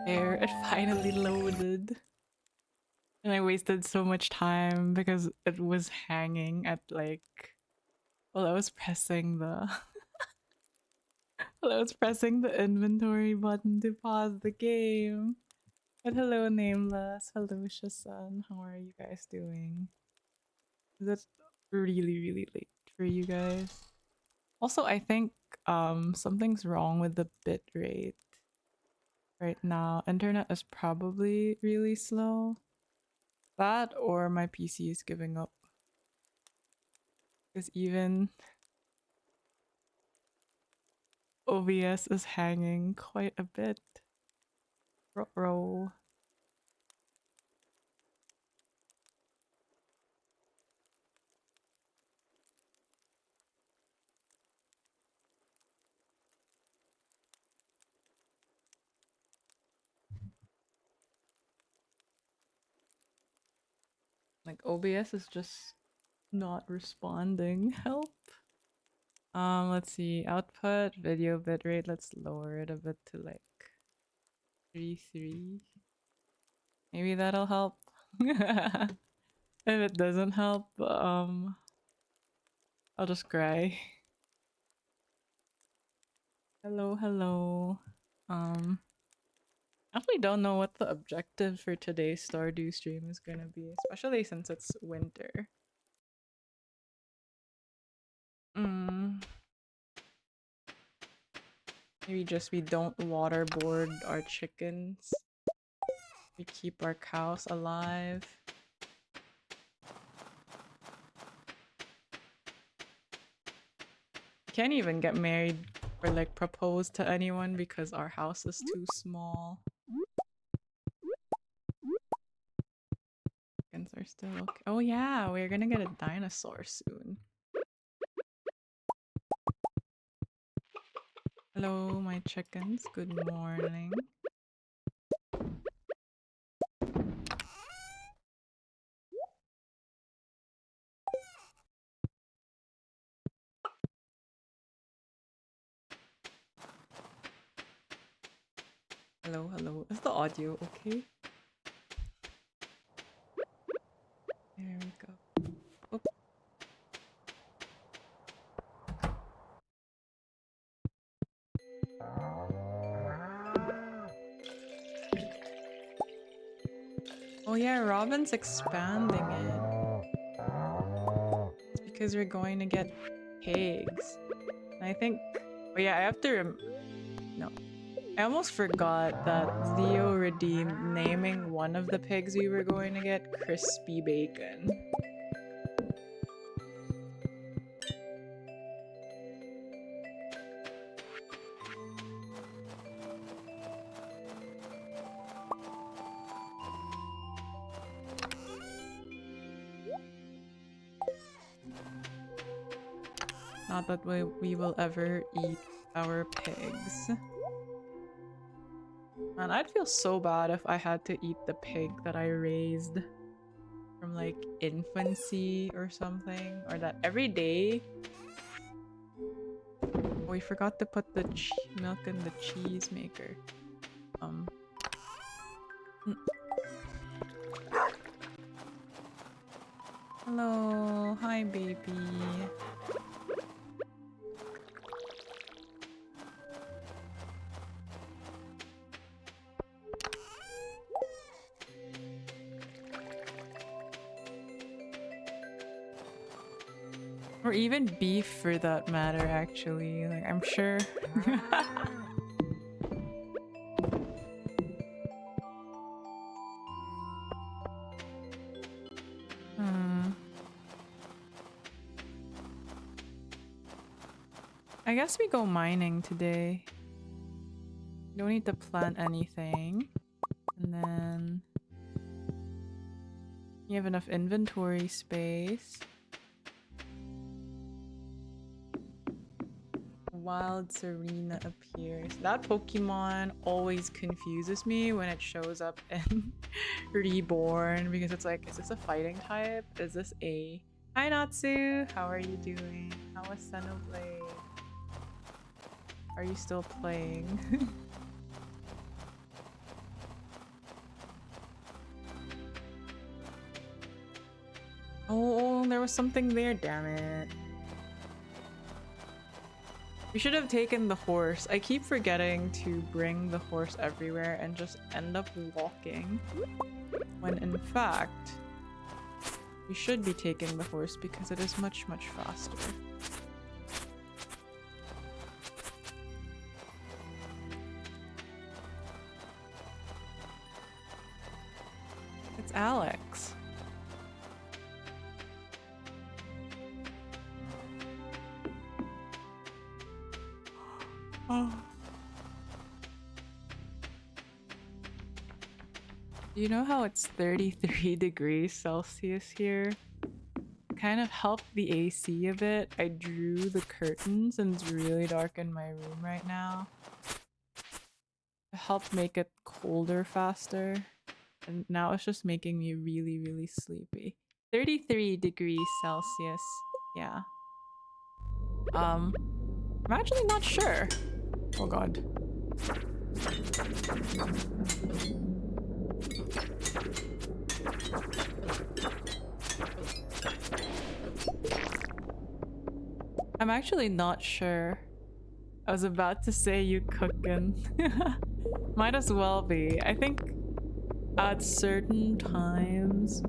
There, it finally loaded. And I wasted so much time because it was hanging at like while I was pressing the while I was pressing the inventory button to pause the game. But hello Nameless, hello Shasan, how are you guys doing? Is it really late for you guys? Also, I think something's wrong with the bit rate right now. Internet is probably really slow. That or my PC is giving up. Because even OBS is hanging quite a bit. Row. Like OBS is just not responding. Help. Let's see. Output, video bitrate. Let's lower it a bit to like 33. Maybe that'll help. If it doesn't help, I'll just cry. Hello, hello. I actually don't know what the objective for today's Stardew stream is gonna be, especially since it's winter. Maybe just we don't waterboard our chickens. We keep our cows alive. Can't even get married or like propose to anyone because our house is too small. Chickens are still okay. Oh yeah, we're gonna get a dinosaur soon. Hello, my chickens. Good morning. Hello, hello. Is the audio okay? There we go. Oop. Oh yeah, Robin's expanding it. It's because we're going to get pigs. And I think... Oh yeah, I have to no. I almost forgot that Theo redeemed naming one of the pigs we were going to get Crispy Bacon. Not that we will ever eat our pigs. Man, I'd feel so bad if I had to eat the pig that I raised from like infancy or something. Or that every day. We forgot to put the milk in the cheese maker. Hello, hi baby. Or even beef for that matter, actually. Like, I'm sure. I guess we go mining today. Don't need to plant anything. And then... you have enough inventory space. Wild Serena appears. That Pokemon always confuses me when it shows up in Reborn because it's like, is this a fighting type? Is this a... Hi Natsu! How are you doing? How was Xenoblade? Are you still playing? Oh, there was something there, damn it. We should have taken the horse. I keep forgetting to bring the horse everywhere and just end up walking. When in fact, we should be taking the horse because it is much, much faster. It's Alex. Oh. You know how it's 33 degrees Celsius here? Kind of helped the AC a bit. I drew the curtains and it's really dark in my room right now. It helped make it colder faster. And now it's just making me really, really sleepy. 33 degrees Celsius. Yeah. I'm actually not sure. Oh god. I'm actually not sure. I was about to say you cookin'. Might as well be. I think at certain times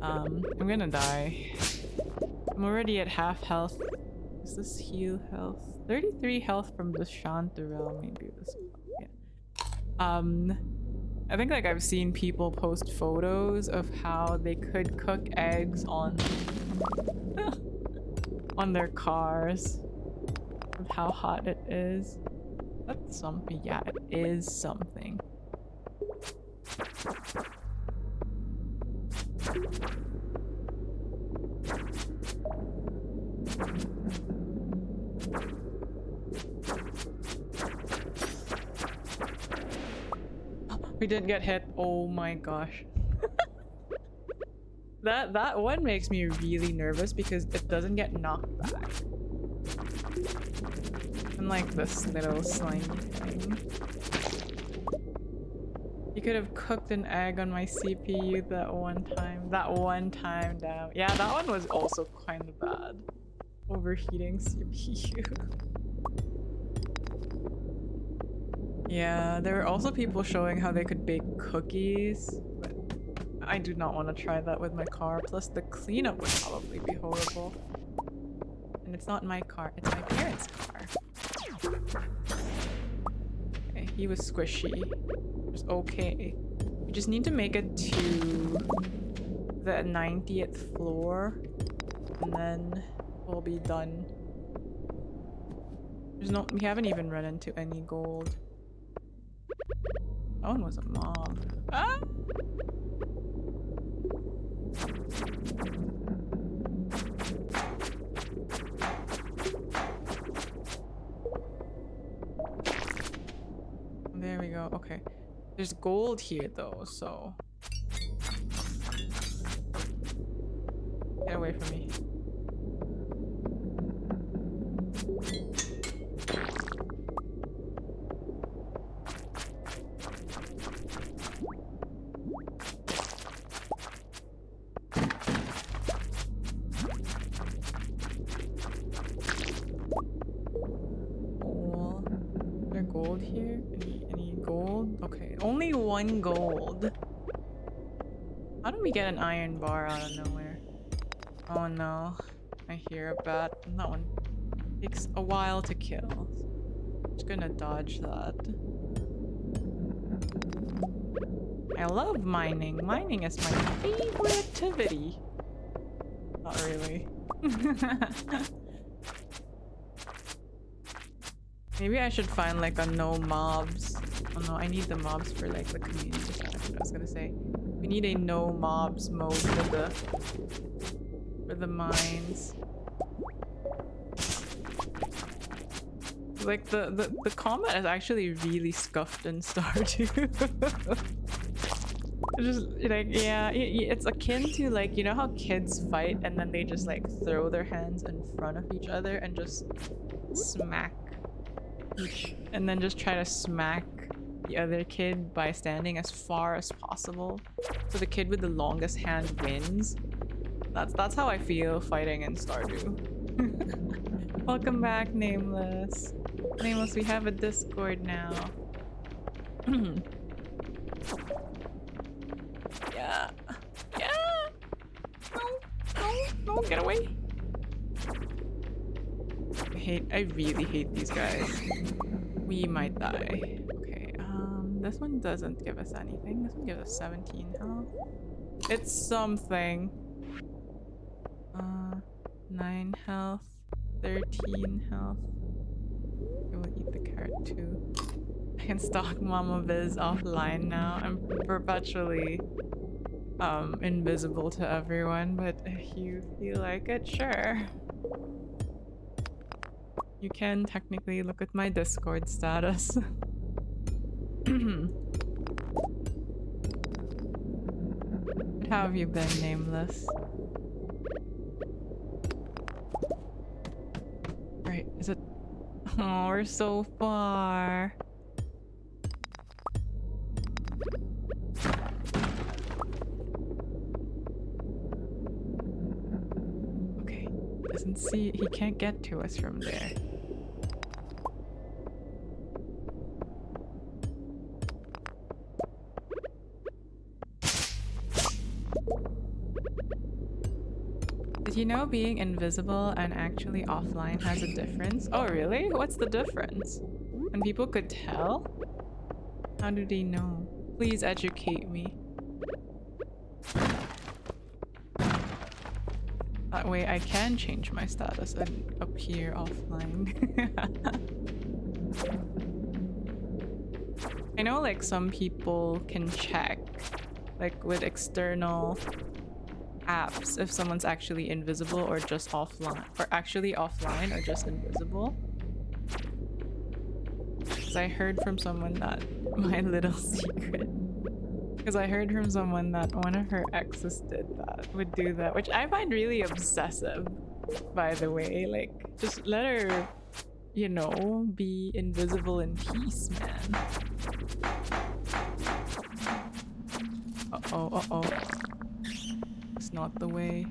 I'm gonna die. I'm already at half health. Is this heal health? 33 health from the Chanterelle, maybe this one. Yeah. I think like I've seen people post photos of how they could cook eggs on on their cars. Of how hot it is. That's something. Yeah, it is something. We didn't get hit. Oh my gosh. That one makes me really nervous because it doesn't get knocked back. Unlike this little slimy thing. You could have cooked an egg on my CPU that one time. That one time, damn. Yeah, that one was also kind of bad. Overheating CPU. Yeah, there were also people showing how they could bake cookies, but I do not want to try that with my car. Plus the cleanup would probably be horrible. And it's not my car, it's my parents' car. Okay, he was squishy. It was okay. We just need to make it to the 90th floor and then we'll be done. We haven't even run into any gold. That one was a mob. Ah! There we go. Okay. There's gold here though, so get away from me. Gold here? Any gold? Okay, only one gold. How do we get an iron bar out of nowhere? Oh no, I hear a bat. That one takes a while to kill. Just gonna dodge that. I love mining. Mining is my favorite activity. Not really. Maybe I should find like a no mobs. Oh no, I need the mobs for like the community. That's what I was gonna say. We need a no mobs mode for the mines. Like the combat is actually really scuffed in Stardew. Just like, yeah, it's akin to like, you know how kids fight and then they just like throw their hands in front of each other and just smack and then just try to smack the other kid by standing as far as possible, so the kid with the longest hand wins. That's how I feel fighting in Stardew. Welcome back, Nameless. Nameless, we have a Discord now. Yeah. Yeah. No, get away. I really hate these guys. We might die. Okay, this one doesn't give us anything. This one gives us 17 health. It's something. 9 health, 13 health. I will eat the carrot too. I can stalk Mama Biz offline now. I'm perpetually invisible to everyone, but if you feel like it, sure. You can technically look at my Discord status. How have you been, Nameless? Right, is it? Oh, we're so far. Okay, doesn't see. He can't get to us from there. Did you know being invisible and actually offline has a difference? Oh, really? What's the difference? And people could tell? How do they know? Please educate me. That way I can change my status and appear offline. I know like some people can check like with external apps if someone's actually invisible or just offline, or actually offline or just invisible. Because I heard from someone that my little secret. Because I heard from someone that one of her exes would do that, which I find really obsessive, by the way. Like, just let her, you know, be invisible in peace, man. Uh-oh, uh-oh. It's not the way.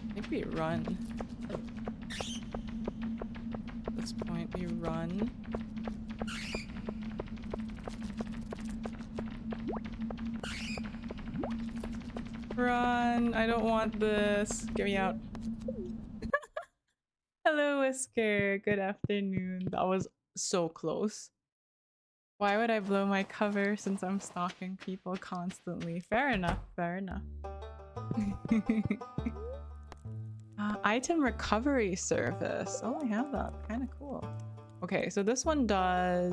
I think we run. At this point, we run. Run! I don't want this. Get me out. Hello, Whisker. Good afternoon. That was so close. Why would I blow my cover since I'm stalking people constantly? Fair enough, fair enough. Item recovery service. Oh, I have that. Kind of cool. Okay, so this one does...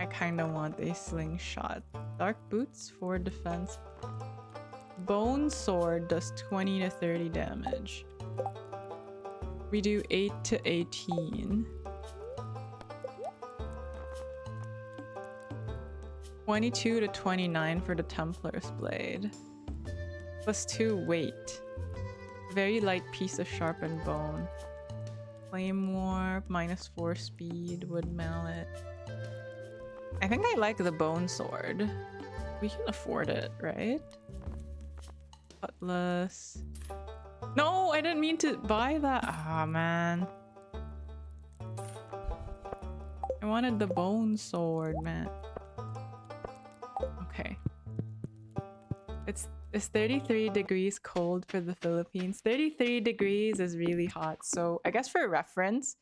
I kind of want a slingshot. Dark boots for defense. Bone sword does 20 to 30 damage. We do 8 to 18. 22 to 29 for the Templar's blade. +2 weight. Very light piece of sharpened bone. Flame warp, -4 speed, wood mallet. I think I like the bone sword. We can afford it, right? Cutlass. No, I didn't mean to buy that. Ah, man. I wanted the bone sword, man. Okay. It's 33 degrees cold for the Philippines. 33 degrees is really hot. So I guess for reference,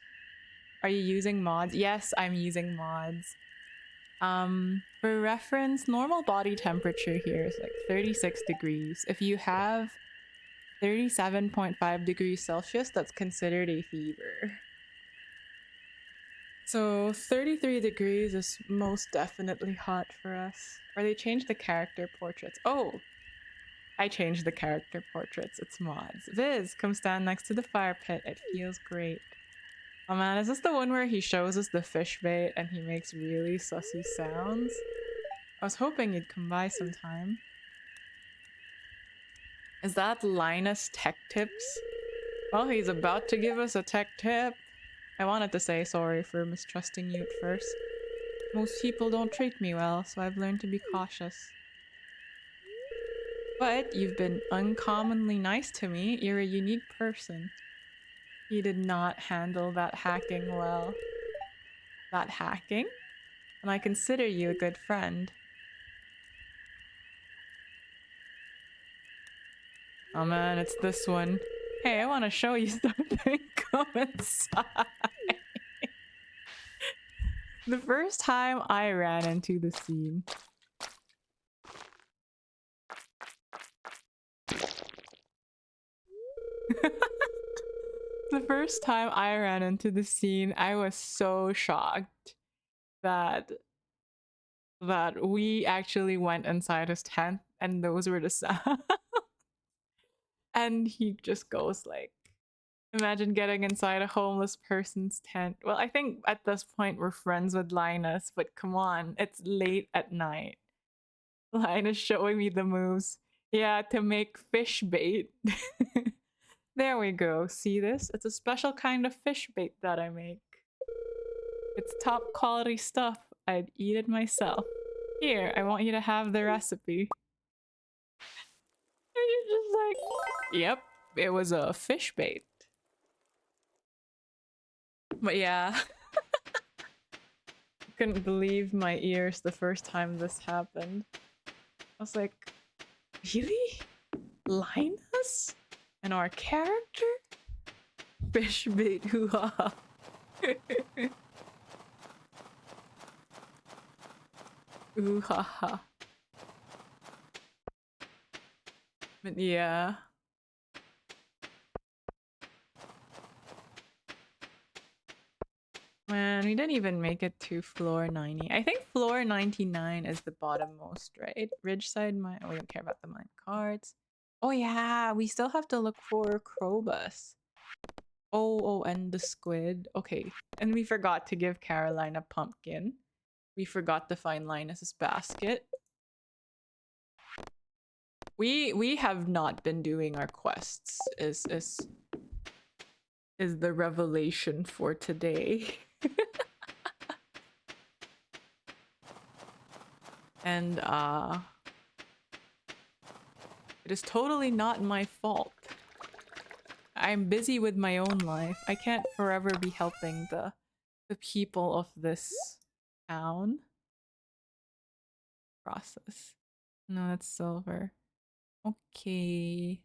are you using mods? Yes, I'm using mods. For reference, normal body temperature here is like 36 degrees. If you have 37.5 degrees Celsius, that's considered a fever. So 33 degrees is most definitely hot for us. Or they changed the character portraits. Oh, I changed the character portraits. It's mods. Viz, come stand next to the fire pit. It feels great. Oh man, is this the one where he shows us the fish bait and he makes really sussy sounds? I was hoping you'd come by sometime. Is that Linus Tech Tips? Well, he's about to give us a tech tip. I wanted to say sorry for mistrusting you at first. Most people don't treat me well, so I've learned to be cautious. But you've been uncommonly nice to me. You're a unique person. You did not handle that hacking well. That hacking? And I consider you a good friend. Oh man, it's this one. Hey, I want to show you something. Come inside. The first time I ran into the scene. The first time I ran into the scene, I was so shocked that we actually went inside his tent and those were the sounds. And he just goes like, imagine getting inside a homeless person's tent. Well, I think at this point we're friends with Linus, but come on, it's late at night. Linus showing me the moves. Yeah, to make fish bait. There we go. See this? It's a special kind of fish bait that I make. It's top quality stuff. I'd eat it myself. Here, I want you to have the recipe. And you're just like, yep, it was a fish bait. But yeah, couldn't believe my ears the first time this happened. I was like, really? Linus? And our character? Fish bait, hoo ha. Ooh ha ha. But yeah. Man, we didn't even make it to floor 90. I think floor 99 is the bottommost, right? Ridgeside mine. Oh, we don't care about the mine cards. Oh yeah, we still have to look for Krobus. Oh, and the squid. Okay. And we forgot to give Caroline a pumpkin. We forgot to find Linus's basket. We have not been doing our quests is the revelation for today. And it is totally not my fault. I'm busy with my own life. I can't forever be helping the people of this town. Process. No, that's silver. Okay.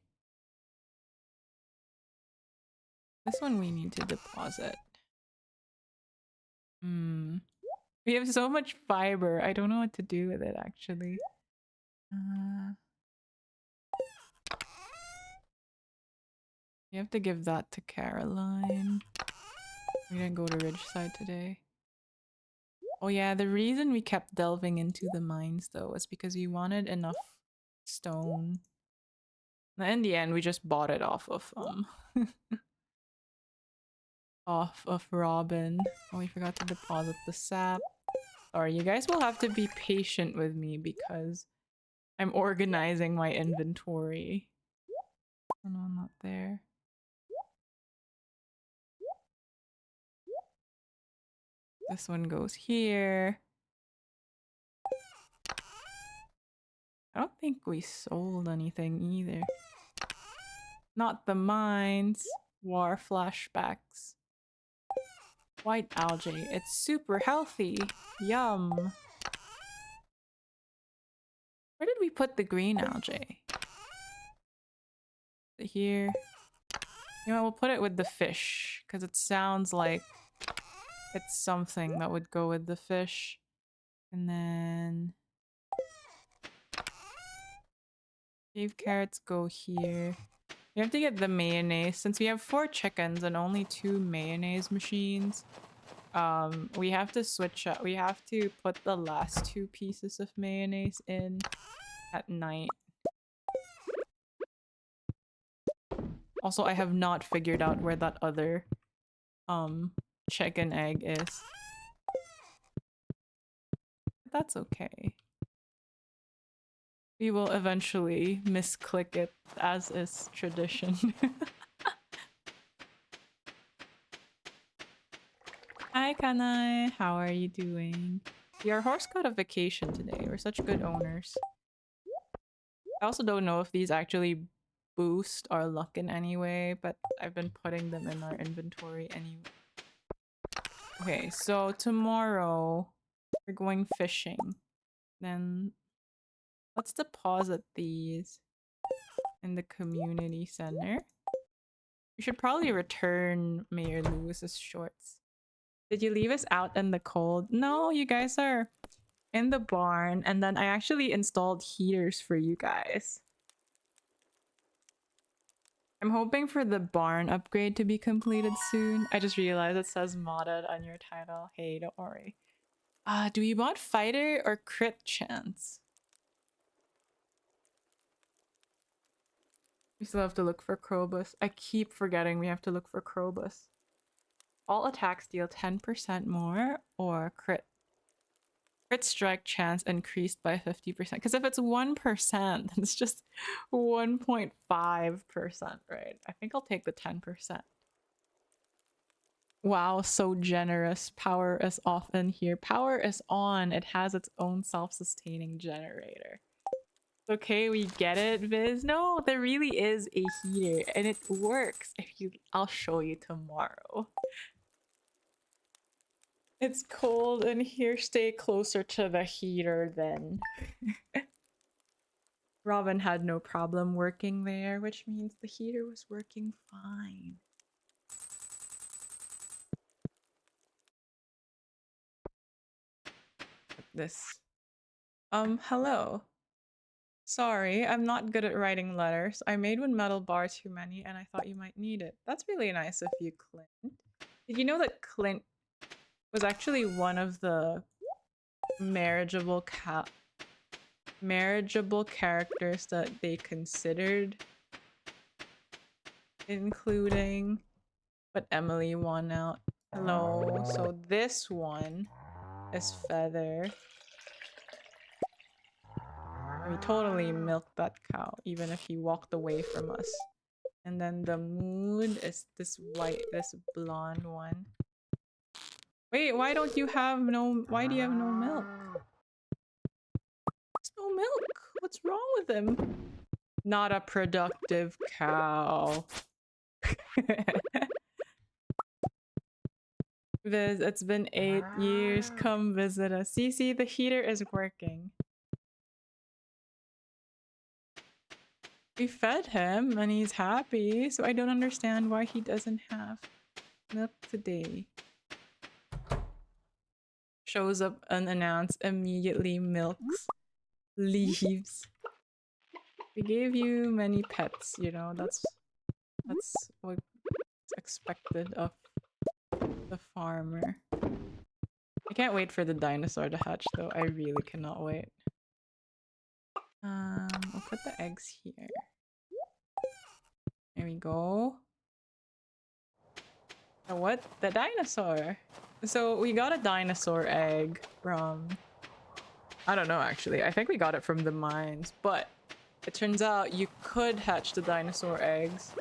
This one we need to deposit. We have so much fiber. I don't know what to do with it actually. You have to give that to Caroline. We didn't go to Ridgeside today. Oh yeah, the reason we kept delving into the mines though was because we wanted enough stone. In the end, we just bought it off of off of Robin. Oh, we forgot to deposit the sap. Sorry, you guys will have to be patient with me because I'm organizing my inventory. Oh no, not there. This one goes here. I don't think we sold anything either. Not the mines. War flashbacks. White algae. It's super healthy. Yum. Where did we put the green algae? Is it here? You know, we'll put it with the fish because it sounds like it's something that would go with the fish. And then cave carrots go here. We have to get the mayonnaise. Since we have 4 chickens and only 2 mayonnaise machines, we have to switch up. We have to put the last 2 pieces of mayonnaise in at night. Also, I have not figured out where that other chicken egg is. That's okay. We will eventually misclick it, as is tradition. Hi, Kanai. How are you doing? Your horse got a vacation today. We're such good owners. I also don't know if these actually boost our luck in any way, but I've been putting them in our inventory anyway. Okay, so tomorrow we're going fishing. Then let's deposit these in the community center. We should probably return Mayor Lewis's shorts. Did you leave us out in the cold? No, you guys are in the barn, and then I actually installed heaters for you guys. I'm hoping for the barn upgrade to be completed soon. I just realized it says modded on your title. Hey, don't worry. Do we want fighter or crit chance? We still have to look for Krobus. I keep forgetting we have to look for Krobus. All attacks deal 10% more, or crit strike chance increased by 50%. Because if it's 1%, then it's just 1.5%, right? I think I'll take the 10%. Wow, so generous. Power is off in here. Power is on. It has its own self-sustaining generator. Okay, we get it, Viz. No, there really is a heater, and it works. I'll show you tomorrow. It's cold in here. Stay closer to the heater then. Robin had no problem working there, which means the heater was working fine. This. Hello. Sorry, I'm not good at writing letters. I made one metal bar too many and I thought you might need it. That's really nice of you, Clint. Did you know that Clint was actually one of the marriageable characters that they considered including, but Emily won out. Hello. So this one is Feather. We totally milked that cow, even if he walked away from us. And then the mood is this blonde one. Wait, why do you have no milk? There's no milk. What's wrong with him? Not a productive cow. Viz, it's been 8 years. Come visit us. See, the heater is working. We fed him and he's happy, so I don't understand why he doesn't have milk today. Shows up unannounced, immediately milks, leaves. We gave you many pets, you know, that's what's expected of the farmer. I can't wait for the dinosaur to hatch though, I really cannot wait. We'll put the eggs here. There we go. Oh, what? The dinosaur! So we got a dinosaur egg from... I don't know actually, I think we got it from the mines, but it turns out you could hatch the dinosaur eggs.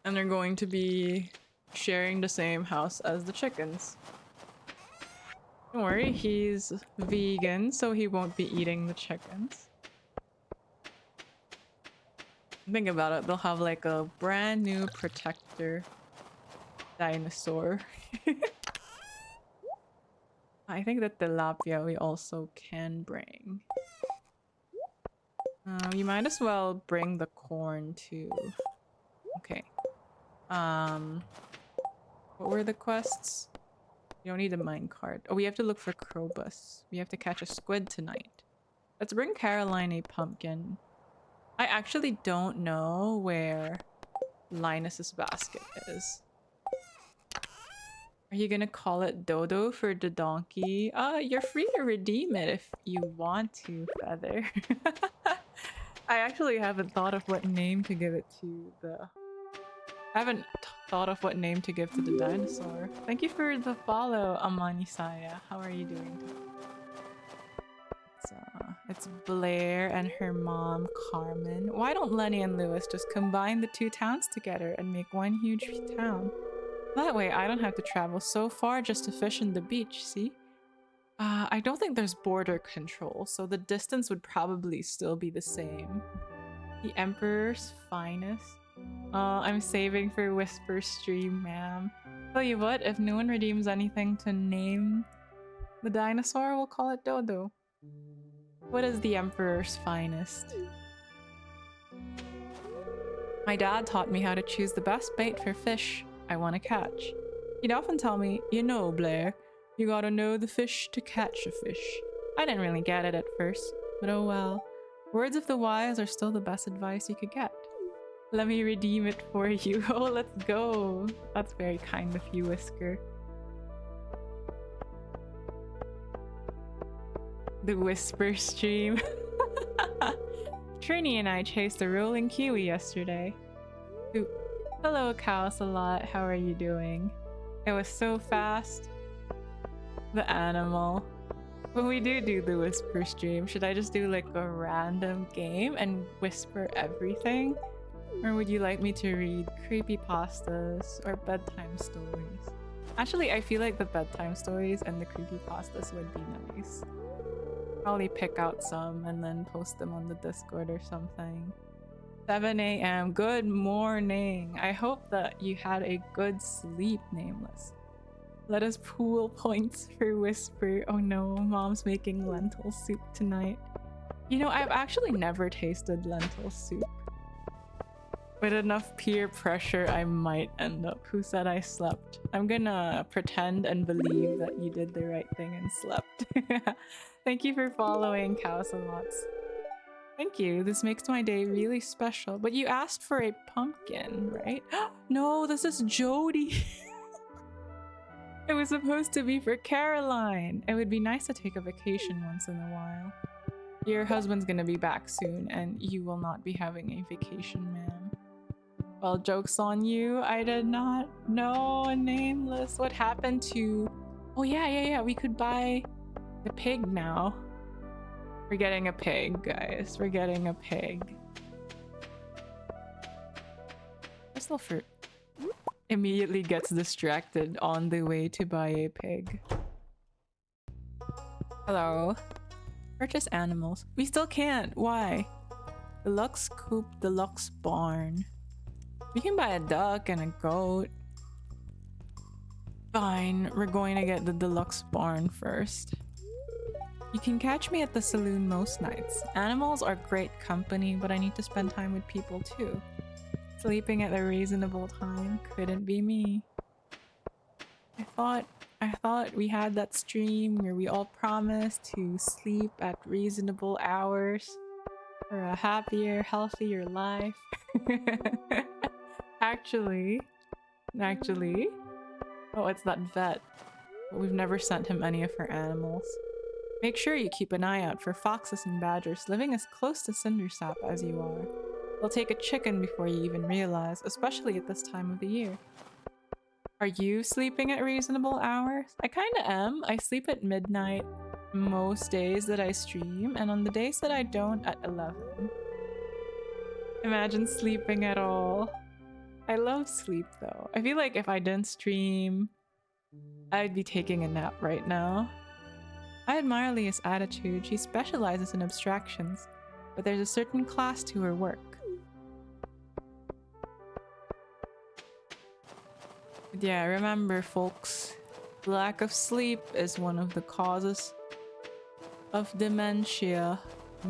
And they're going to be sharing the same house as the chickens. Don't worry, he's vegan, so he won't be eating the chickens. Think about it, they'll have like a brand new protector dinosaur. I think that tilapia we also can bring. We might as well bring the corn too. Okay. What were the quests? You don't need a minecart. Oh, we have to look for Krobus. We have to catch a squid tonight. Let's bring Caroline a pumpkin. I actually don't know where Linus's basket is. Are you gonna call it Dodo for the donkey? You're free to redeem it if you want to, Feather. I actually haven't thought of what name to give it to the... I haven't thought of what name to give to the dinosaur. Thank you for the follow, Amani Saya. How are you doing? It's Blair and her mom, Carmen. Why don't Lenny and Lewis just combine the two towns together and make one huge town? That way I don't have to travel so far just to fish in the beach, see? I don't think there's border control, so the distance would probably still be the same. The Emperor's finest. I'm saving for Whisper Stream, ma'am. Tell you what, if no one redeems anything to name the dinosaur, we'll call it Dodo. What is the Emperor's finest? My dad taught me how to choose the best bait for fish I want to catch. He'd often tell me, you know, Blair, you gotta know the fish to catch a fish. I didn't really get it at first, but oh well. Words of the wise are still the best advice you could get. Let me redeem it for you. Oh, let's go. That's very kind of you, Whisker. The Whisper Stream. Trini and I chased a rolling kiwi yesterday. Ooh. Hello, Cowsalot. How are you doing? It was so fast. The animal. When we do the Whisper Stream, should I just do like a random game and whisper everything? Or would you like me to read creepypastas or bedtime stories? Actually, I feel like the bedtime stories and the creepypastas would be nice. Probably pick out some and then post them on the Discord or something. 7 a.m. Good morning. I hope that you had a good sleep, Nameless. Let us pool points for Whisper. Oh no, Mom's making lentil soup tonight. You know, I've actually never tasted lentil soup. With enough peer pressure, I might end up. Who said I slept? I'm gonna pretend and believe that you did the right thing and slept. Thank you for following, Cowsalots. Thank you. This makes my day really special. But you asked for a pumpkin, right? No, this is Jody. It was supposed to be for Caroline. It would be nice to take a vacation once in a while. Your husband's gonna be back soon, and you will not be having a vacation, ma'am. Well, joke's on you. I did not know. Nameless. What happened to... Oh, yeah. We could buy the pig now. We're getting a pig, guys. We're getting a pig. Crystal fruit. Immediately gets distracted on the way to buy a pig. Hello. Purchase animals. We still can't. Why? Deluxe coop, deluxe barn. We can buy a duck and a goat. Fine, we're going to get the deluxe barn first. You can catch me at the saloon most nights. Animals are great company, but I need to spend time with people too. Sleeping at a reasonable time couldn't be me. I thought we had that stream where we all promised to sleep at reasonable hours for a happier, healthier life. Actually. Oh, it's that vet. But we've never sent him any of her animals. Make sure you keep an eye out for foxes and badgers living as close to Cindersap as you are. They'll take a chicken before you even realize, especially at this time of the year. Are you sleeping at reasonable hours? I kinda am. I sleep at midnight most days that I stream, and on the days that I don't, at 11. Imagine sleeping at all. I love sleep though. I feel like if I didn't stream, I'd be taking a nap right now. I admire Leah's attitude. She specializes in abstractions, but there's a certain class to her work. But yeah, remember folks, lack of sleep is one of the causes of dementia.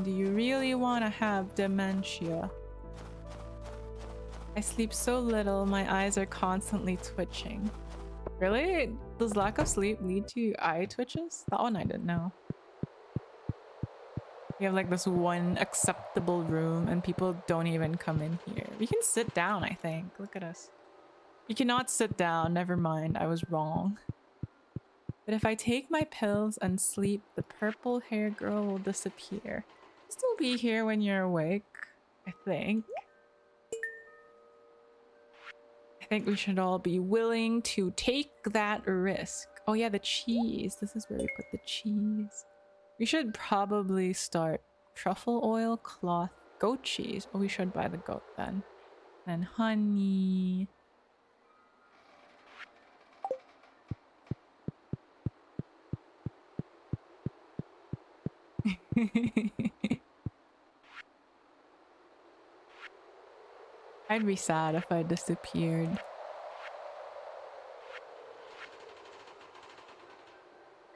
Do you really want to have dementia? I sleep so little, my eyes are constantly twitching. Really? Does lack of sleep lead to eye twitches? That one I didn't know. We have like this one acceptable room and people don't even come in here. We can sit down, I think. Look at us. You cannot sit down. Never mind. I was wrong. But if I take my pills and sleep, the purple hair girl will disappear. Still be here when you're awake, I think. I think we should all be willing to take that risk. Oh yeah, the cheese. This is where we put the cheese. We should probably start Truffle oil, cloth, goat cheese. Oh, we should buy the goat then. And honey. I'd be sad if I disappeared.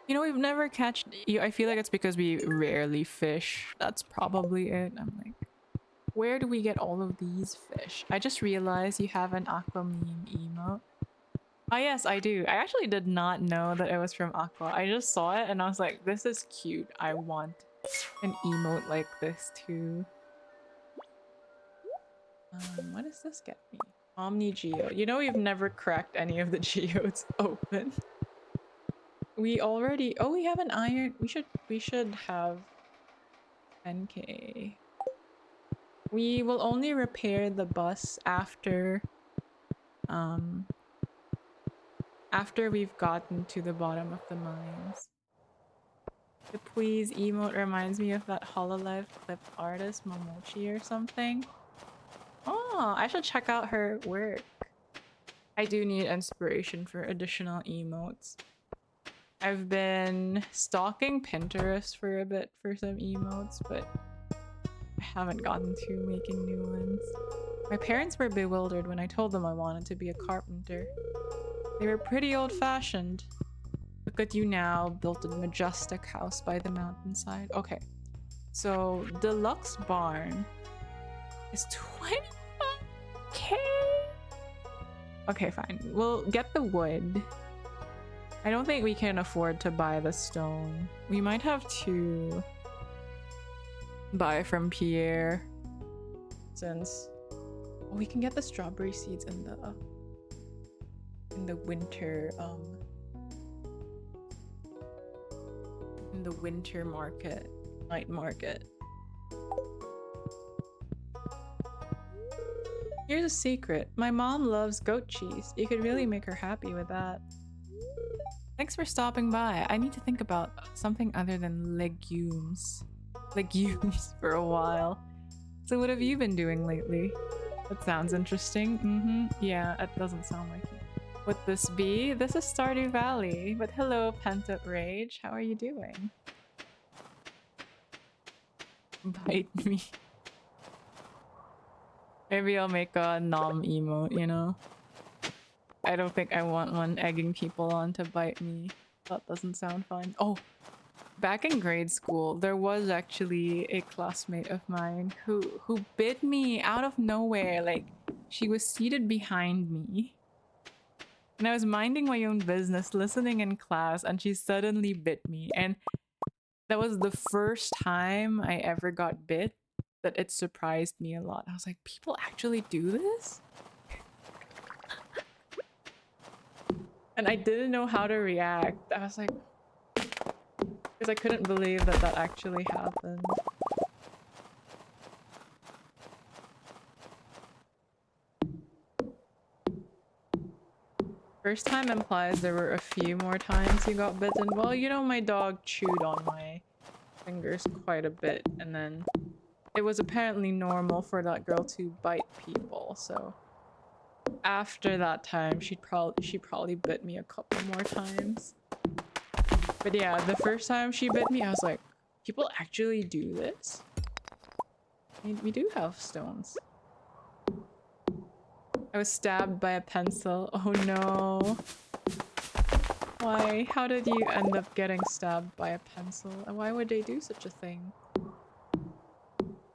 You know, we've never catch you. I feel like it's because we rarely fish. That's probably it. I'm like, where do we get all of these fish? I just realized you have an aqua meme emote. Oh yes, I do. I actually did not know that it was from Aqua. I just saw it and I was like, this is cute. I want an emote like this too. What does this get me? Omni Geo. You know, we've never cracked any of the geodes open. We already, oh, we have an iron. We should have 10k. We will only repair the bus after we've gotten to the bottom of the mines. The please emote reminds me of that Hololive clip artist Momochi or something. Oh, I should check out her work. I do need inspiration for additional emotes. I've been stalking Pinterest for a bit for some emotes, but I haven't gotten to making new ones. My parents were bewildered when I told them I wanted to be a carpenter. They were pretty old-fashioned. Look at you now, built a majestic house by the mountainside. Okay, so deluxe barn is 25k? Okay, fine. We'll get the wood. I don't think we can afford to buy the stone. We might have to buy from Pierre since we can get the strawberry seeds in the winter in the winter market, night market. Here's a secret. My mom loves goat cheese. You could really make her happy with that. Thanks for stopping by. I need to think about something other than legumes. Legumes for a while. So what have you been doing lately? That sounds interesting. Yeah, it doesn't sound like me. Would this be? This is Stardew Valley. But hello, Pent Up Rage. How are you doing? Bite me. Maybe I'll make a nom emote, you know? I don't think I want one egging people on to bite me. That doesn't sound fun. Oh, back in grade school, there was actually a classmate of mine who bit me out of nowhere. Like, she was seated behind me. And I was minding my own business, listening in class, and she suddenly bit me. And that was the first time I ever got bit that it surprised me a lot. I was like, people actually do this? And I didn't know how to react. I was like, because I couldn't believe that that actually happened. First time implies there were a few more times you got bitten. Well, you know, my dog chewed on my fingers quite a bit, and then it was apparently normal for that girl to bite people, so after that time she probably bit me a couple more times. But yeah, the first time she bit me, I was like, people actually do this? We do have stones. I was stabbed by a pencil. Oh no. Why? How did you end up getting stabbed by a pencil? And why would they do such a thing?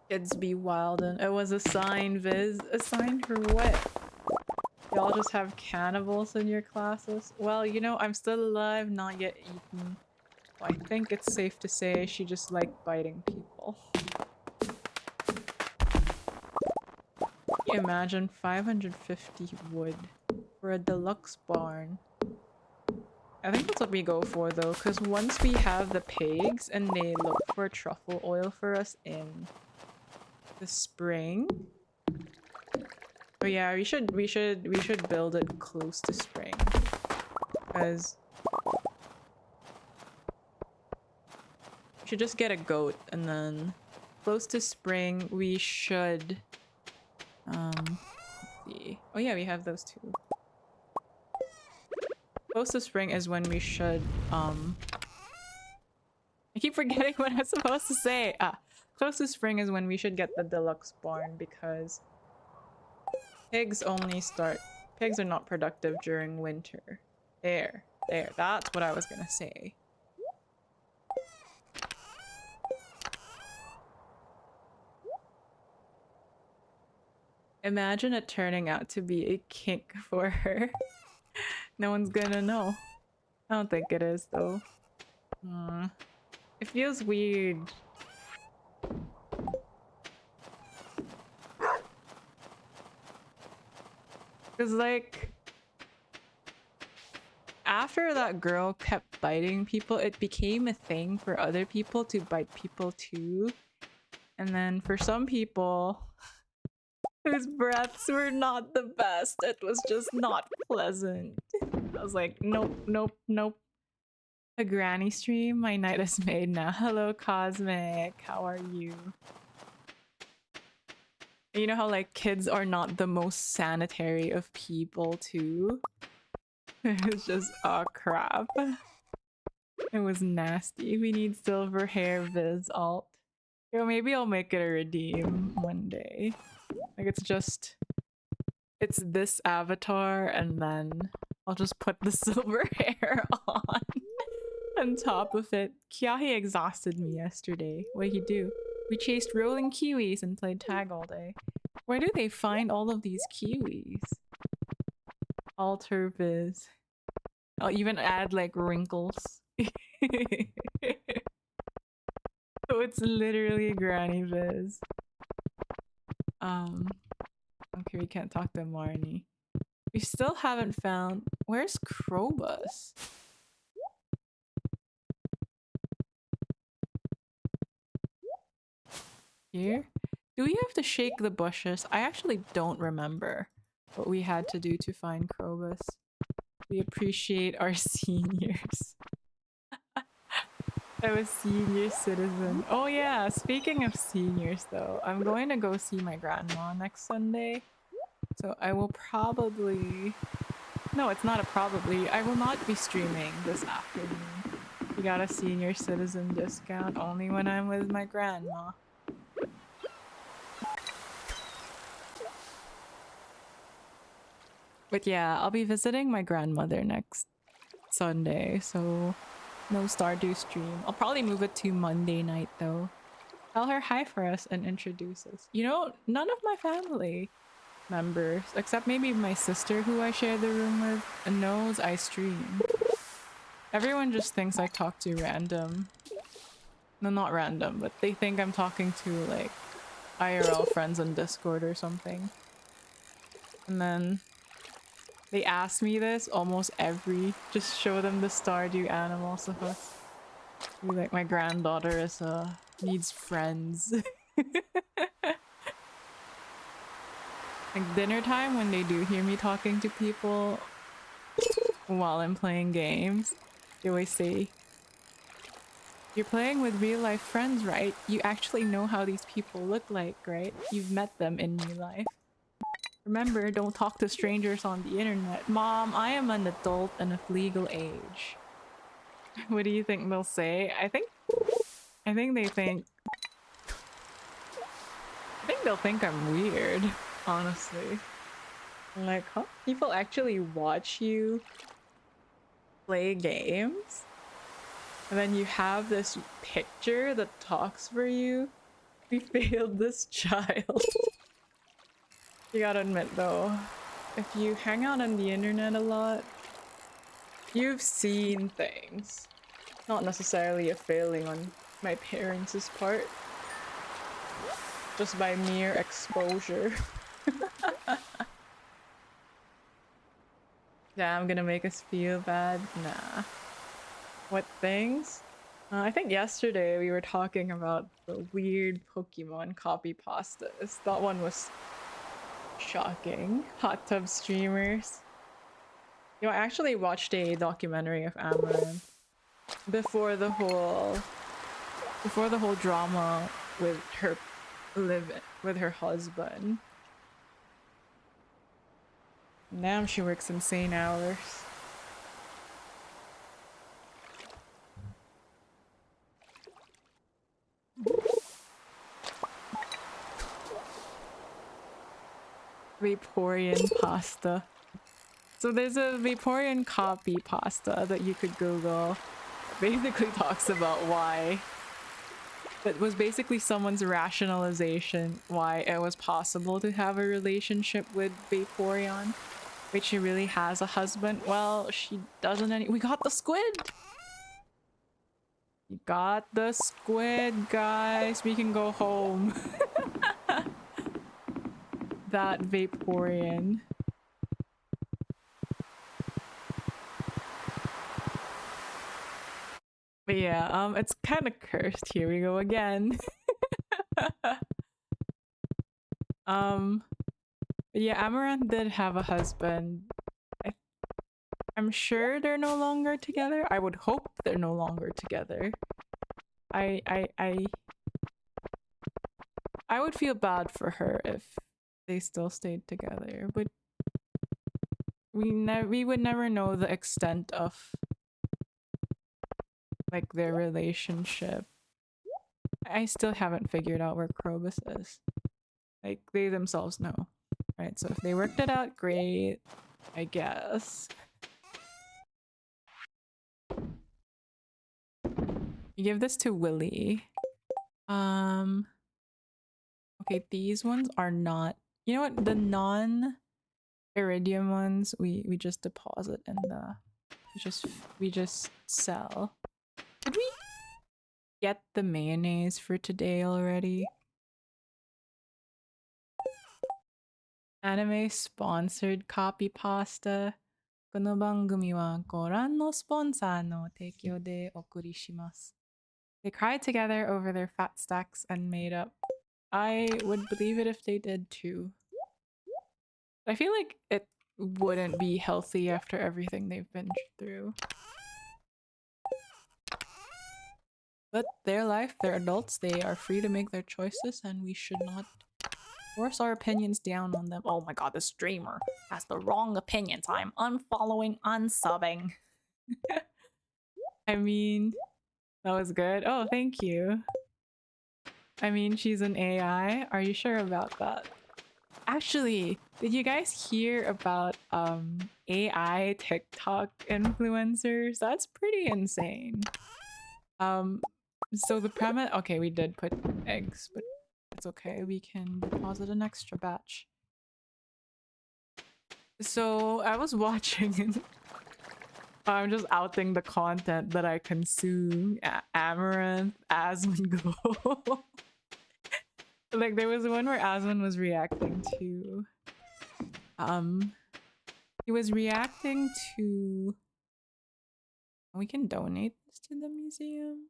Kids be wild, and it was a sign, Viz. A sign for what? Y'all just have cannibals in your classes? Well, you know, I'm still alive, not yet eaten. So I think it's safe to say she just liked biting people. Can you imagine 550 wood for a deluxe barn? I think that's what we go for though, because once we have the pigs and they look for truffle oil for us in the spring. Oh yeah, we should build it close to spring. Because we should just get a goat and then close to spring, we should let's see. Oh yeah, we have those two. Close to spring is when we should I keep forgetting what I'm supposed to say. Close to spring is when we should get the deluxe barn because pigs are not productive during winter. There, that's what I was gonna say. Imagine it turning out to be a kink for her. No one's gonna know. I don't think it is though. It feels weird. Cause like after that girl kept biting people, it became a thing for other people to bite people too. And then for some people whose breaths were not the best, it was just not pleasant. I was like, nope, nope, nope. A granny stream, my night is made now. Hello, Cosmic. How are you? You know how like kids are not the most sanitary of people too? It's just, oh crap. It was nasty. We need silver hair Viz alt. Yo, maybe I'll make it a redeem one day. Like it's this avatar and then I'll just put the silver hair on top of it. Kiahi exhausted me yesterday. What did he do? We chased rolling kiwis and played tag all day. Where do they find all of these kiwis? Alter Viz. I'll even add like wrinkles. So it's literally Granny Viz. Okay, we can't talk to Marnie. We still haven't found... Where's Krobus? Here? Do we have to shake the bushes? I actually don't remember what we had to do to find Krobus. We appreciate our seniors. I'm a senior citizen. Oh yeah, speaking of seniors though, I'm going to go see my grandma next Sunday. So I will probably... No, it's not a probably. I will not be streaming this afternoon. We got a senior citizen discount only when I'm with my grandma. But yeah, I'll be visiting my grandmother next Sunday, so no Stardew stream. I'll probably move it to Monday night though. Tell her hi for us and introduce us. You know, none of my family members, except maybe my sister who I share the room with, knows I stream. Everyone just thinks I talk to random... No, not random, but they think I'm talking to like IRL friends on Discord or something. And then they ask me this almost just show them the Stardew animals of us. Be like, my granddaughter is needs friends. Like dinner time when they do hear me talking to people while I'm playing games, they always say, "You're playing with real life friends, right? You actually know how these people look like, right? You've met them in real life. Remember, don't talk to strangers on the internet." Mom, I am an adult and of legal age. What do you think they'll say? I think they'll think I'm weird, honestly. I'm like, huh? People actually watch you play games? And then you have this picture that talks for you? We failed this child. You gotta admit though, if you hang out on the internet a lot, you've seen things. Not necessarily a failing on my parents' part. Just by mere exposure. Yeah, I'm gonna make us feel bad? Nah. What things? I think yesterday we were talking about the weird Pokemon copy pastas. That one was shocking. Hot tub streamers. You know, I actually watched a documentary of Amaranth before the whole drama with her husband. Now she works insane hours. Vaporeon pasta. So there's a Vaporeon copy pasta that you could Google. It basically talks about why. That was basically someone's rationalization why it was possible to have a relationship with Vaporeon. Wait, she really has a husband? Well, she doesn't any- We got the squid! We got the squid, guys. We can go home. That Vaporeon. But yeah, it's kind of cursed. Here we go again. But yeah, Amaranth did have a husband. I'm sure they're no longer together. I would hope they're no longer together. I would feel bad for her if they still stayed together, but we would never know the extent of like their relationship. I still haven't figured out where Krobus is. Like they themselves know, right? So if they worked it out, great, I guess. You give this to Willy. Okay, these ones are not. You know what? The non-iridium ones, we just deposit in the. We just sell. Did we get the mayonnaise for today already? Anime sponsored copy pasta. この番組はご覧のスポンサーの提供でお送りします。They cried together over their fat stacks and made up. I would believe it if they did too. I feel like it wouldn't be healthy after everything they've been through. But their life, they're adults, they are free to make their choices, and we should not force our opinions down on them. Oh my god, this streamer has the wrong opinions. I'm unfollowing, unsubbing. I mean, that was good. Oh, thank you. I mean, she's an AI. Are you sure about that? Actually, did you guys hear about AI TikTok influencers? That's pretty insane. So the premise, okay, we did put eggs, but it's okay. We can deposit an extra batch. So I was watching I'm just outing the content that I consume. Amaranth, Asmongold. Like there was one where Asmon was reacting to he was reacting to we can donate this to the museum.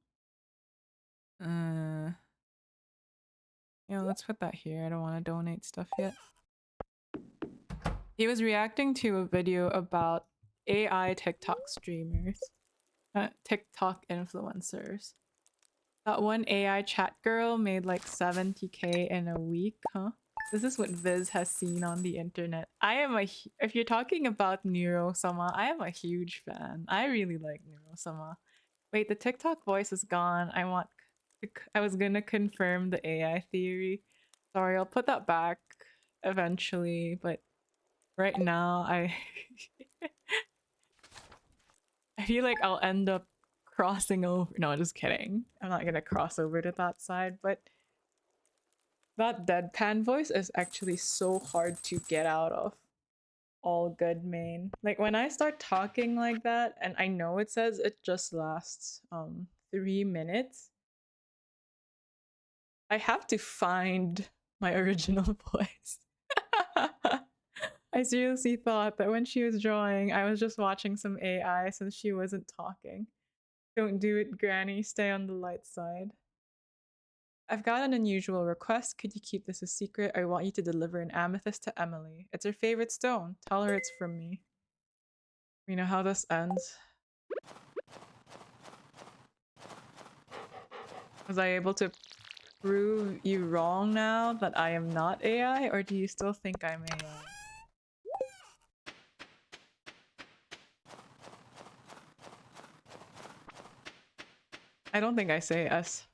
Yeah, let's put that here. I don't want to donate stuff yet. He was reacting to a video about AI TikTok streamers. TikTok influencers. That one AI chat girl made like 70k in a week, huh? This is what Viz has seen on the internet. If you're talking about Neuro-sama, I am a huge fan. I really like Neuro-sama. Wait, the TikTok voice is gone. I was gonna confirm the AI theory. Sorry, I'll put that back eventually, but right now I feel like I'll end up crossing over. No, just kidding. I'm not gonna cross over to that side, but that deadpan voice is actually so hard to get out of. All good, main. Like when I start talking like that, and I know it says it just lasts 3 minutes, I have to find my original voice. I seriously thought that when she was drawing, I was just watching some AI since she wasn't talking. Don't do it, Granny. Stay on the light side. I've got an unusual request. Could you keep this a secret? I want you to deliver an amethyst to Emily. It's her favorite stone. Tell her it's from me. We know how this ends. Was I able to prove you wrong now that I am not AI, or do you still think I'm AI? I don't think I say us.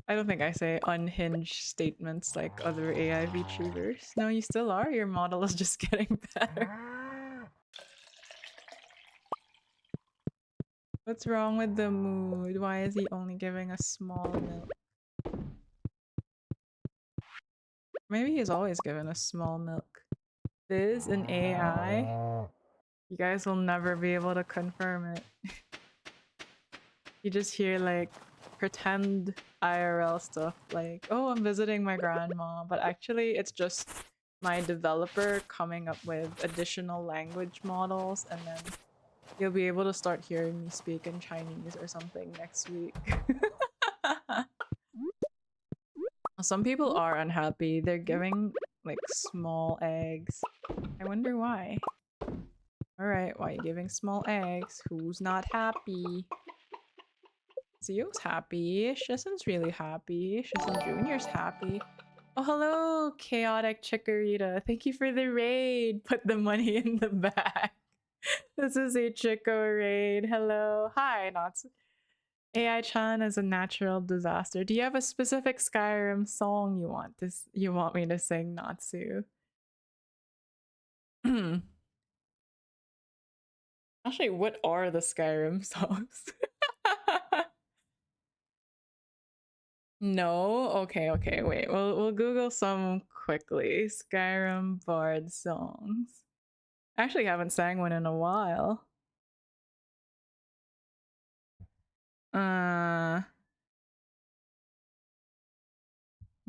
I don't think I say unhinged statements like other AI VTubers. No, you still are. Your model is just getting better. What's wrong with the mood? Why is he only giving us small milk? Maybe he's always given us small milk. This an AI? You guys will never be able to confirm it. You just hear like pretend IRL stuff like, oh, I'm visiting my grandma, but actually it's just my developer coming up with additional language models, and then you'll be able to start hearing me speak in Chinese or something next week. Some people are unhappy. They're giving like small eggs. I wonder why. Alright, why are you giving small eggs? Who's not happy? Zio's happy. Shizen's really happy. Shizen Jr.'s happy. Oh, hello, Chaotic Chikorita. Thank you for the raid. Put the money in the bag. This is a Chico raid. Hello. Hi, Natsu. AI-chan is a natural disaster. Do you have a specific Skyrim song you want me to sing, Natsu? Actually, what are the Skyrim songs? No? Okay, wait. We'll Google some quickly. Skyrim Bard songs. I actually haven't sang one in a while.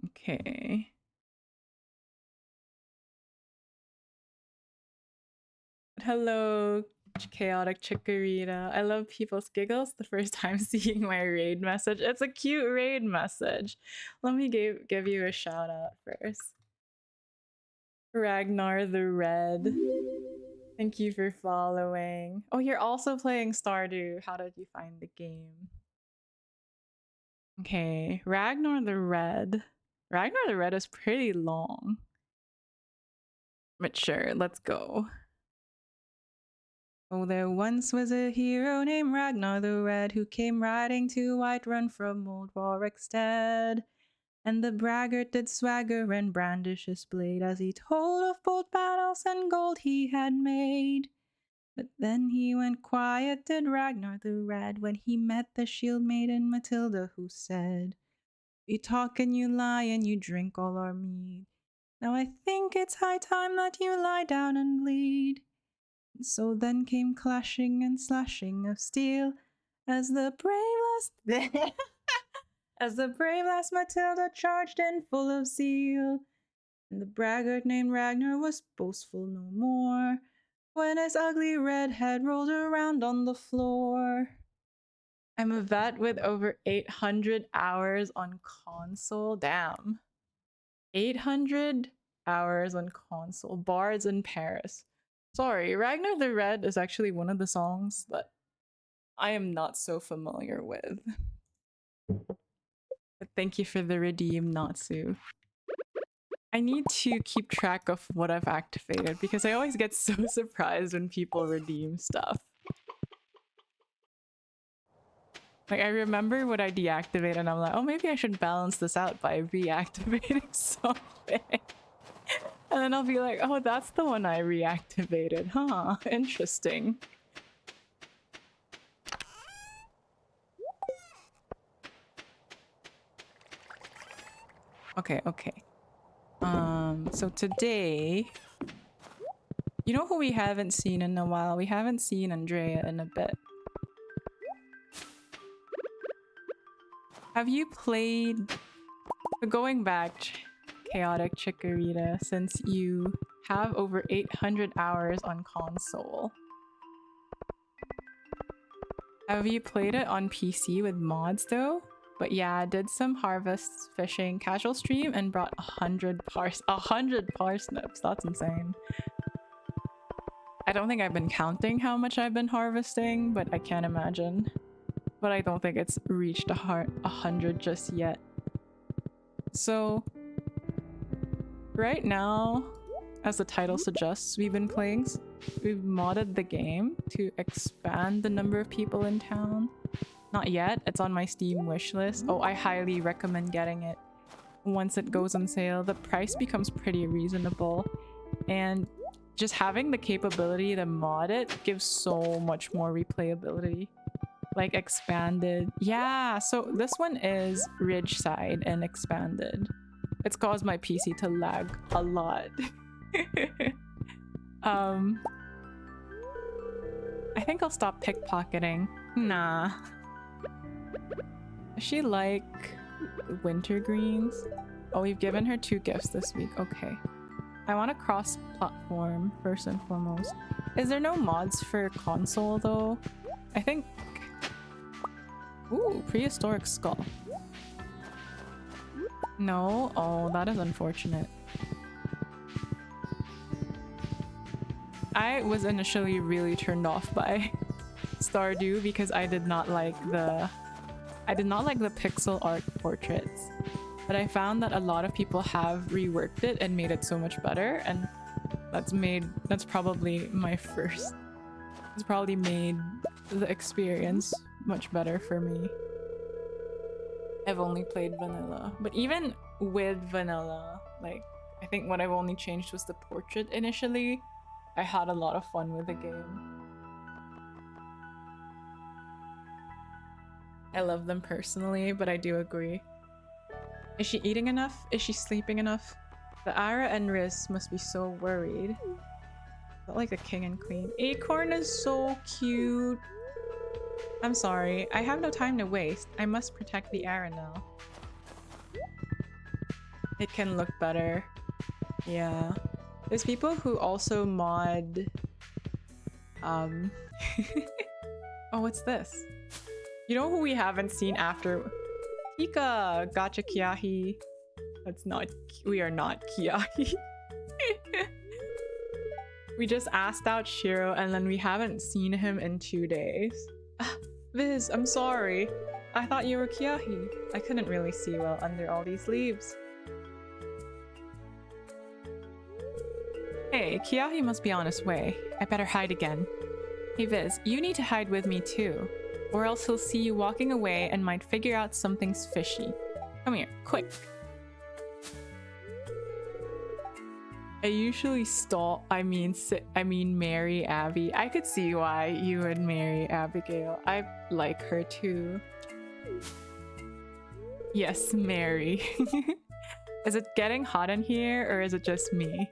Okay. Hello, Chaotic Chikorita. I love people's giggles the first time seeing my raid message. It's a cute raid message. Let me give you a shout out first. Ragnar the Red. Thank you for following. Oh, you're also playing Stardew. How did you find the game? Okay, Ragnar the Red. Ragnar the Red is pretty long. But sure, let's go. Oh, there once was a hero named Ragnar the Red who came riding to Whiterun from old Warwickstead. And the braggart did swagger and brandish his blade as he told of bold battles and gold he had made. But then he went quiet, did Ragnar the Red, when he met the shield maiden Matilda, who said, "You talk and you lie and you drink all our mead. Now I think it's high time that you lie down and bleed." And so then came clashing and slashing of steel as the brave last as the brave last Matilda charged in full of zeal. And the braggart named Ragnar was boastful no more when his ugly red head rolled around on the floor. I'm a vet with over 800 hours on console. Damn. 800 hours on console. Bards in Paris. Sorry, Ragnar the Red is actually one of the songs that I am not so familiar with. But thank you for the redeem, Natsu. I need to keep track of what I've activated because I always get so surprised when people redeem stuff. Like, I remember what I deactivated and I'm like, oh, maybe I should balance this out by reactivating something. And then I'll be like, oh, that's the one I reactivated. Huh, interesting. Okay. So today, you know who we haven't seen in a while? We haven't seen Andrea in a bit. Have you played... Going back, Chaotic Chikorita, since you have over 800 hours on console. Have you played it on PC with mods though? But yeah, I did some harvest fishing casual stream and brought 100 parsnips. That's insane. I don't think I've been counting how much I've been harvesting, but I can't imagine. but I don't think it's reached 100 just yet. So right now, as the title suggests, we've modded the game to expand the number of people in town. Not yet, it's on my Steam wishlist. Oh, I highly recommend getting it. Once it goes on sale, the price becomes pretty reasonable, and just having the capability to mod it gives so much more replayability. Like expanded. Yeah, so this one is Ridgeside and expanded. It's caused my PC to lag a lot. I think I'll stop pickpocketing. Nah. Does she like winter greens? Oh, we've given her 2 gifts this week. Okay. I want to cross-platform first and foremost. Is there no mods for console though? I think... Ooh, prehistoric skull. No? Oh, that is unfortunate. I was initially really turned off by Stardew because I did not like the pixel art portraits. But I found that a lot of people have reworked it and made it so much better, and that's probably my first. It's probably made the experience much better for me. I've only played vanilla, but even with vanilla, like, I think what I've only changed was the portrait initially. I had a lot of fun with the game. I love them personally, but I do agree. Is she eating enough? Is she sleeping enough? The Ara and Riz must be so worried. Not like the king and queen. Acorn is so cute. I'm sorry. I have no time to waste. I must protect the Ara now. It can look better. Yeah. There's people who also mod... Oh, what's this? You know who we haven't seen after... Tika! Gotcha, Kiahi. That's not... We are not Kiahi. We just asked out Shiro and then we haven't seen him in 2 days. Viz, I'm sorry. I thought you were Kiahi. I couldn't really see well under all these leaves. Hey, Kiahi must be on his way. I better hide again. Hey Viz, you need to hide with me too. Or else he'll see you walking away and might figure out something's fishy. Come here, quick. I usually marry Abby. I could see why you would marry Abigail. I like her too. Yes, marry. Is it getting hot in here or is it just me?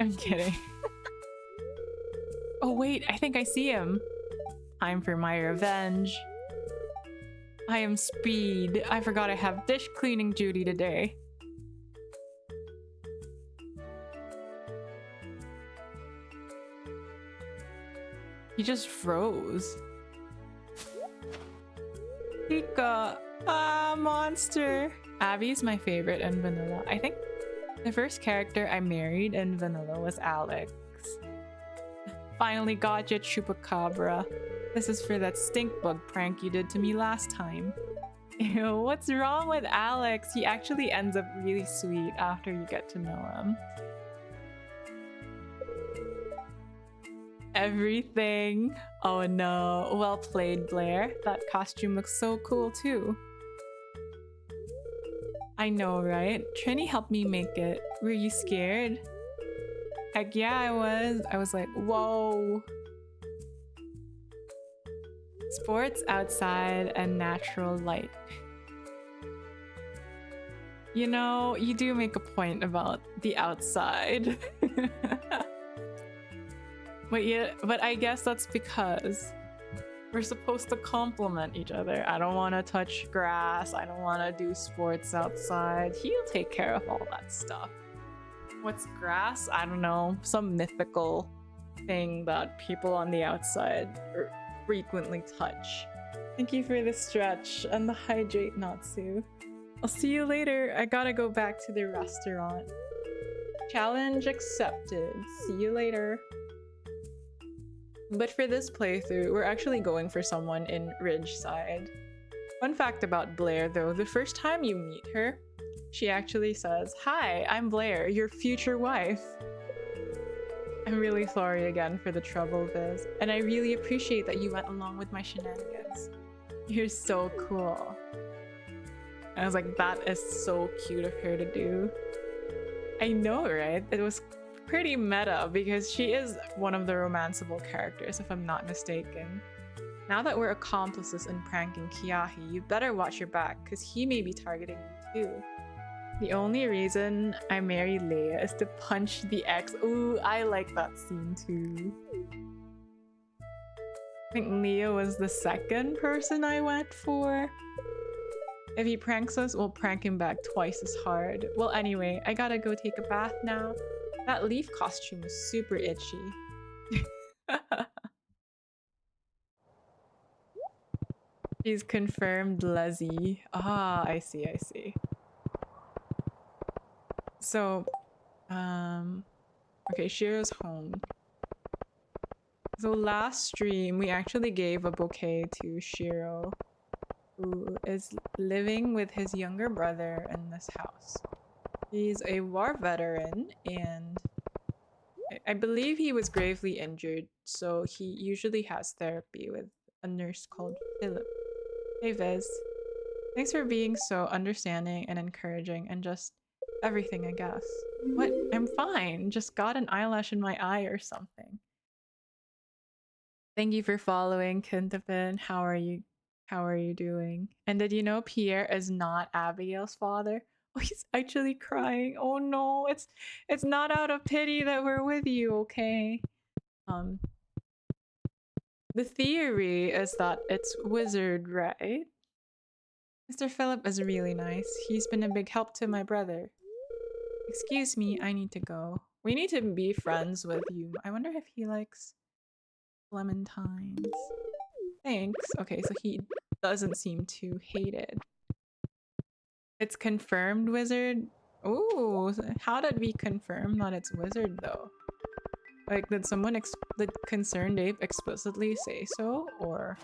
I'm kidding. Oh wait, I think I see him. Time for my revenge. I am Speed. I forgot I have dish cleaning duty today. He just froze. Pika! Ah, monster! Abby's my favorite in vanilla. I think the first character I married in vanilla was Alex. Finally got you, Chupacabra. This is for that stink bug prank you did to me last time. Ew, what's wrong with Alex? He actually ends up really sweet after you get to know him. Everything. Oh no. Well played, Blair. That costume looks so cool too. I know, right? Trini helped me make it. Were you scared? Heck yeah, I was. I was like, whoa. Sports outside and natural light. You know, you do make a point about the outside. But I guess that's because we're supposed to complement each other. I don't want to touch grass. I don't want to do sports outside. He'll take care of all that stuff. What's grass? I don't know. Some mythical thing that people on the outside frequently touch. Thank you for the stretch and the hydrate, Natsu. I'll see you later. I gotta go back to the restaurant. Challenge accepted. See you later. But for this playthrough, we're actually going for someone in Ridgeside. Fun fact about Blair though, the first time you meet her, she actually says, "Hi, I'm Blair, your future wife." I'm really sorry again for the trouble, Viz, and I really appreciate that you went along with my shenanigans. You're so cool. And I was like, that is so cute of her to do. I know, right? It was pretty meta because she is one of the romanceable characters, if I'm not mistaken. Now that we're accomplices in pranking Kiahi, you better watch your back, because he may be targeting you too. The only reason I married Leia is to punch the ex. Ooh, I like that scene too. I think Leia was the second person I went for. If he pranks us, we'll prank him back twice as hard. Well, anyway, I gotta go take a bath now. That leaf costume was super itchy. He's confirmed Leslie. Ah, I see, I see. So, okay, Shiro's home. So last stream, we actually gave a bouquet to Shiro, who is living with his younger brother in this house. He's a war veteran, and I believe he was gravely injured, so he usually has therapy with a nurse called Philip. Hey Viz, thanks for being so understanding and encouraging and just everything, I guess. What? I'm fine. Just got an eyelash in my eye or something. Thank you for following, Kintapin. How are you? How are you doing? And did you know Pierre is not Abigail's father? Oh, he's actually crying. Oh no, it's not out of pity that we're with you, okay? The theory is that it's Wizard, right? Mr. Philip is really nice. He's been a big help to my brother. Excuse me, I need to go. We need to be friends with you. I wonder if he likes clementines. Thanks. Okay, so he doesn't seem to hate it. It's confirmed Wizard. Ooh, how did we confirm that it's Wizard though? Like, did someone did Concerned Ape explicitly say so, or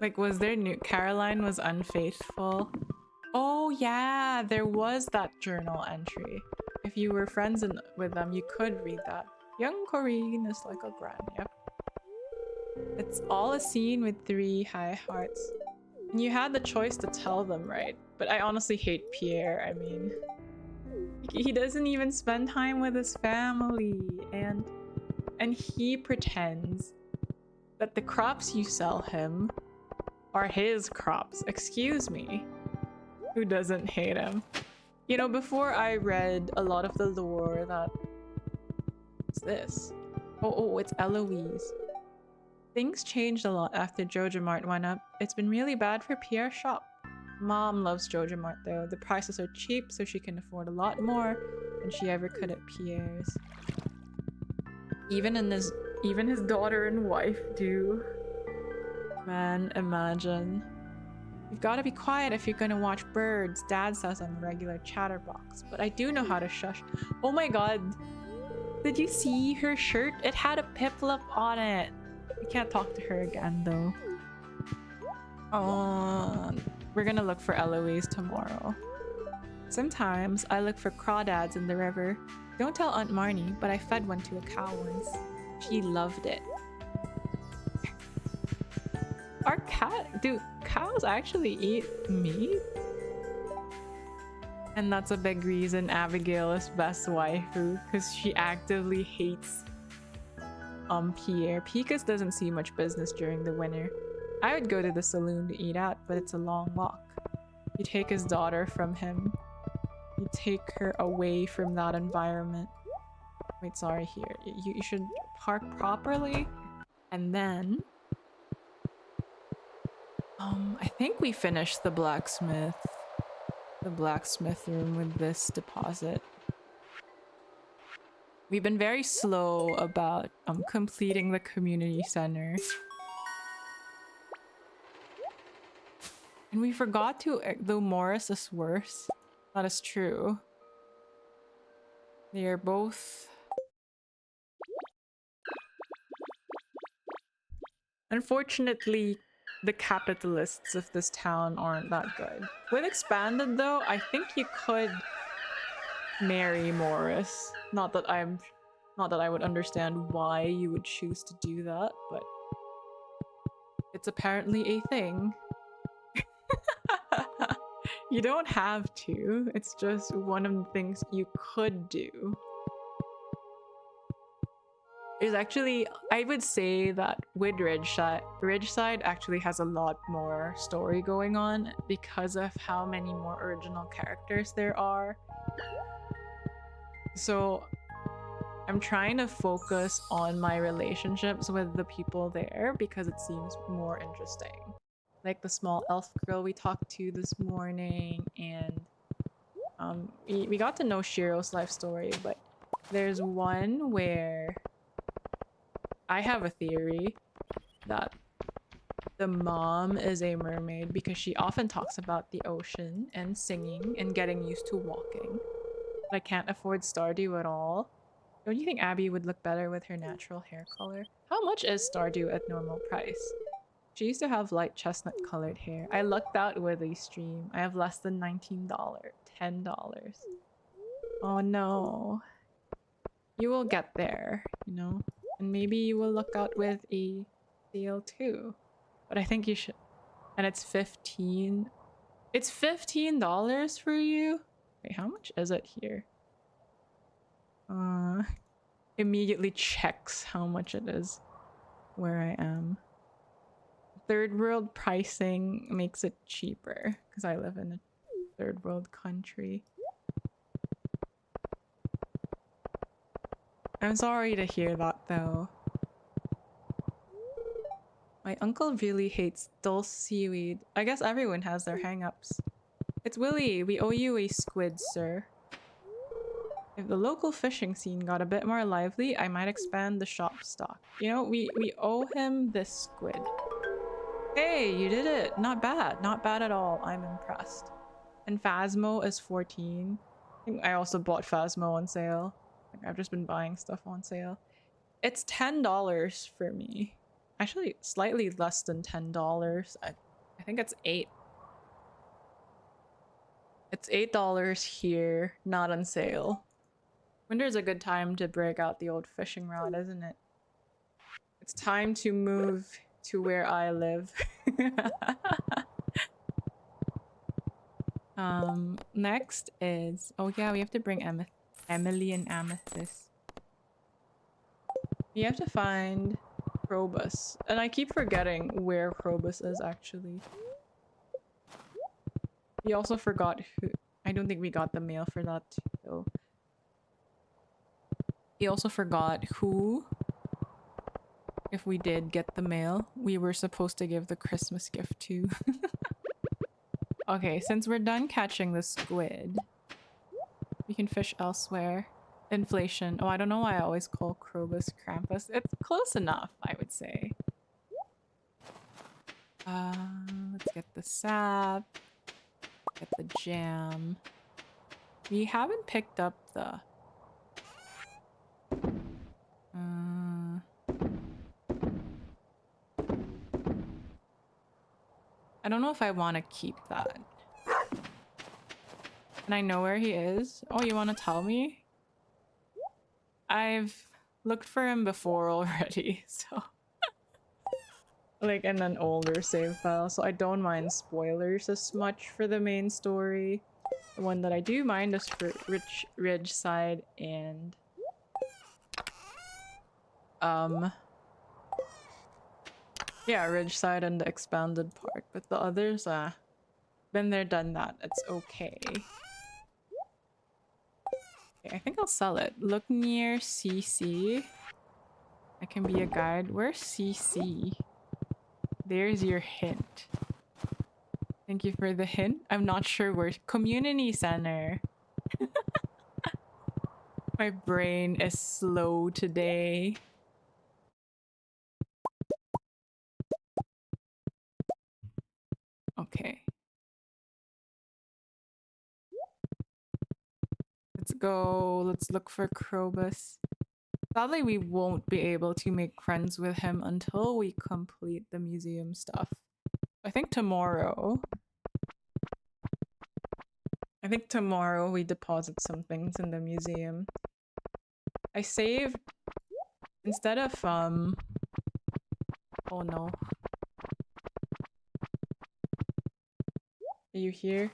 like, was there new Caroline was unfaithful? Oh yeah, there was that journal entry. If you were friends with them, you could read that. Young Corinne is like a grand, yep. It's all a scene with 3 high hearts. And you had the choice to tell them, right? But I honestly hate Pierre, I mean. He doesn't even spend time with his family, and he pretends that the crops you sell him are his crops. Excuse me. Who doesn't hate him? You know, before I read a lot of the lore that... What's this? Oh, it's Eloise. Things changed a lot after Jojo Mart went up. It's been really bad for Pierre's shop. Mom loves Jojo Mart though. The prices are cheap, so she can afford a lot more than she ever could at Pierre's. Even his daughter and wife do. Man, imagine. You've got to be quiet if you're gonna watch birds. Dad says I'm a regular chatterbox, but I do know how to shush. Oh my god. Did you see her shirt? It had a piplup on it. We can't talk to her again though. Oh, we're gonna look for Eloise tomorrow. Sometimes I look for crawdads in the river. Don't tell Aunt Marnie, but I fed one to a cow once. She loved it. Do cows actually eat meat? And that's a big reason Abigail is best waifu, because she actively hates Pierre. Pikas doesn't see much business during the winter. I would go to the saloon to eat out, but it's a long walk. You take his daughter from him. You take her away from that environment. Wait, sorry, here. You should park properly. And then... I think we finished the blacksmith room with this deposit. We've been very slow about completing the community center. And we forgot to, though Morris is worse. That is true. They are both... Unfortunately, the capitalists of this town aren't that good. With expanded though, I think you could marry Morris. Not that I would understand why you would choose to do that, but it's apparently a thing. You don't have to. It's just one of the things you could do. There's actually, I would say that with Ridgeside actually has a lot more story going on because of how many more original characters there are. So I'm trying to focus on my relationships with the people there because it seems more interesting. Like the small elf girl we talked to this morning, and we got to know Shiro's life story, but there's one where I have a theory that the mom is a mermaid because she often talks about the ocean and singing and getting used to walking. But I can't afford Stardew at all. Don't you think Abby would look better with her natural hair color? How much is Stardew at normal price? She used to have light chestnut colored hair. I lucked out with a stream. I have less than $19. $10. Oh no. You will get there, you know? And maybe you will look out with a sale too. But I think you should. And it's 15. It's $15 for you? Wait, how much is it here? Immediately checks how much it is where I am. Third world pricing makes it cheaper because I live in a third world country. I'm sorry to hear that though. My uncle really hates dull seaweed. I guess everyone has their hang-ups. It's Willy. We owe you a squid, sir. If the local fishing scene got a bit more lively, I might expand the shop stock. You know, we owe him this squid. Hey, you did it. Not bad. Not bad at all. I'm impressed. And Phasmo is 14. I think I also bought Phasmo on sale. Like, I've just been buying stuff on sale. It's $10 for me. Actually, slightly less than $10. I think it's 8. It's $8 here, not on sale. Winter's a good time to break out the old fishing rod, isn't it? It's time to move to where I live. Next is... Oh yeah, we have to bring Emily and Amethyst. We have to find Krobus. And I keep forgetting where Krobus is, actually. We also forgot who... I don't think we got the mail for that, though. We also forgot who, if we did get the mail, we were supposed to give the Christmas gift to. Okay, since we're done catching the squid, we can fish elsewhere. Inflation. Oh, I don't know why I always call Krobus Krampus. It's close enough, I would say. Let's get the sap. Get the jam. We haven't picked up the... I don't know if I want to keep that. And I know where he is. Oh, you want to tell me? I've looked for him before already, so... like in an older save file, so I don't mind spoilers as much for the main story. The one that I do mind is for Ridgeside and... yeah, Ridgeside and the expanded part, but the others, been there, done that. It's okay. Okay, I think I'll sell it. Look near CC. I can be a guide. Where's CC? There's your hint. Thank you for the hint. I'm not sure where. Community center. My brain is slow today. Okay. Let's go. Let's look for Krobus. Sadly, we won't be able to make friends with him until we complete the museum stuff. I think tomorrow. We deposit some things in the museum. I saved instead of oh no. Are you here?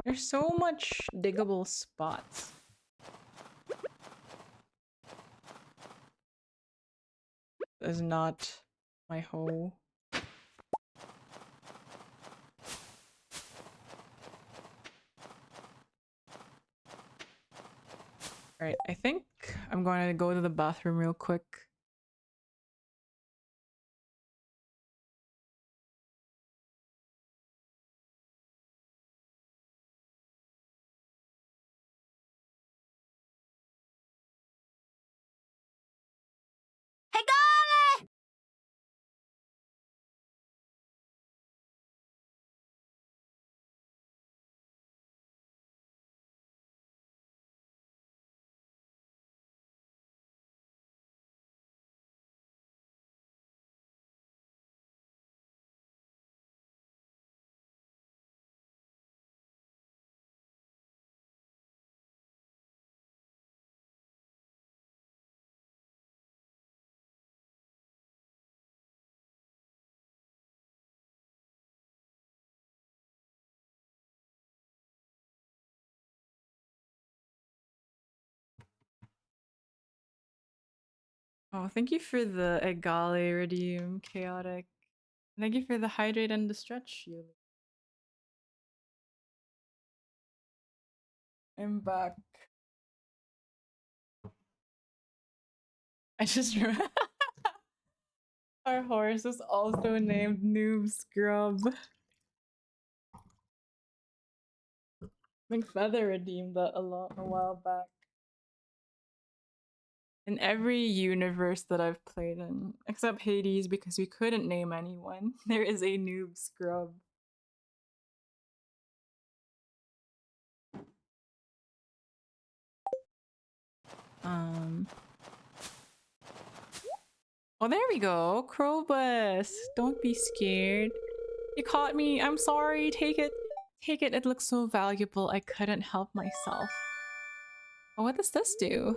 There's so much diggable spots. That's not my hole. Alright, I think I'm going to go to the bathroom real quick. Hey, golly! Oh, thank you for the Egale Redeem Chaotic. Thank you for the Hydrate and the Stretch Shield. I'm back. I just our horse is also named Noob Scrub. I think Feather redeemed that a while back. In every universe that I've played in, except Hades because we couldn't name anyone, there is a Noob Scrub. Oh, there we go. Krobus. Don't be scared. You caught me. I'm sorry. Take it. Take it. It looks so valuable. I couldn't help myself. Oh, what does this do?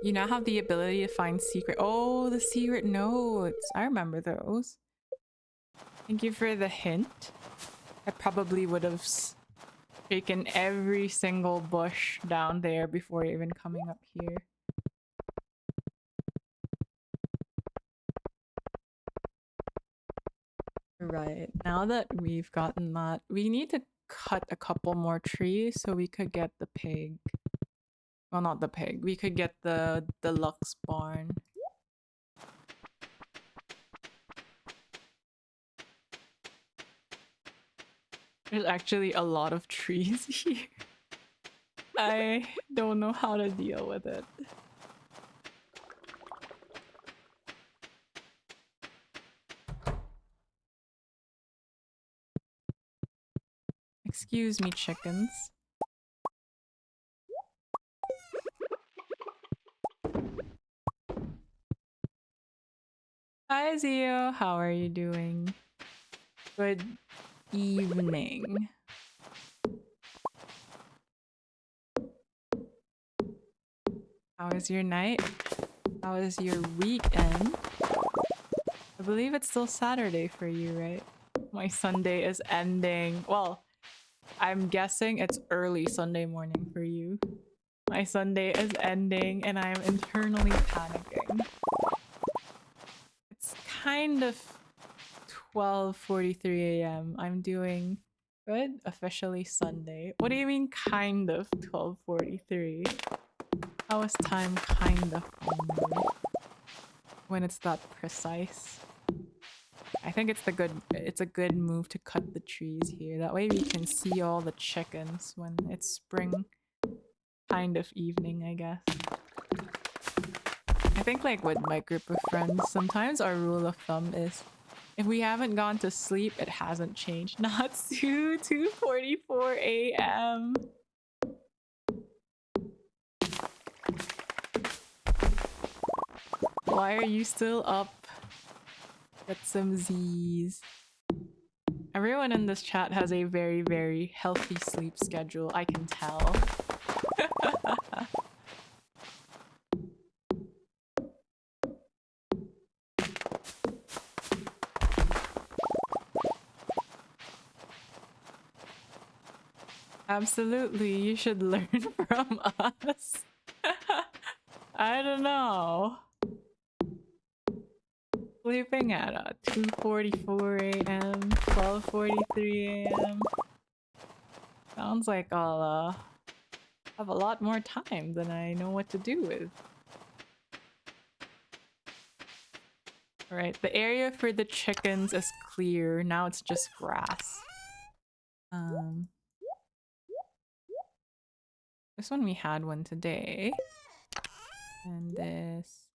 You now have the ability to find secret. Oh, the secret notes. I remember those. Thank you for the hint. I probably would have taken every single bush down there before even coming up here. Right, now that we've gotten that, we need to cut a couple more trees so we could get the pig. Well, not the pig. We could get the deluxe barn. There's actually a lot of trees here. I don't know how to deal with it. Excuse me, chickens. Hi, Zio. How are you doing? Good evening. How was your night? How was your weekend? I believe it's still Saturday for you, right? My Sunday is ending. Well, I'm guessing it's early Sunday morning for you. My Sunday is ending and I'm internally panicking. It's kind of 12:43 a.m. I'm doing good. Officially Sunday. What do you mean kind of 12:43? How is time kind of only when it's that precise? I think it's a good move to cut the trees here. That way we can see all the chickens when it's spring kind of evening, I guess. I think like with my group of friends, sometimes our rule of thumb is If we haven't gone to sleep, it hasn't changed. Natsu, 2:44 a.m. Why are you still up? Get some Z's. Everyone in this chat has a very, very healthy sleep schedule, I can tell. Absolutely, you should learn from us. I don't know. Sleeping at 2:44 a.m., 12:43 a.m. Sounds like I'll have a lot more time than I know what to do with. Alright, the area for the chickens is clear. Now it's just grass. This one we had one today. And this.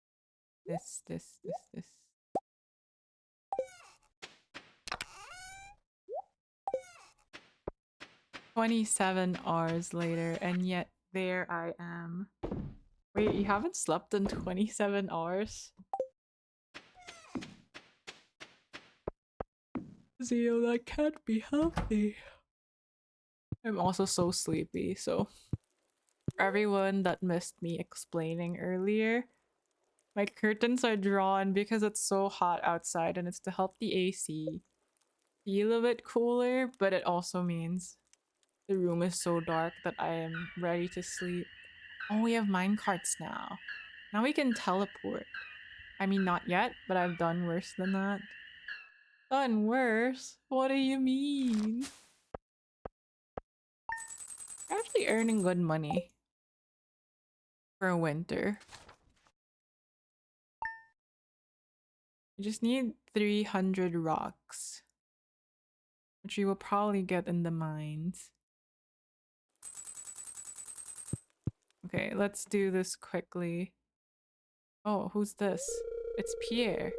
27 hours later, and yet there I am. Wait, you haven't slept in 27 hours? Zio, that can't be healthy. I'm also so sleepy, so for everyone that missed me explaining earlier, my curtains are drawn because it's so hot outside and it's to help the AC feel a bit cooler, but it also means the room is so dark that I am ready to sleep. Oh, we have minecarts now. Now we can teleport. I mean, not yet, but I've done worse than that. Done worse? What do you mean? We're actually earning good money for a winter. We just need 300 rocks, which we will probably get in the mines. Okay, let's do this quickly. Oh, who's this? It's Pierre.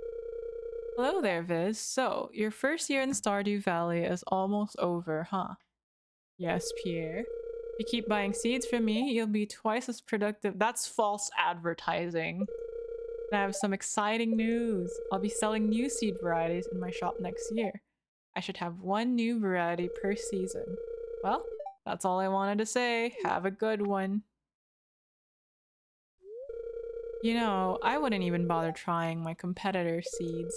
Hello there, Viz. So, your first year in Stardew Valley is almost over, huh? Yes, Pierre. If you keep buying seeds from me, you'll be twice as productive. That's false advertising. And I have some exciting news. I'll be selling new seed varieties in my shop next year. I should have one new variety per season. Well, that's all I wanted to say. Have a good one. You know, I wouldn't even bother trying my competitor seeds.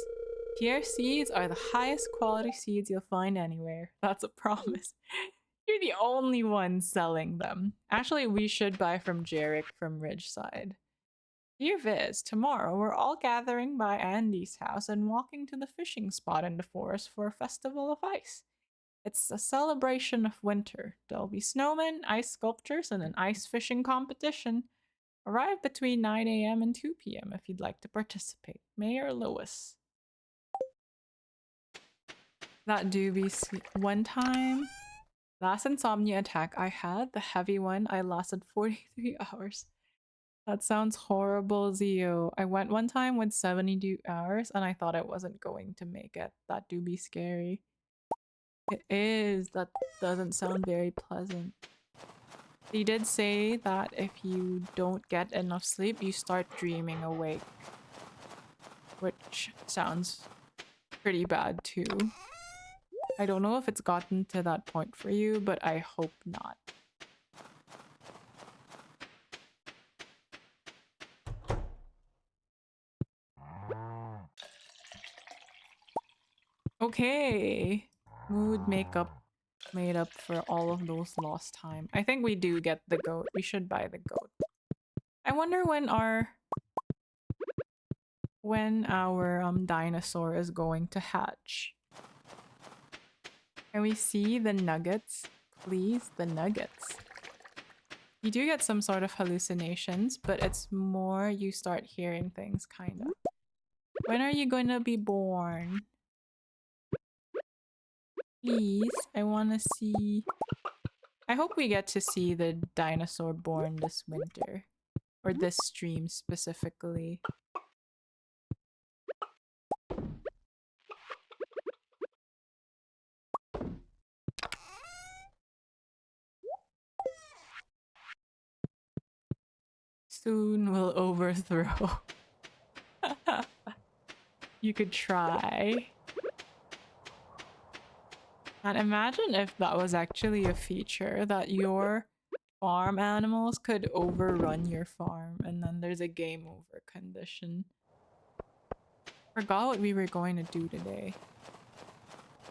Pierre seeds are the highest quality seeds you'll find anywhere. That's a promise. You're the only one selling them. Actually, we should buy from Jarek from Ridgeside. Dear Viz, tomorrow we're all gathering by Andy's house and walking to the fishing spot in the forest for a festival of ice. It's a celebration of winter. There'll be snowmen, ice sculptures, and an ice fishing competition. Arrive between 9 a.m. and 2 p.m. if you'd like to participate. Mayor Lewis. That doobie one time. Last insomnia attack I had, the heavy one, I lasted 43 hours. That sounds horrible, Zio. I went one time with 72 hours and I thought I wasn't going to make it. That do be scary. It is. That doesn't sound very pleasant. He did say that if you don't get enough sleep, you start dreaming awake. Which sounds pretty bad too. I don't know if it's gotten to that point for you, but I hope not. Okay. Mood makeup made up for all of those lost time. I think we do get the goat. We should buy the goat. I wonder when our dinosaur is going to hatch. Can we see the nuggets? Please, the nuggets. You do get some sort of hallucinations, but it's more you start hearing things, kinda. When are you gonna be born? Please, I wanna see... I hope we get to see the dinosaur born this winter. Or this stream specifically. Soon will overthrow. You could try. And imagine if that was actually a feature that your farm animals could overrun your farm and then there's a game over condition. Forgot what we were going to do today.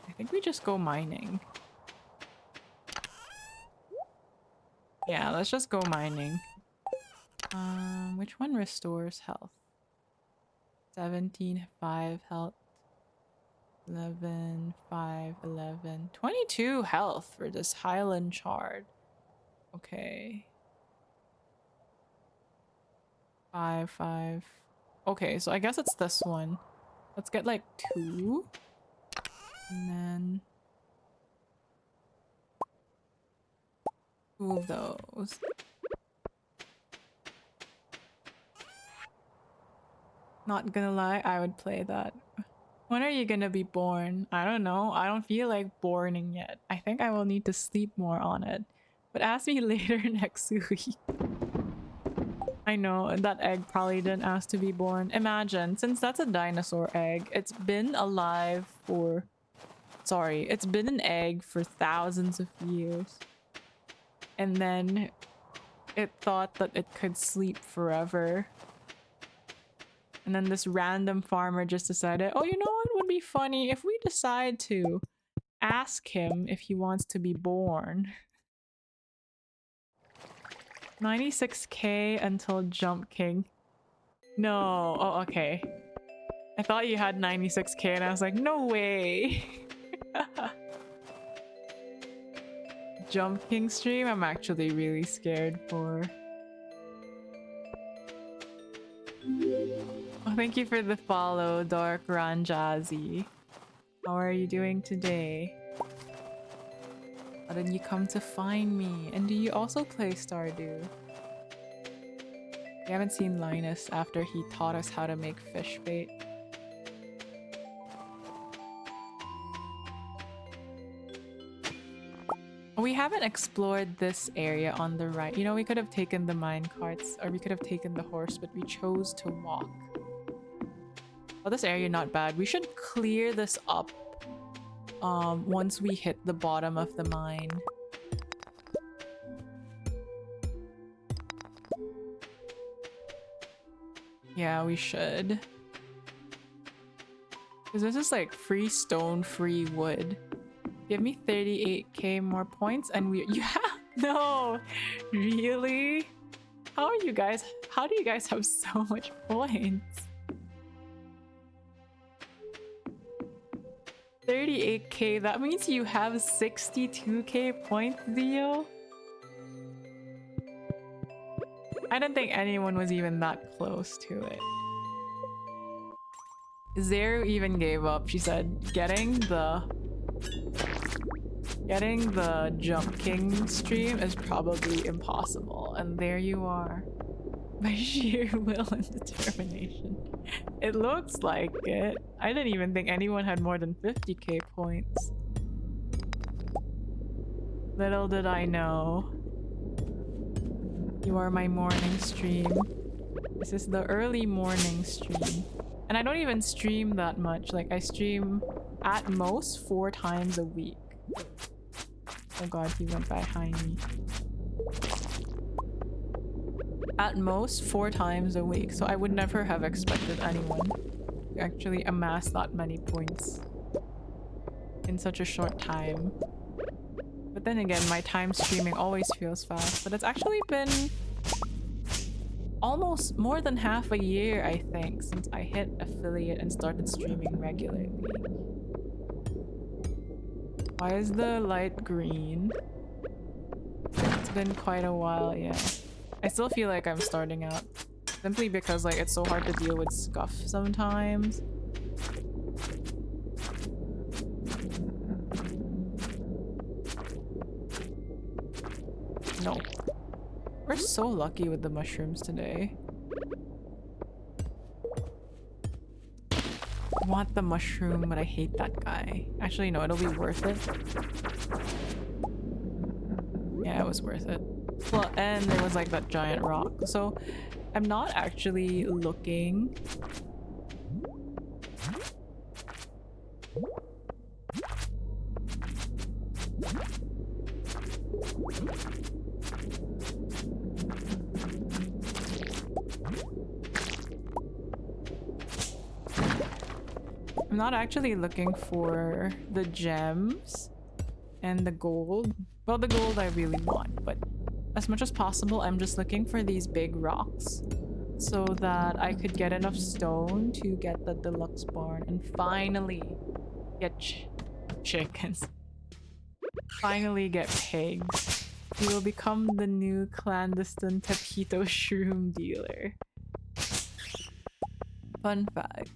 I think we just go mining. Yeah, let's just go mining. Which one restores health? 17, 5 health. 11, 5, 11. 22 health for this Highland Chard. Okay. 5, 5. Okay, so I guess it's this one. Let's get like 2. And then 2 of those. Not gonna lie, I would play that. When are you gonna be born? I don't know. I don't feel like borning yet. I think I will need to sleep more on it. But ask me later next week. I know, that egg probably didn't ask to be born. Imagine, since that's a dinosaur egg, it's been alive for... Sorry, it's been an egg for thousands of years. And then it thought that it could sleep forever. And then this random farmer just decided, oh, you know what would be funny if we decide to ask him if he wants to be born. 96k until Jump King. No. Oh, okay. I thought you had 96k and I was like, no way. Jump King stream, I'm actually really scared for. Oh, thank you for the follow, Dark Ranjazi. How are you doing today? How did you come to find me? And do you also play Stardew? We haven't seen Linus after he taught us how to make fish bait. We haven't explored this area on the right. You know, we could have taken the minecarts or we could have taken the horse, but we chose to walk. Oh, this area not bad. We should clear this up once we hit the bottom of the mine. Yeah, we should. Because this is like free stone, free wood. Give me 38k more points and we- yeah, no, really? How do you guys have so much points? 38k, that means you have 62k points, Dio? I don't think anyone was even that close to it. Zero even gave up. She said, getting the Jump King stream is probably impossible. And there you are. By sheer will and determination. It looks like it. I didn't even think anyone had more than 50k points. Little did I know. You are my morning stream. This is the early morning stream. And I don't even stream that much. Like, I stream at most 4 times a week. Oh god, he went behind me. At most 4 times a week. So I would never have expected anyone to actually amass that many points in such a short time. But then again, my time streaming always feels fast. But it's actually been almost more than half a year, I think, since I hit affiliate and started streaming regularly. Why is the light green? It's been quite a while, yeah. I still feel like I'm starting out. Simply because like it's so hard to deal with scuff sometimes. No. We're so lucky with the mushrooms today. I want the mushroom, but I hate that guy. Actually, no, it'll be worth it. Yeah, it was worth it. Well, and there was like that giant rock. So I'm not actually looking. I'm not actually looking for the gems and the gold. Well, the gold I really want, but as much as possible, I'm just looking for these big rocks so that I could get enough stone to get the deluxe barn and finally get chickens. Finally get pigs. He will become the new clandestine Tepito shroom dealer. Fun fact.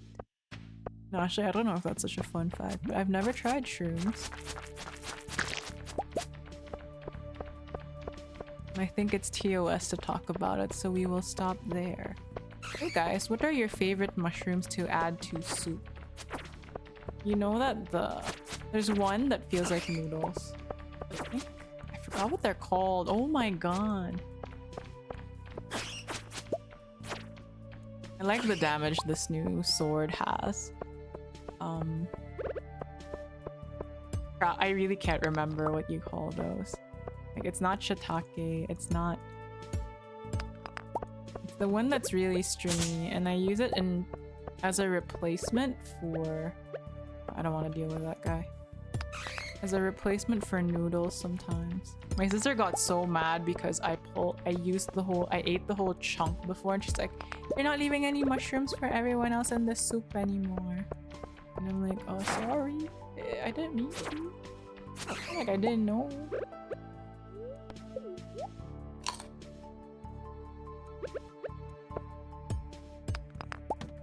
No, actually, I don't know if that's such a fun fact, but I've never tried shrooms. I think it's TOS to talk about it, so we will stop there. Hey guys, what are your favorite mushrooms to add to soup? You know that there's one that feels like noodles. I forgot what they're called. Oh my god. I like the damage this new sword has. I really can't remember what you call those. Like, it's not shiitake, it's not... It's the one that's really stringy, and I use it as a replacement for... I don't want to deal with that guy. As a replacement for noodles sometimes. My sister got so mad because I ate the whole chunk before, and she's like, "You're not leaving any mushrooms for everyone else in the soup anymore." And I'm like, "Oh, sorry. I didn't mean to. Like, I didn't know."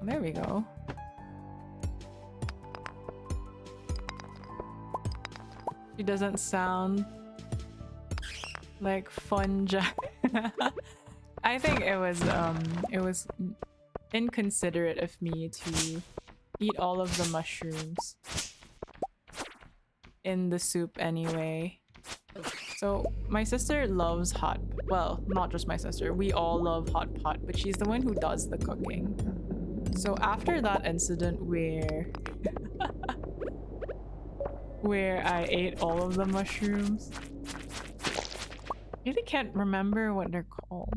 There we go. She doesn't sound like fungi. I think it was inconsiderate of me to eat all of the mushrooms in the soup anyway. So my sister loves well, not just my sister, we all love hot pot, but she's the one who does the cooking. So after that incident where I ate all of the mushrooms, I really can't remember what they're called.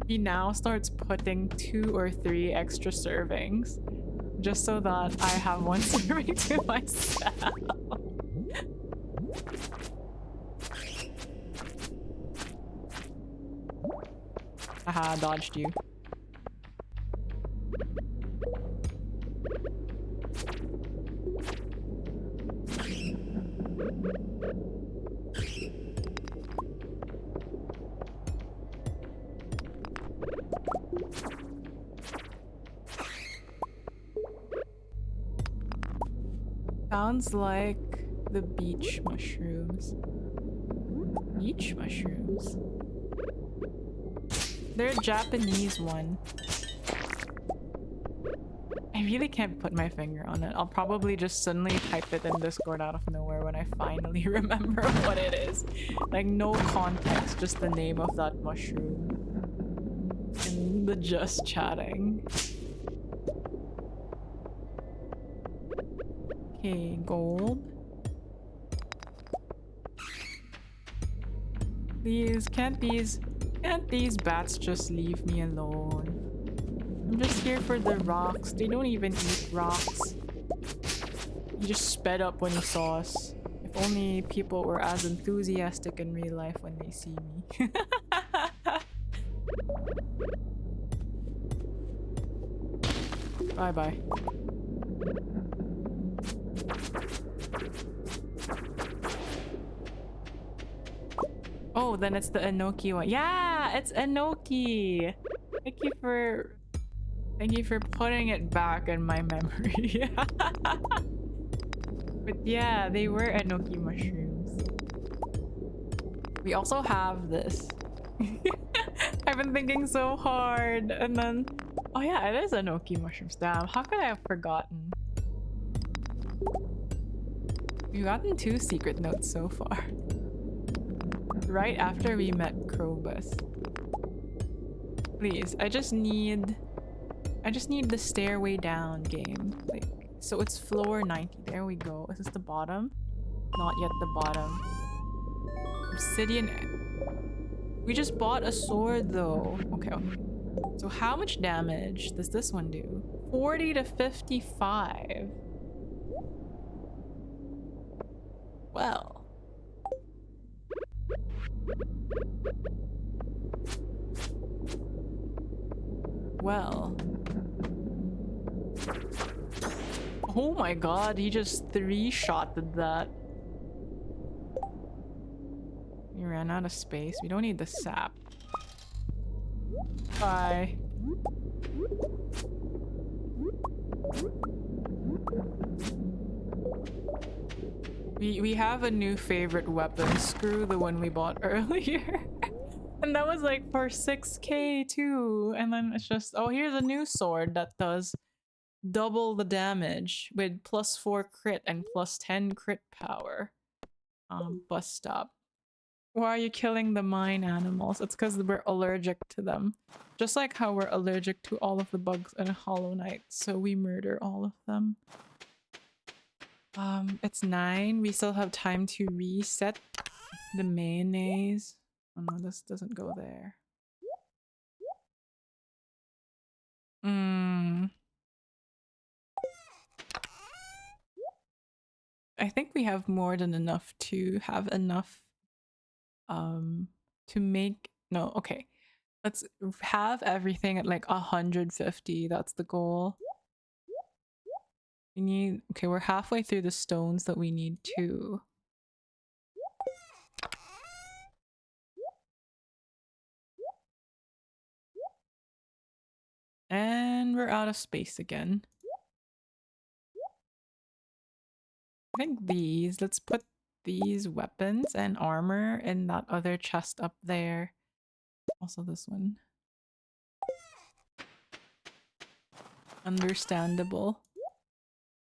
He now starts putting 2 or 3 extra servings just so that I have one serving to myself. Haha, dodged you. Sounds like the beach mushrooms. Beach mushrooms? They're a Japanese one. I really can't put my finger on it. I'll probably just suddenly type it in Discord out of nowhere when I finally remember what it is. Like, no context, just the name of that mushroom. And the just chatting. Okay, gold. Can't these bats just leave me alone? I'm just here for the rocks. They don't even eat rocks. You just sped up when you saw us. If only people were as enthusiastic in real life when they see me. Bye bye. Oh, then it's the Enoki one. Yeah, it's Enoki. Thank you for putting it back in my memory. But yeah, they were Enoki mushrooms. We also have this. I've been thinking so hard, and then oh yeah, it is Enoki mushrooms. Damn, how could I have forgotten? We've gotten 2 secret notes so far. Right after we met Krobus. Please, I just need the stairway down game. Like, so it's floor 90. There we go. Is this the bottom? Not yet the bottom. Obsidian. We just bought a sword though. Okay, okay. So how much damage does this one do? 40 to 55. Well. Well. Oh my god, he just three-shotted that. We ran out of space. We don't need the sap. Bye. We have a new favorite weapon. Screw the one we bought earlier. And that was like for 6k too. And then it's just, oh, here's a new sword that does double the damage with +4 crit and +10 crit power. Bus stop. Why are you killing the mine animals? It's because we're allergic to them. Just like how we're allergic to all of the bugs in Hollow Knight, so we murder all of them. It's 9. We still have time to reset the mayonnaise. Oh no, this doesn't go there. I think we have more than enough to have enough to make no, okay. Let's have everything at like 150. That's the goal. We need, okay, we're halfway through the stones that we need too. And we're out of space again. I think these, let's put these weapons and armor in that other chest up there. Also this one. Understandable.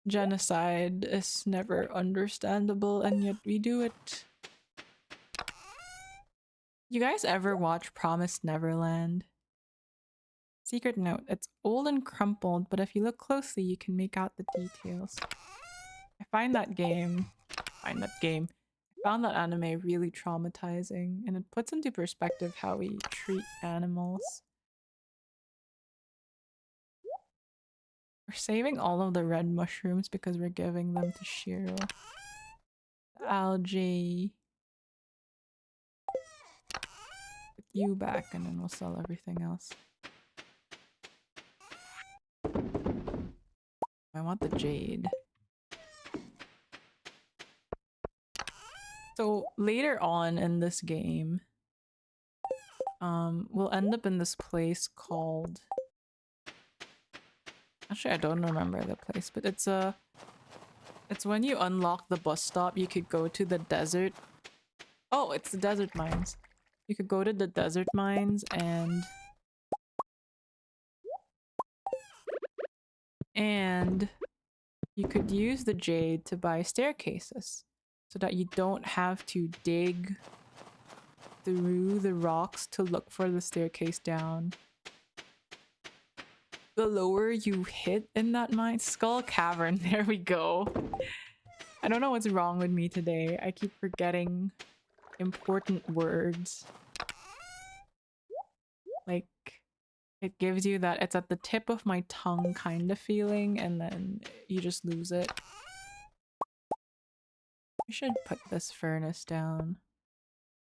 Genocide is never understandable, and yet we do it. You guys ever watch Promised Neverland? Secret note, it's old and crumpled, but if you look closely, you can make out the details. I found that anime really traumatizing, and it puts into perspective how we treat animals. We're saving all of the red mushrooms because we're giving them to Shiro. Algae. Put you back and then we'll sell everything else. I want the jade. So later on in this game, we'll end up in this place called... Actually, I don't remember the place, but it's when you unlock the bus stop, you could go to the desert. Oh, it's the desert mines. You could go to the desert mines and you could use the jade to buy staircases so that you don't have to dig through the rocks to look for the staircase down. The lower you hit in that mine, Skull Cavern, there we go. I don't know what's wrong with me today. I keep forgetting important words. Like, it gives you that it's at the tip of my tongue kind of feeling, and then you just lose it. I should put this furnace down.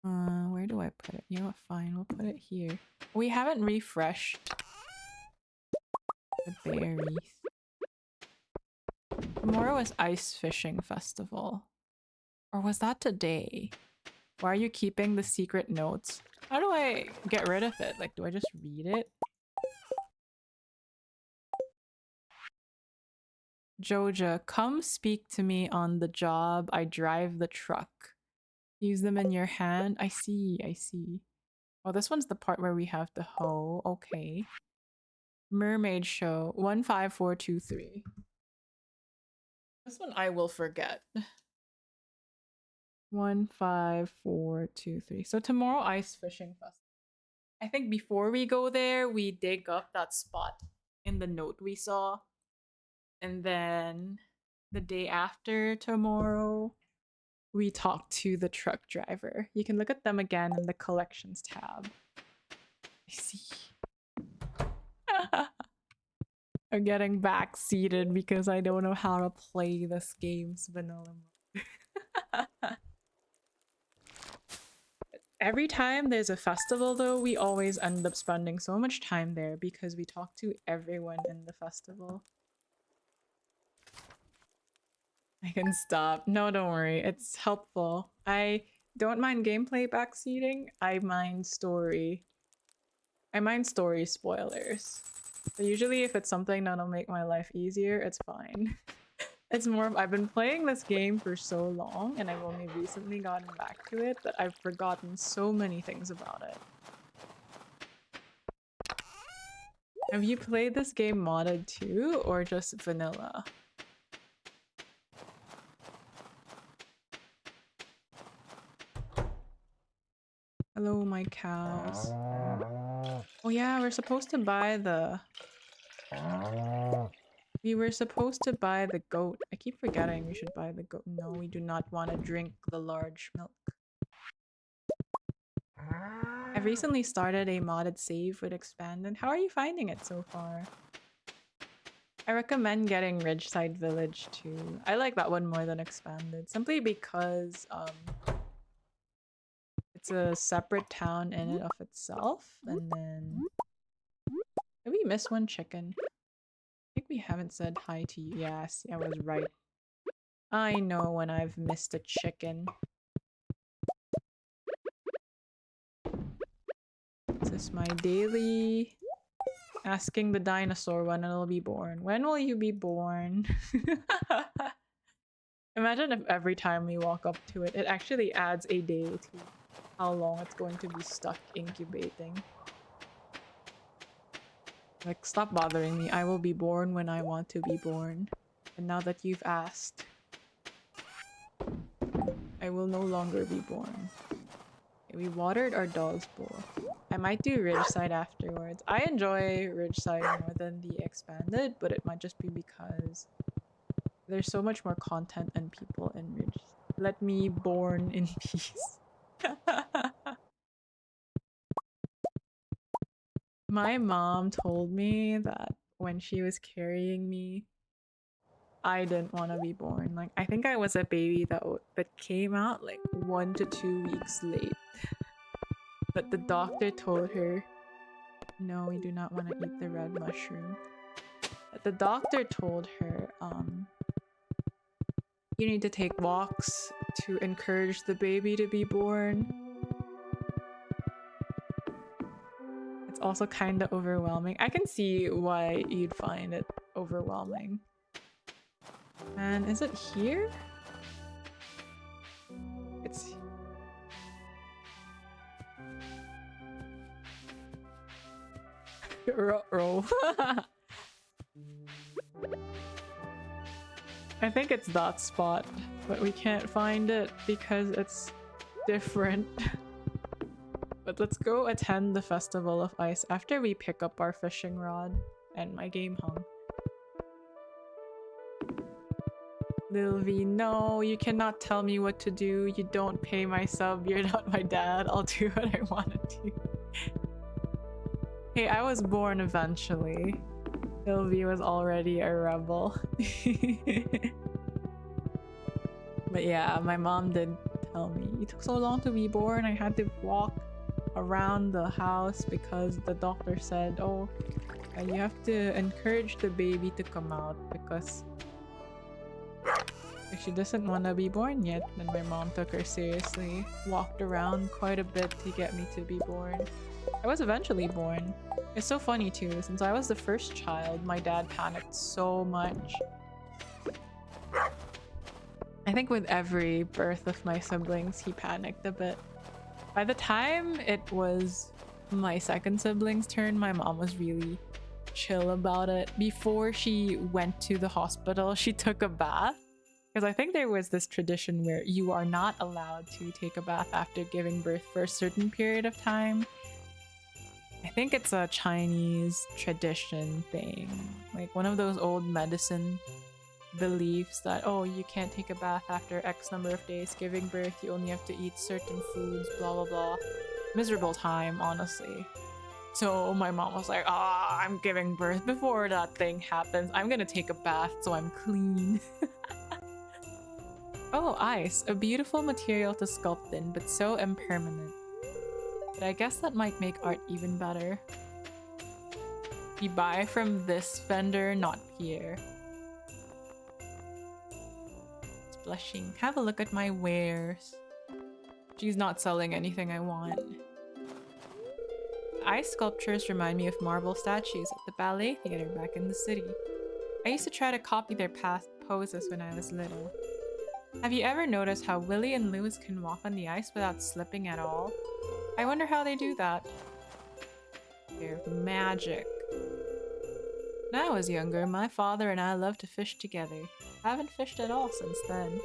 Where do I put it? You know what, fine, we'll put it here. We haven't refreshed the berries. Tomorrow is Ice Fishing Festival. Or was that today? Why are you keeping the secret notes? How do I get rid of it? Like, do I just read it? Joja, come speak to me on the job. I drive the truck. Use them in your hand. I see, I see. Oh, this one's the part where we have the hoe. Okay. Mermaid Show 15423. This one I will forget. 15423. So tomorrow Ice Fishing Festival. I think before we go there, we dig up that spot in the note we saw. And then the day after tomorrow, we talk to the truck driver. You can look at them again in the collections tab. I see. I'm getting back seated because I don't know how to play this game's vanilla mode. Every time there's a festival, though, we always end up spending so much time there because we talk to everyone in the festival. I can stop. No, don't worry. It's helpful. I don't mind gameplay backseating. I mind story. I mind story spoilers. So usually if it's something that'll make my life easier, it's fine. It's more of I've been playing this game for so long and I've only recently gotten back to it that I've forgotten so many things about it. Have you played this game modded too, or just vanilla? Hello, my cows. Oh yeah, we're supposed to buy the... We were supposed to buy the goat. I keep forgetting we should buy the goat. No, we do not want to drink the large milk. I've recently started a modded save with Expanded. How are you finding it so far? I recommend getting Ridgeside Village too. I like that one more than Expanded, simply because it's a separate town in and of itself, and then... Did we miss one chicken? I think we haven't said hi to you. Yes, I was right. I know when I've missed a chicken. This is my daily... Asking the dinosaur when it'll be born. When will you be born? Imagine if every time we walk up to it, it actually adds a day to how long it's going to be stuck incubating. Like, stop bothering me. I will be born when I want to be born. And now that you've asked, I will no longer be born. Okay, we watered our dog's bowl. I might do Ridgeside afterwards. I enjoy Ridgeside more than the Expanded, but it might just be because there's so much more content and people in Ridge. Let me born in peace. My mom told me that when she was carrying me, I didn't want to be born. Like, I think I was a baby that came out like 1 to 2 weeks late. But the doctor told her, no, we do not want to eat the red mushroom. But the doctor told her, you need to take walks to encourage the baby to be born. It's also kind of overwhelming. I can see why you'd find it overwhelming. And is it here? It's... Roll. I think it's that spot, but we can't find it because it's different. But let's go attend the Festival of Ice after we pick up our fishing rod and my game hung. Lil V, no, you cannot tell me what to do. You don't pay my sub. You're not my dad. I'll do what I want to do. Hey, I was born eventually. Lil V was already a rebel. But yeah, my mom did tell me, it took so long to be born. I had to walk around the house because the doctor said, oh, you have to encourage the baby to come out because she doesn't want to be born yet. Then my mom took her seriously, walked around quite a bit to get me to be born. I was eventually born. It's so funny too, since I was the first child, my dad panicked so much. I think with every birth of my siblings, he panicked a bit. By the time it was my second sibling's turn, my mom was really chill about it. Before she went to the hospital, she took a bath. Because I think there was this tradition where you are not allowed to take a bath after giving birth for a certain period of time. I think it's a Chinese tradition thing. Like one of those old medicine beliefs that, oh, you can't take a bath after X number of days giving birth, you only have to eat certain foods, blah blah blah. Miserable time, honestly. So my mom was like, ah, I'm giving birth before that thing happens. I'm gonna take a bath so I'm clean. Oh, ice. A beautiful material to sculpt in, but so impermanent. But I guess that might make art even better. You buy from this vendor, not Pierre. It's blushing. Have a look at my wares. She's not selling anything I want. Ice sculptures remind me of marble statues at the ballet theater back in the city. I used to try to copy their past poses when I was little. Have you ever noticed how Willy and Lewis can walk on the ice without slipping at all? I wonder how they do that. They're magic. When I was younger, my father and I loved to fish together. I haven't fished at all since then.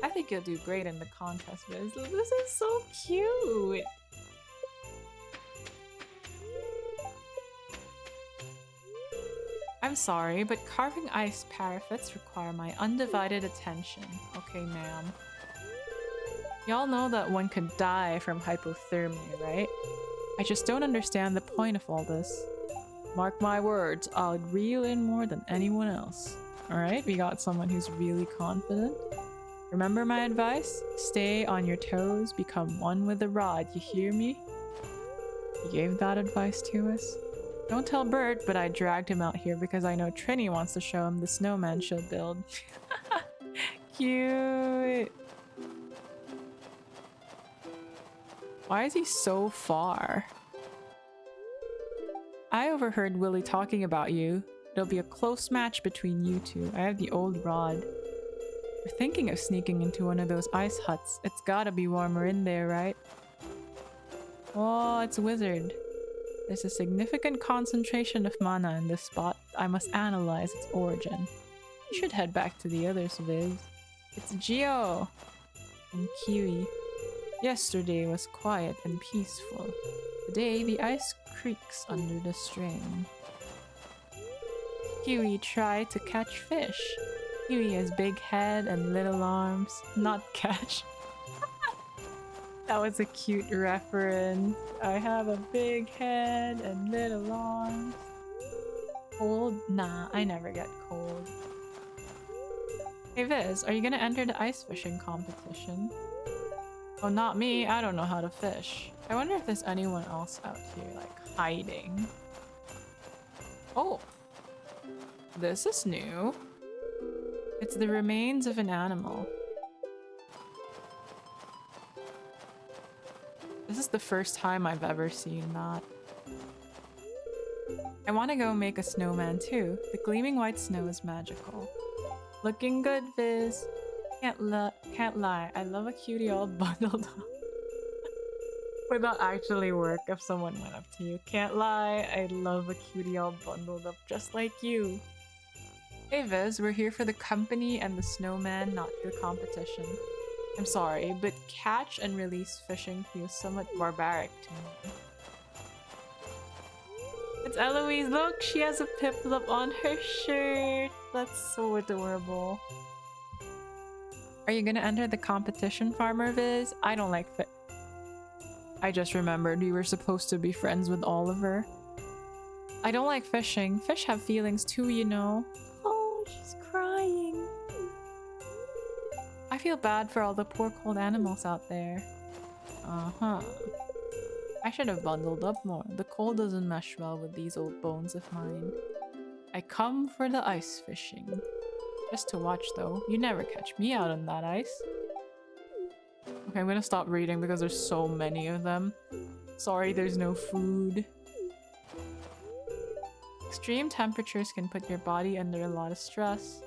I think you'll do great in the contest, Viz. This is so cute! I'm sorry, but carving ice parapets require my undivided attention. Okay, ma'am. Y'all know that one could die from hypothermia, right? I just don't understand the point of all this. Mark my words, I'll reel in more than anyone else. Alright, we got someone who's really confident. Remember my advice? Stay on your toes, become one with the rod, you hear me? You gave that advice to us? Don't tell Bert, but I dragged him out here because I know Trini wants to show him the snowman she'll build. Cute! Why is he so far? I overheard Willy talking about you. It'll be a close match between you two. I have the old rod. We're thinking of sneaking into one of those ice huts. It's gotta be warmer in there, right? Oh, it's a wizard. There's a significant concentration of mana in this spot. I must analyze its origin. You should head back to the others, Viz. It's Geo! And Kiwi. Yesterday was quiet and peaceful. Today, the ice creaks under the strain. Kiwi tried to catch fish. Kiwi has big head and little arms. Not catch. That was a cute reference. I have a big head and little arms. Cold? Nah, I never get cold. Hey Viz, are you gonna enter the ice fishing competition? Oh, not me. I don't know how to fish. I wonder if there's anyone else out here, like, hiding. Oh! This is new. It's the remains of an animal. This is the first time I've ever seen that. I want to go make a snowman too. The gleaming white snow is magical. Looking good, Viz. Can't lie. I love a cutie all bundled up. Would that actually work if someone went up to you? Can't lie. I love a cutie all bundled up just like you. Hey Viz, we're here for the company and the snowman, not your competition. I'm sorry, but catch and release fishing feels somewhat barbaric to me. It's Eloise, look! She has a piplup on her shirt! That's so adorable. Are you gonna enter the competition, Farmer Viz? I don't like fish. I just remembered we were supposed to be friends with Oliver. I don't like fishing. Fish have feelings too, you know. Oh, she's crying. I feel bad for all the poor cold animals out there. Uh-huh. I should have bundled up more. The cold doesn't mesh well with these old bones of mine. I come for the ice fishing. Just to watch though. You never catch me out on that ice. Okay, I'm gonna stop reading because there's so many of them. Sorry, there's no food. Extreme temperatures can put your body under a lot of stress.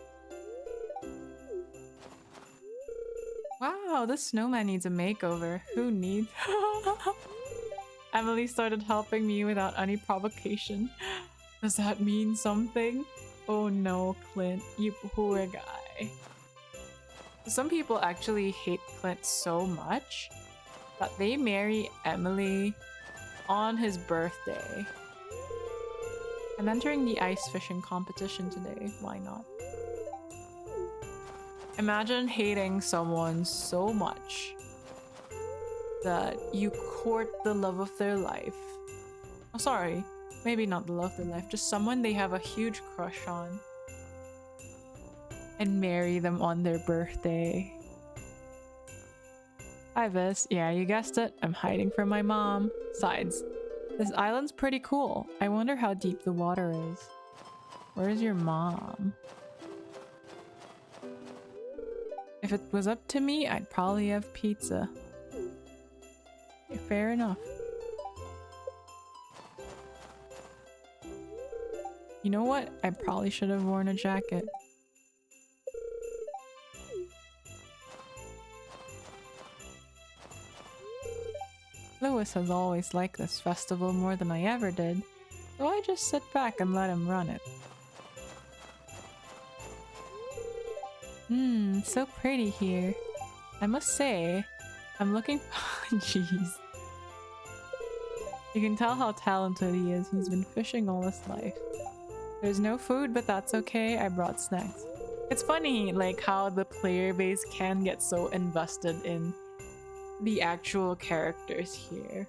Wow, this snowman needs a makeover. Who needs? Emily started helping me without any provocation. Does that mean something? Oh no, Clint, you poor guy. Some people actually hate Clint so much that they marry Emily on his birthday. I'm entering the ice fishing competition today. Why not? Imagine hating someone so much that you court the love of their life. Oh, sorry. Maybe not the love of their life, just someone they have a huge crush on. And marry them on their birthday. Hi, Vis. Yeah, you guessed it. I'm hiding from my mom. Besides, this island's pretty cool. I wonder how deep the water is. Where's your mom? If it was up to me, I'd probably have pizza. Yeah, fair enough. You know what? I probably should have worn a jacket. Lewis has always liked this festival more than I ever did, so I just sit back and let him run it. So pretty here. I must say, I'm looking- Jeez. You can tell how talented he is. He's been fishing all his life. There's no food, but that's okay. I brought snacks. It's funny, like, how the player base can get so invested in the actual characters here.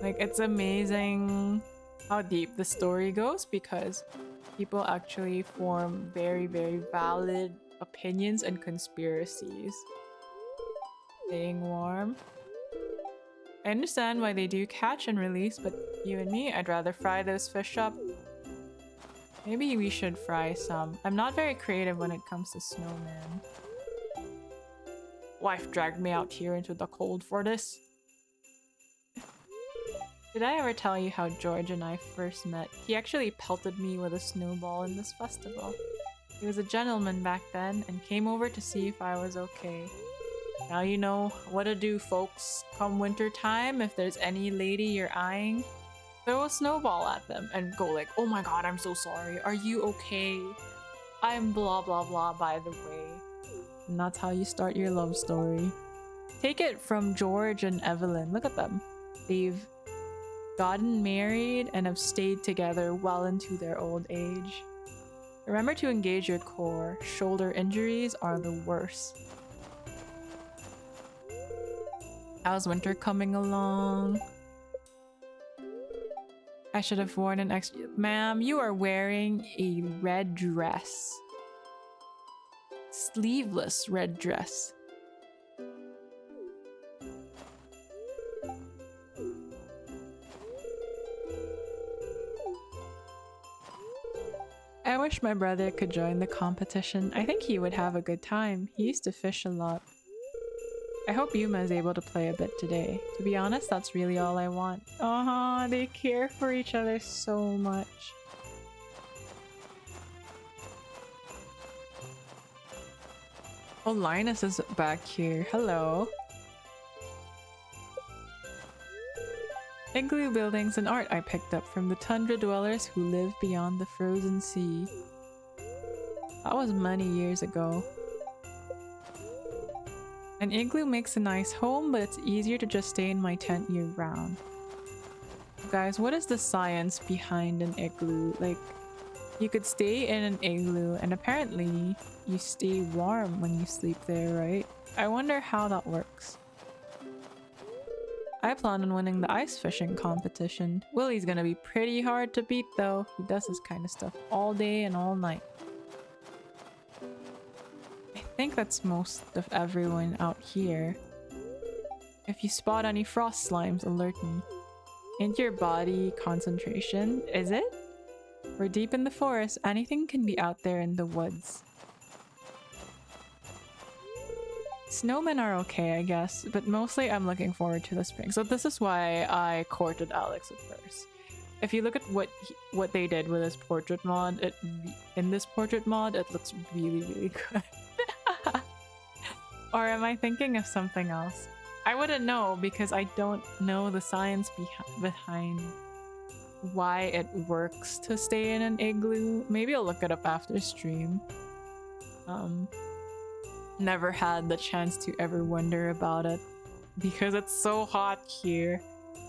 Like, it's amazing how deep the story goes because people actually form very, very valid opinions and conspiracies. Staying warm. I understand why they do catch and release, but you and me, I'd rather fry those fish up. Maybe we should fry some. I'm not very creative when it comes to snowman. Wife dragged me out here into the cold for this. Did I ever tell you how George and I first met? He actually pelted me with a snowball in this festival. He was a gentleman back then and came over to see if I was okay. Now you know what to do, folks. Come winter time, if there's any lady you're eyeing, throw a snowball at them and go like, oh my god, I'm so sorry. Are you okay? I'm blah blah blah, by the way. And that's how you start your love story. Take it from George and Evelyn. Look at them. They've gotten married and have stayed together well into their old age. Remember to engage your core. Shoulder injuries are the worst. How's winter coming along? I should have worn an extra— Ma'am, you are wearing a red dress. Sleeveless red dress. I wish my brother could join the competition. I think he would have a good time. He used to fish a lot. I hope Yuma is able to play a bit today. To be honest, that's really all I want. They care for each other so much. Oh, Linus is back here. Hello. Igloo buildings and art I picked up from the tundra dwellers who live beyond the frozen sea. That was many years ago. An igloo makes a nice home, but it's easier to just stay in my tent year-round. Guys, what is the science behind an igloo? Like, you could stay in an igloo, and apparently you stay warm when you sleep there, right? I wonder how that works. I plan on winning the ice fishing competition. Willie's gonna be pretty hard to beat though. He does this kind of stuff all day and all night. I think that's most of everyone out here. If you spot any frost slimes, alert me. Ain't your body concentration, is it? We're deep in the forest. Anything can be out there in the woods. Snowmen are okay, I guess, but mostly I'm looking forward to the spring. So this is why I courted Alex at first. If you look at what they did with this portrait mod, in this portrait mod, it looks really, really good. Or am I thinking of something else? I wouldn't know because I don't know the science behind why it works to stay in an igloo. Maybe I'll look it up after stream. never had the chance to ever wonder about it because it's so hot here.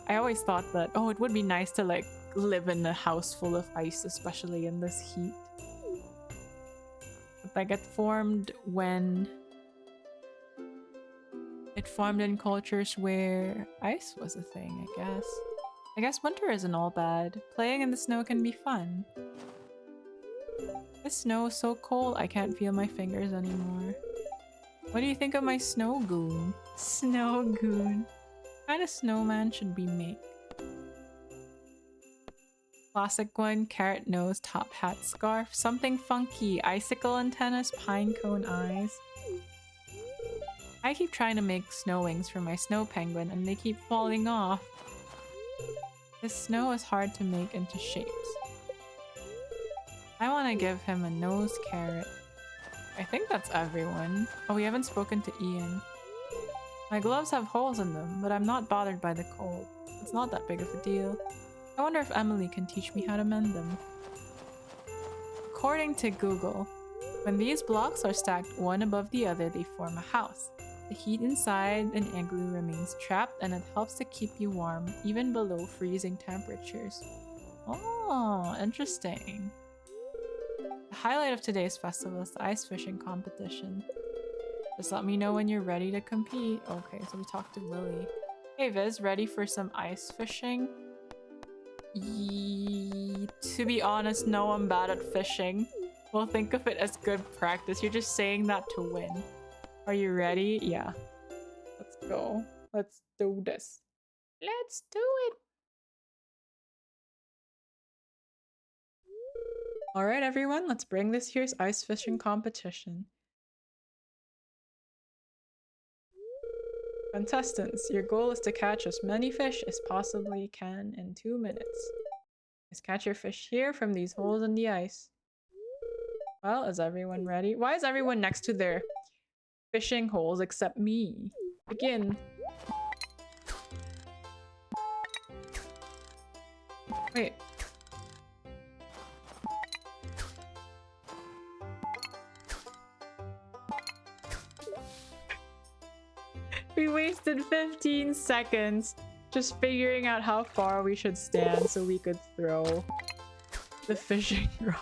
I always thought that, oh, it would be nice to like live in a house full of ice, especially in this heat. But like it formed in cultures where ice was a thing, I guess. I guess winter isn't all bad. Playing in the snow can be fun. This snow is so cold I can't feel my fingers anymore. What do you think of my snow goon? Snow goon. What kind of snowman should we make? Classic one, carrot nose, top hat, scarf. Something funky, icicle antennas, pine cone eyes. I keep trying to make snow wings for my snow penguin and they keep falling off. This snow is hard to make into shapes. I want to give him a nose carrot. I think that's everyone. Oh, we haven't spoken to Ian. My gloves have holes in them, but I'm not bothered by the cold. It's not that big of a deal. I wonder if Emily can teach me how to mend them. According to Google, when these blocks are stacked one above the other, they form a house. The heat inside an igloo remains trapped and it helps to keep you warm, even below freezing temperatures. Oh, interesting. The highlight of today's festival is the ice fishing competition. Just let me know when you're ready to compete. Okay, so we talked to Lily. Hey Viz, ready for some ice fishing? To be honest, no, I'm bad at fishing. Well, think of it as good practice. You're just saying that to win. Are you ready? Yeah. Let's go. Let's do this. Let's do it. Alright everyone, let's bring this year's ice fishing competition. Contestants, your goal is to catch as many fish as possibly can in 2 minutes. Just catch your fish here from these holes in the ice. Well, is everyone ready? Why is everyone next to their fishing holes except me? Begin. Wait. We wasted 15 seconds just figuring out how far we should stand so we could throw the fishing rod.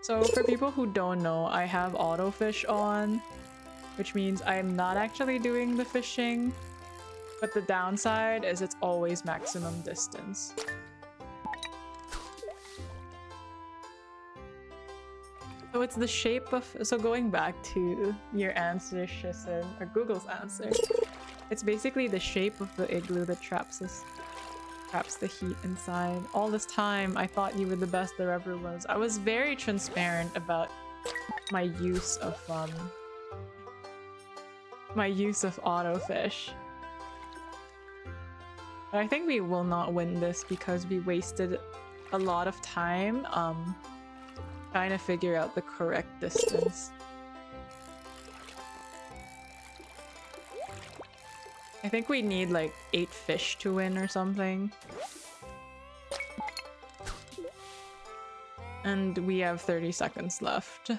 So for people who don't know, I have autofish on, which means I'm not actually doing the fishing, but the downside is it's always maximum distance. So it's the shape of, so going back to your answer, Shizen, or Google's answer, it's basically the shape of the igloo that traps the heat inside. All this time, I thought you were the best there ever was. I was very transparent about my use of autofish. But I think we will not win this because we wasted a lot of time trying to figure out the correct distance. I think we need like 8 fish to win or something. And we have 30 seconds left.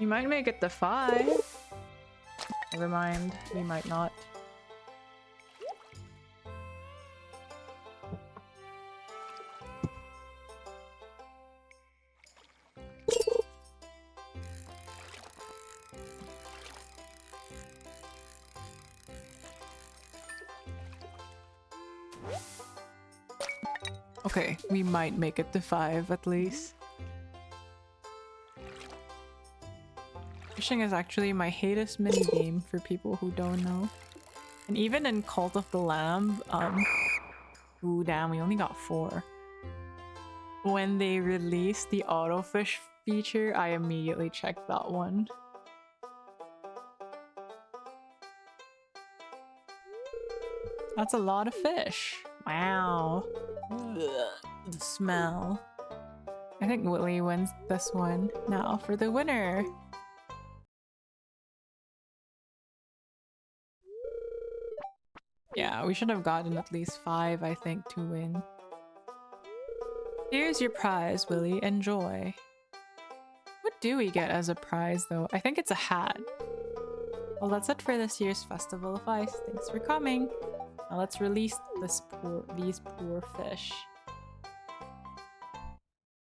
We might make it to 5. Never mind, we might not. Okay, we might make it to 5 at least. Fishing is actually my hatest minigame for people who don't know. And even in Cult of the Lamb, ooh damn, we only got 4. When they released the autofish feature, I immediately checked that one. That's a lot of fish. Wow. Ugh, the smell. I think Willie wins this one. Now for the winner. Yeah, we should have gotten at least 5, I think, to win. Here's your prize, Willie. Enjoy. What do we get as a prize, though? I think it's a hat. Well, that's it for this year's Festival of Ice. Thanks for coming. Now let's release these poor fish.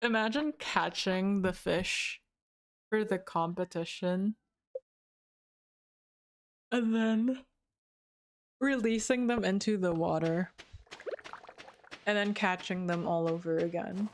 Imagine catching the fish for the competition and then releasing them into the water and then catching them all over again.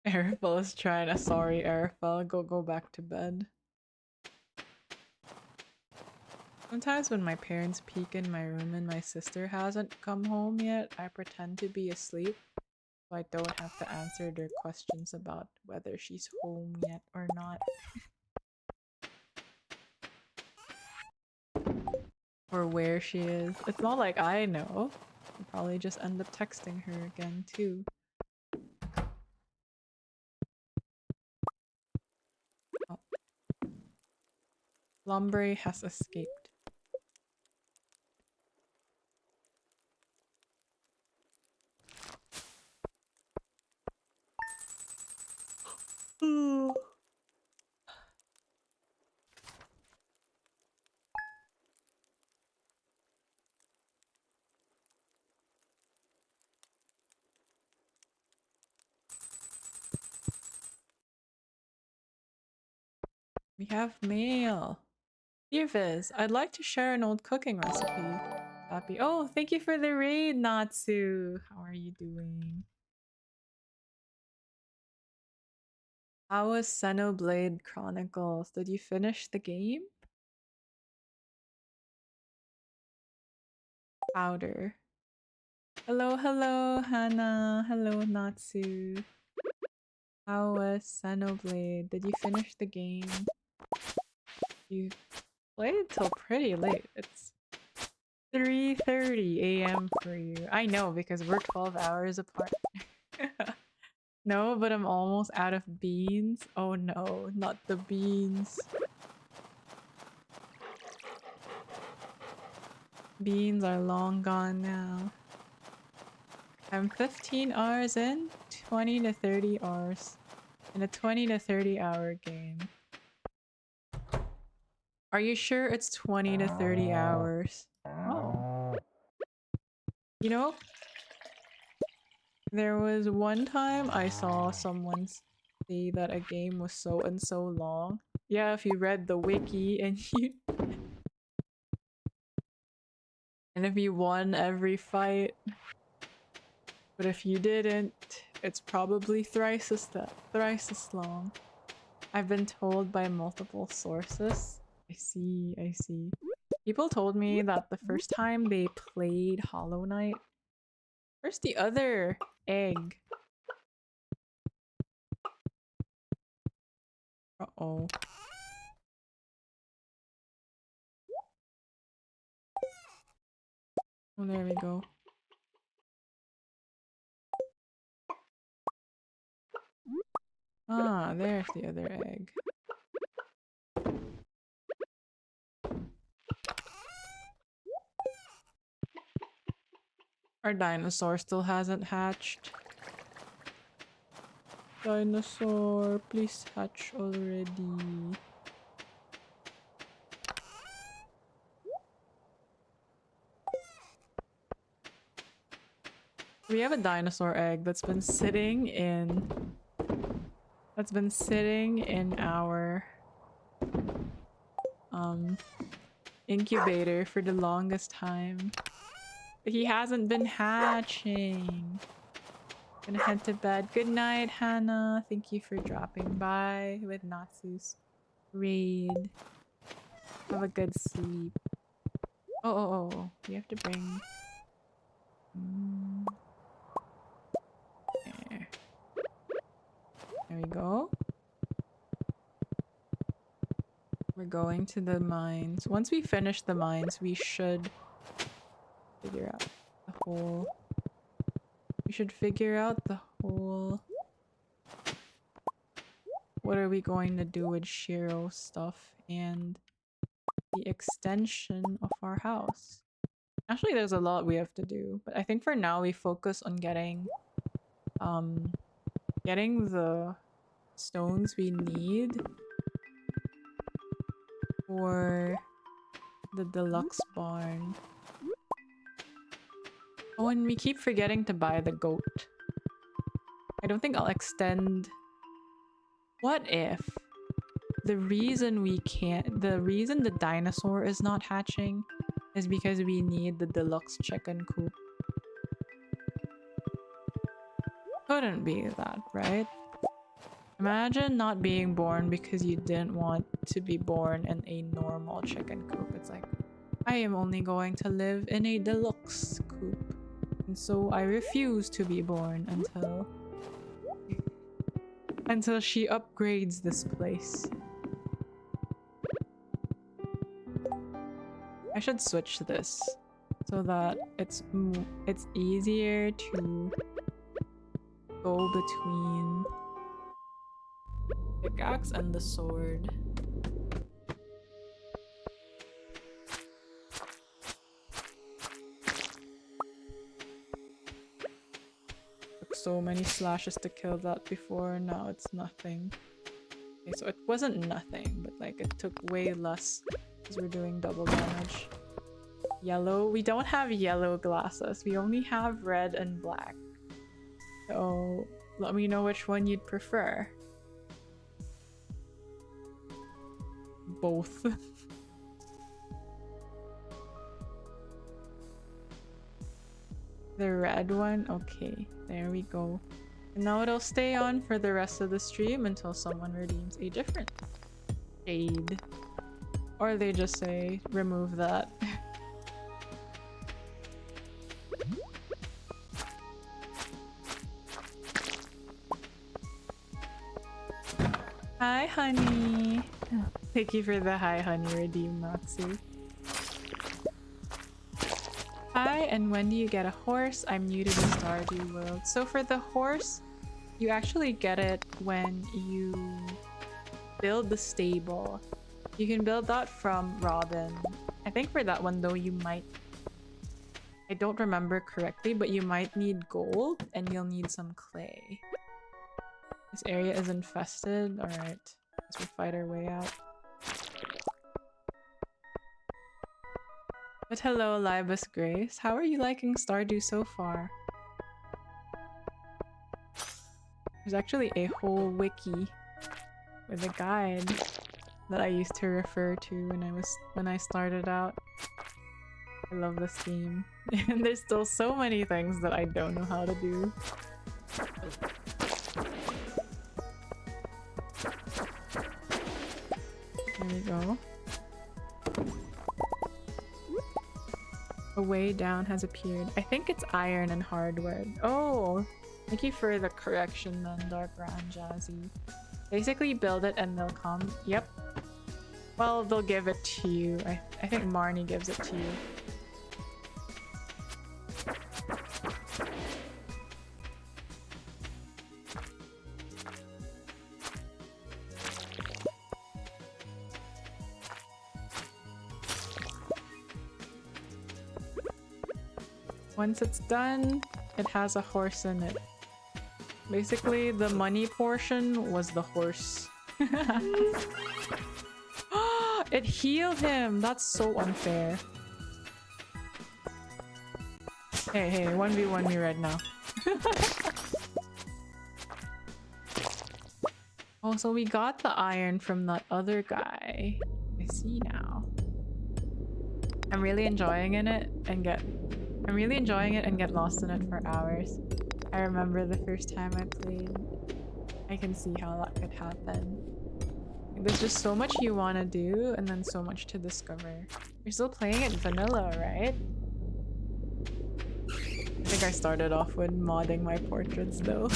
Arifel is trying. Sorry, Arifel. Go back to bed. Sometimes when my parents peek in my room and my sister hasn't come home yet, I pretend to be asleep so I don't have to answer their questions about whether she's home yet or not. Or where she is. It's not like I know. I'll probably just end up texting her again too. Oh. Lombre has escaped. We have mail. Dear Viz, I'd like to share an old cooking recipe. Happy. Oh, thank you for the raid, Natsu. How are you doing? How was Xenoblade Chronicles? Did you finish the game? Powder. Hello, hello, Hannah. Hello, Natsu. How was Xenoblade? Did you finish the game? You played till pretty late. It's 3:30 a.m. for you. I know because we're 12 hours apart. No, but I'm almost out of beans. Oh no, not the beans. Beans are long gone now. I'm 15 hours in, 20 to 30 hours. In a 20 to 30 hour game. Are you sure it's 20 to 30 hours? Oh. You know, there was one time I saw someone say that a game was so and so long. Yeah, if you read the wiki and if you won every fight. But if you didn't, it's probably thrice as long. I've been told by multiple sources. I see, I see. People told me that the first time they played Hollow Knight. Where's the other egg? Uh-oh. Oh, there we go. Ah, there's the other egg. Our dinosaur still hasn't hatched. Dinosaur, please hatch already. We have a dinosaur egg that's been sitting in our incubator for the longest time. But he hasn't been hatching. Gonna head to bed. Good night, Hannah. Thank you for dropping by with Natsu's raid. Have a good sleep. Oh. You have to bring... There. There we go. We're going to the mines. Once we finish the mines, we should figure out the whole... We should figure out the whole what are we going to do with Shiro stuff and the extension of our house? Actually, there's a lot we have to do, but I think for now we focus on getting the stones we need for the deluxe barn. Oh, and we keep forgetting to buy the goat. I don't think I'll extend... What if the reason the dinosaur is not hatching is because we need the deluxe chicken coop? Couldn't be that, right? Imagine not being born because you didn't want to be born in a normal chicken coop. It's like, I am only going to live in a deluxe coop. And so I refuse to be born until she upgrades this place. I should switch this so that it's easier to go between the pickaxe and the sword. Took so many slashes to kill that before, now it's nothing. Okay, so it wasn't nothing, but like it took way less because we're doing double damage. Yellow? We don't have yellow glasses. We only have red and black. So let me know which one you'd prefer. Both. The red one? Okay, there we go. And now it'll stay on for the rest of the stream until someone redeems a different shade. Or they just say, remove that. Hi, honey. Thank you for the hi, honey redeem, Maxi. Hi, and when do you get a horse? I'm new to the Stardew world. So for the horse, you actually get it when you build the stable. You can build that from Robin. I think for that one though, you might... I don't remember correctly, but you might need gold and you'll need some clay. This area is infested. Alright, let's fight our way out. But hello, Libus Grace. How are you liking Stardew so far? There's actually a whole wiki with a guide that I used to refer to when I started out. I love this theme. And there's still so many things that I don't know how to do. There we go. A way down has appeared. I think it's iron and hardwood. Oh! Thank you for the correction then, Dark Grand Jazzy. Basically build it and they'll come. Yep. Well, they'll give it to you. I think Marnie gives it to you. Once it's done, it has a horse in it. Basically, the money portion was the horse. It healed him! That's so unfair. Hey, 1v1 me right now. Oh, so we got the iron from that other guy. I see now. I'm really enjoying it and get lost in it for hours. I remember the first time I played. I can see how that could happen. There's just so much you want to do and then so much to discover. You're still playing it vanilla, right? I think I started off with modding my portraits though.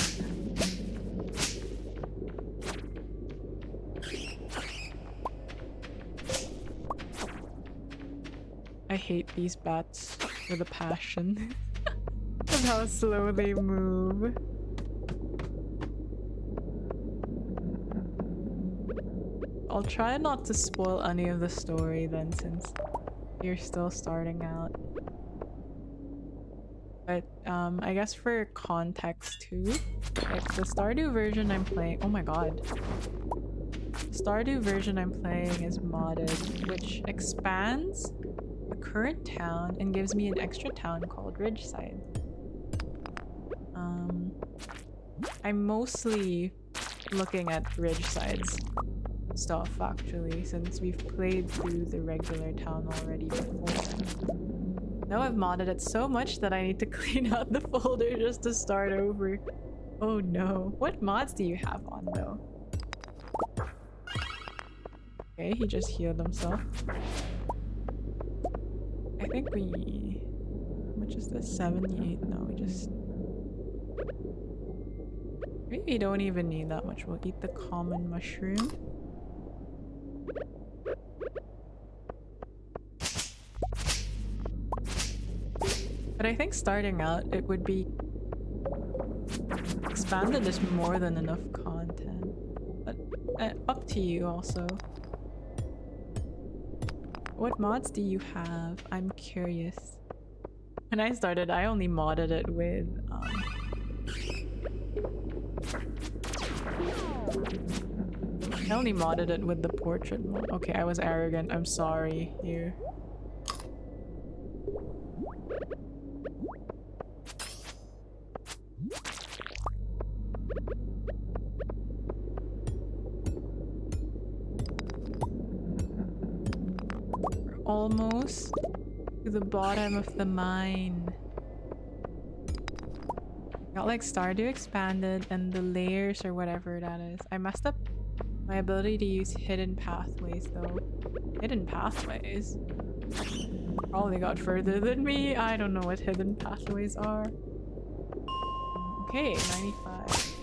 I hate these bats with a passion. Of how slow they move. I'll try not to spoil any of the story then, since you're still starting out. But I guess for context too, like the Stardew version I'm playing. Oh my god. The Stardew version I'm playing is modded, which expands the current town and gives me an extra town called Ridgeside. I'm mostly looking at Ridgeside's stuff actually, since we've played through the regular town already before. Now I've modded it so much that I need to clean out the folder just to start over. Oh no. What mods do you have on though? Okay, he just healed himself. I think we... How much is this? 78? No, we just... Maybe we don't even need that much. We'll eat the common mushroom. But I think starting out, it would be... Expanded is more than enough content. But up to you also. What mods do you have? I'm curious. When I started, I only modded it with I only modded it with the portrait mod. Okay, I was arrogant. I'm sorry. Here. We're almost to the bottom of the mine. Got like Stardew expanded and the layers or whatever that is. I messed up my ability to use hidden pathways though. Hidden pathways? Probably got further than me. I don't know what hidden pathways are. Okay, 95.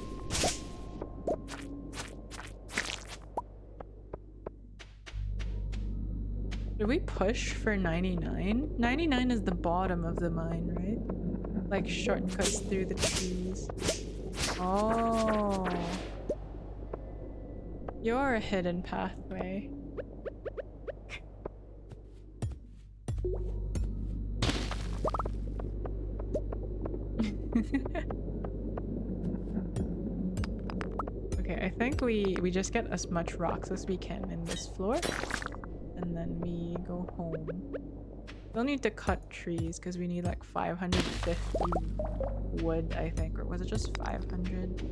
Did we push for 99? 99 is the bottom of the mine, right? Like shortcuts through the trees. Oh. You're a hidden pathway. Okay, I think we just get as much rocks as we can in this floor. And then we go home. We'll need to cut trees because we need like 550 wood, I think. Or was it just 500?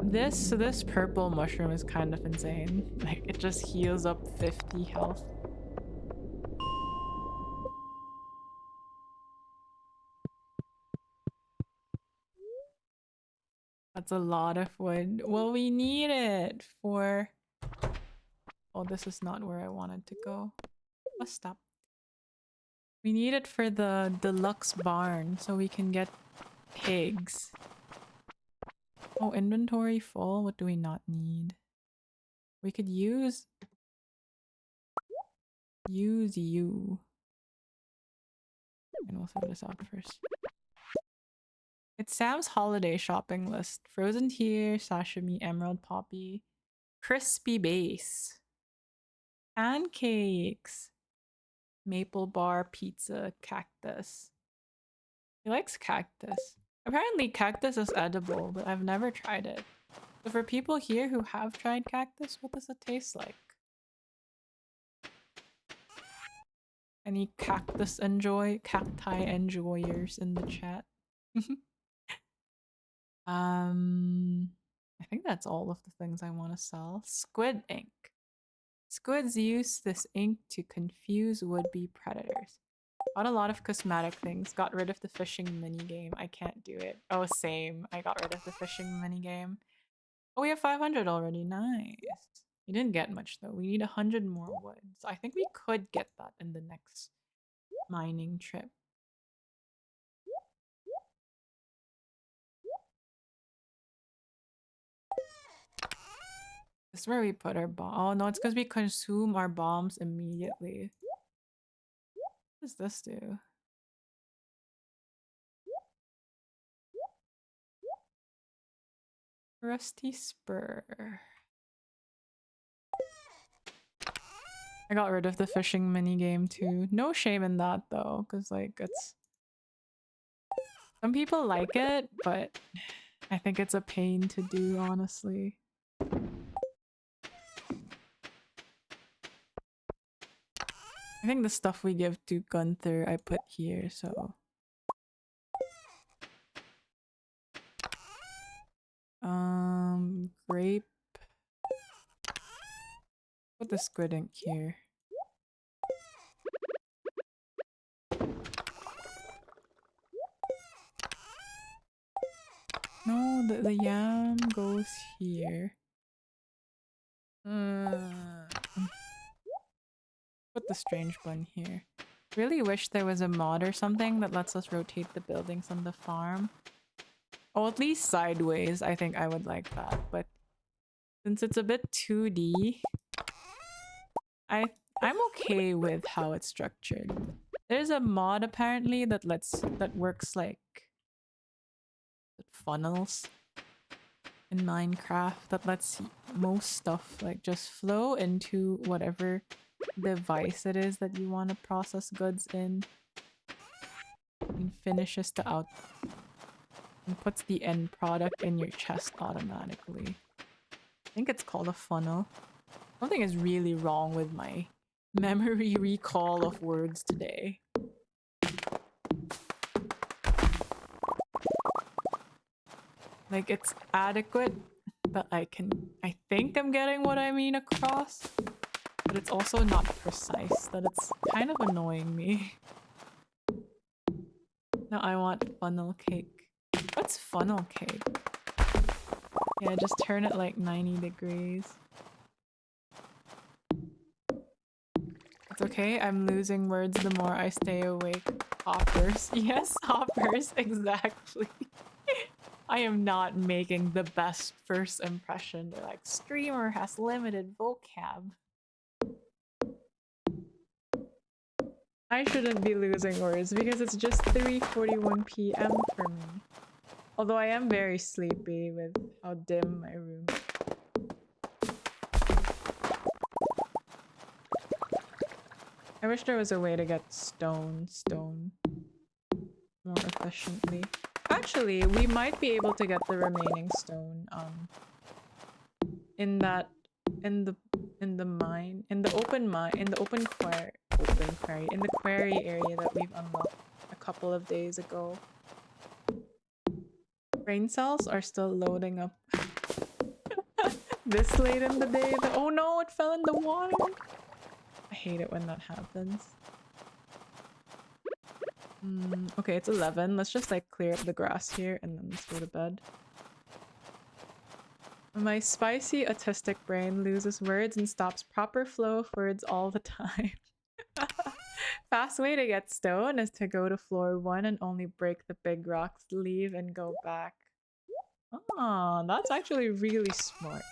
This purple mushroom is kind of insane. Like, it just heals up 50 health. That's a lot of wood. Well, we need it for... Oh, this is not where I wanted to go. Let's stop. We need it for the deluxe barn so we can get pigs. Oh, inventory full? What do we not need? We could use you. And we'll throw this out first. It's Sam's holiday shopping list. Frozen tier, sashimi, emerald poppy, crispy base, pancakes, maple bar, pizza, cactus. He likes cactus. Apparently cactus is edible, but I've never tried it. So for people here who have tried cactus, what does it taste like? Any cacti enjoyers in the chat? I think that's all of the things I want to sell. Squid ink. Squids use this ink to confuse would-be predators. Got a lot of cosmetic things. Got rid of the fishing minigame. I can't do it. Oh, same. I got rid of the fishing minigame. Oh, we have 500 already. Nice. We didn't get much though. We need 100 more wood. So I think we could get that in the next mining trip. This is where we put our bomb. Oh no, it's because we consume our bombs immediately. What does this do? Rusty spur. I got rid of the fishing mini game too. No shame in that though, because like it's some people like it, but I think it's a pain to do, honestly. I think the stuff we give to Gunther I put here, so grape. Put the squid ink here. No, the yam goes here. Put the strange bun here. Really wish there was a mod or something that lets us rotate the buildings on the farm. Oh, at least sideways. I think I would like that. But since it's a bit 2D, I'm okay with how it's structured. There's a mod apparently that works like funnels in Minecraft that lets most stuff like just flow into whatever device it is that you want to process goods in and finishes the out and puts the end product in your chest automatically. I think it's called a funnel. Something is really wrong with my memory recall of words today. Like it's adequate, but I think I'm getting what I mean across. But it's also not precise, that it's kind of annoying me. Now I want funnel cake. What's funnel cake? Yeah, just turn it like 90 degrees. It's okay, I'm losing words the more I stay awake. Hoppers. Yes, hoppers, exactly. I am not making the best first impression. They're like, streamer has limited vocab. I shouldn't be losing words because it's just 3:41 p.m. for me. Although I am very sleepy with how dim my room is. I wish there was a way to get stone more efficiently. Actually, we might be able to get the remaining stone in the quarry area that we've unlocked a couple of days ago. Brain cells are still loading up this late in the day. Oh no, it fell in the water. I hate it when that happens. Okay, it's 11. Let's just like clear up the grass here and then let's go to bed. My spicy autistic brain loses words and stops proper flow of words all the time. Fast way to get stone is to go to floor 1 and only break the big rocks, leave and go back. Oh, that's actually really smart.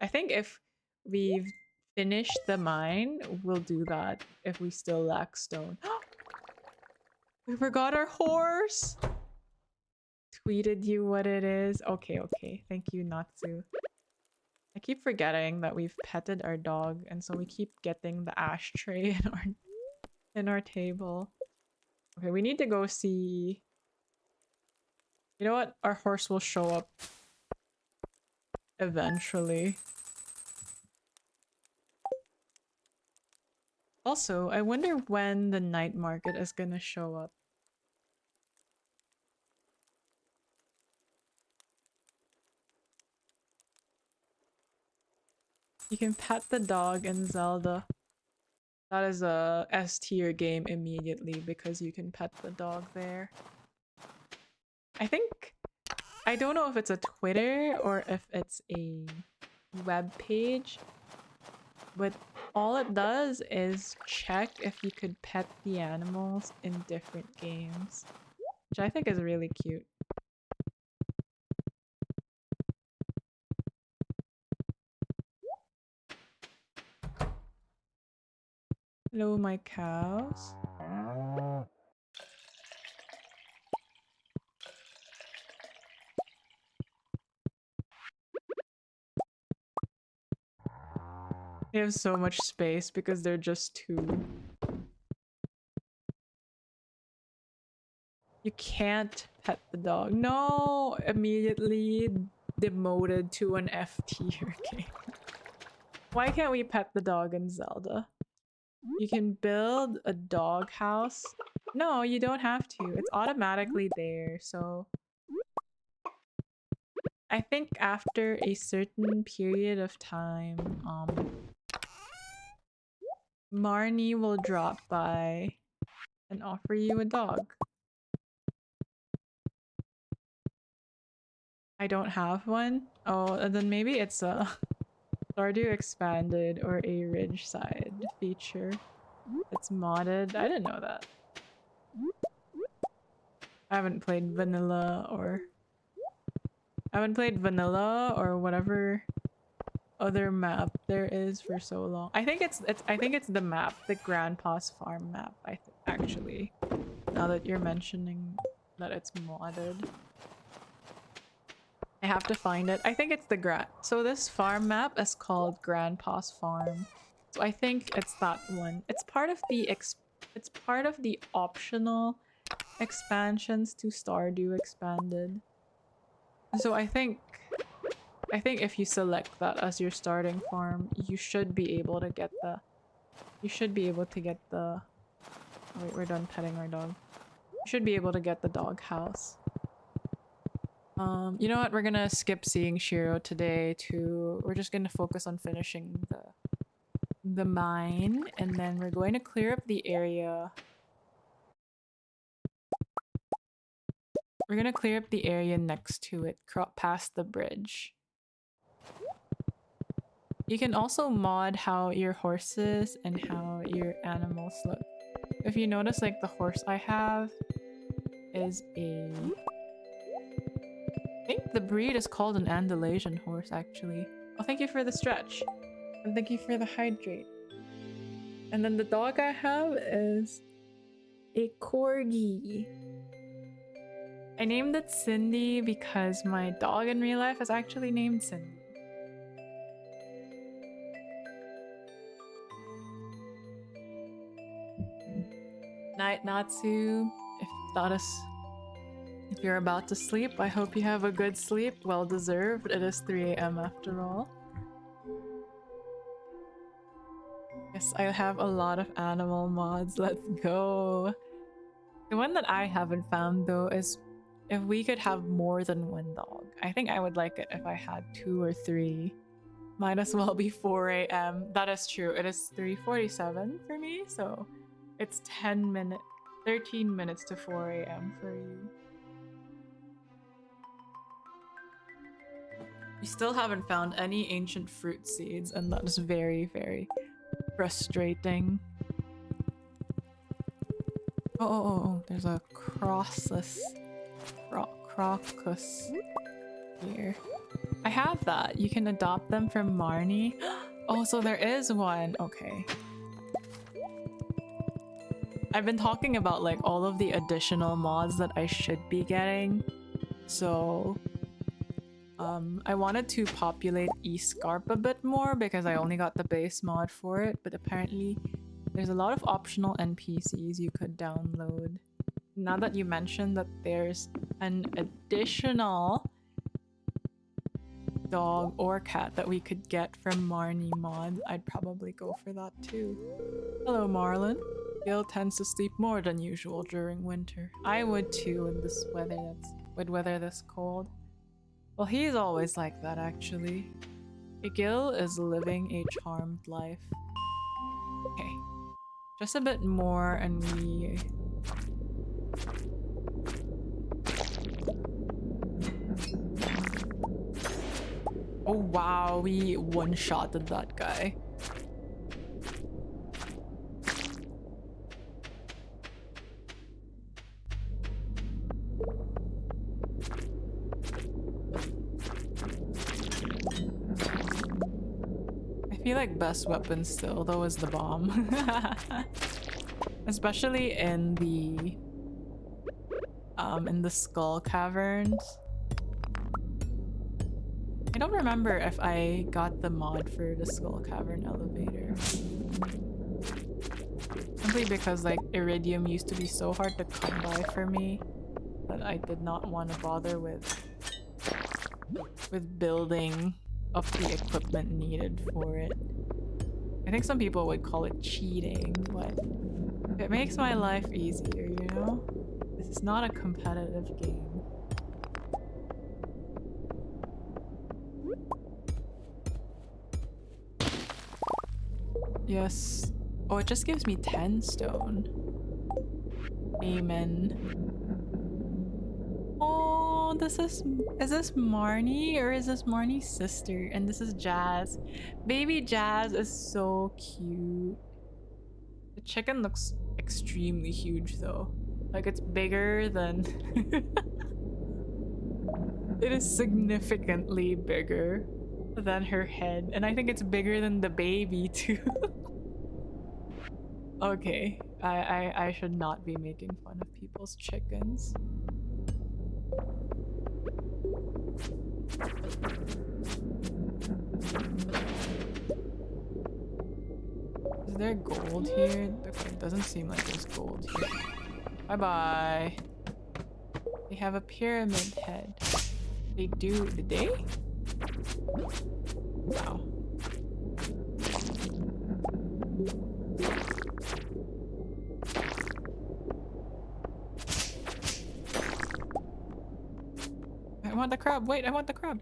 I think if we've finished the mine, we'll do that if we still lack stone. We forgot our horse! Tweeted you what it is. Okay, okay. Thank you, Natsu. I keep forgetting that we've petted our dog, and so we keep getting the ashtray in our table. Okay, we need to go see... You know what? Our horse will show up eventually. Also, I wonder when the night market is gonna show up. You can pet the dog in Zelda. That is a S tier game immediately because you can pet the dog there. I don't know if it's a Twitter or if it's a web page, but all it does is check if you could pet the animals in different games, which I think is really cute. Hello, my cows. They have so much space because they're just two. You can't pet the dog. No! Immediately demoted to an F tier game. Why can't we pet the dog in Zelda? You can build a dog house. No, you don't have to. It's automatically there, so... I think after a certain period of time, Marnie will drop by and offer you a dog. I don't have one? Oh, and then maybe it's a Stardew Expanded or a Ridgeside feature. It's modded. I didn't know that. I haven't played vanilla or... I haven't played vanilla or whatever other map there is for so long. I think it's the map, the Grandpa's Farm map, actually. Now that you're mentioning that it's modded. I have to find it. I think it's so this farm map is called Grandpa's Farm. So I think it's that one. It's part of the optional expansions to Stardew Expanded. So I think if you select that as your starting farm, you should be able to get the oh, wait, we're done petting our dog. You should be able to get the dog house. You know what? We're gonna skip seeing Shiro today we're just gonna focus on finishing the mine, and then we're going to clear up the area. We're gonna clear up the area next to it, past the bridge. You can also mod how your horses and how your animals look. If you notice, like, the horse I have is I think the breed is called an Andalusian horse, actually. Oh, thank you for the stretch. And thank you for the hydrate. And then the dog I have is a corgi. I named it Cindy because my dog in real life is actually named Cindy. Night, Natsu. If you're about to sleep, I hope you have a good sleep. Well deserved. It is 3 a.m. after all. Yes, I have a lot of animal mods. Let's go. The one that I haven't found, though, is if we could have more than one dog. I think I would like it if I had 2 or 3. Might as well be 4 a.m. That is true. It is 3:47 for me, so it's 13 minutes to 4 a.m. for you. We still haven't found any ancient fruit seeds, and that is very, very frustrating. Oh, there's a crocus here. I have that. You can adopt them from Marnie. Oh, so there is one. Okay. I've been talking about, like, all of the additional mods that I should be getting. So I wanted to populate Escarp a bit more because I only got the base mod for it, but apparently there's a lot of optional NPCs you could download. Now that you mentioned that there's an additional dog or cat that we could get from Marnie mod, I'd probably go for that too. Hello, Marlon. Gil tends to sleep more than usual during winter. I would too in this weather this cold. Well, he's always like that, actually. Gil is living a charmed life. Okay. Just a bit more and we... Oh wow, we one-shotted that guy. I feel like best weapon still, though, is the bomb. Especially in the skull caverns. I don't remember if I got the mod for the Skull Cavern elevator. Simply because like Iridium used to be so hard to come by for me that I did not want to bother with building up the equipment needed for it. I think some people would call it cheating, but it makes my life easier, you know? This is not a competitive game. Yes. Oh, it just gives me 10 stone. Amen. Oh, is this Marnie or is this Marnie's sister? And this is Jazz. Baby Jazz is so cute. The chicken looks extremely huge though. Like it's bigger than it is significantly bigger than her head, and I think it's bigger than the baby too. Okay, I should not be making fun of people's chickens. Is there gold here? Okay, it doesn't seem like there's gold here. Bye-bye. They have a pyramid head. They do. Did they? Wow. I want the crab. Wait, I want the crab.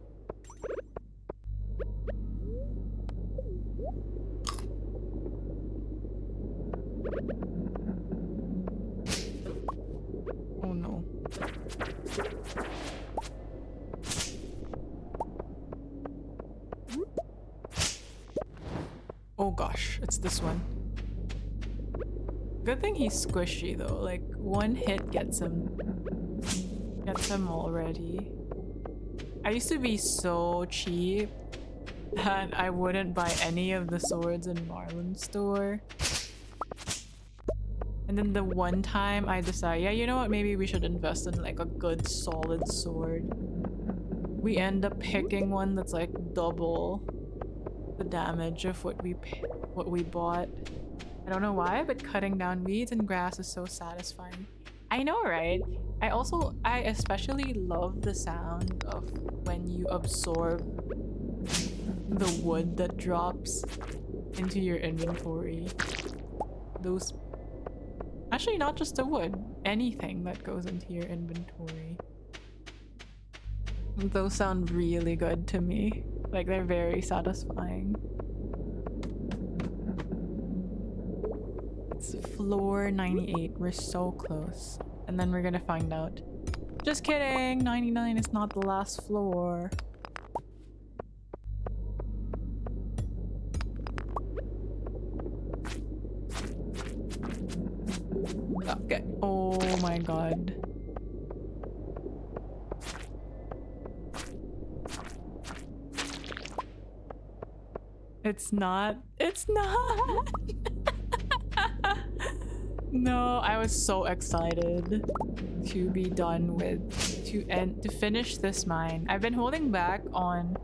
Oh no. Oh gosh, it's this one. Good thing he's squishy though. Like one hit gets him already. I used to be so cheap that I wouldn't buy any of the swords in Marlon's store. And then the one time I decide, yeah, you know what, maybe we should invest in like a good solid sword. We end up picking one that's like double the damage of what we bought. I don't know why, but cutting down weeds and grass is so satisfying. I know, right? I especially love the sound of when you absorb the wood that drops into your inventory. Those... Actually, not just the wood. Anything that goes into your inventory. Those sound really good to me. Like, they're very satisfying. It's floor 98. We're so close. And then we're gonna find out. Just kidding! 99 is not the last floor. Okay. Oh my god. It's not. It's not! No, I was so excited to be done with, to finish this mine. I've been holding back on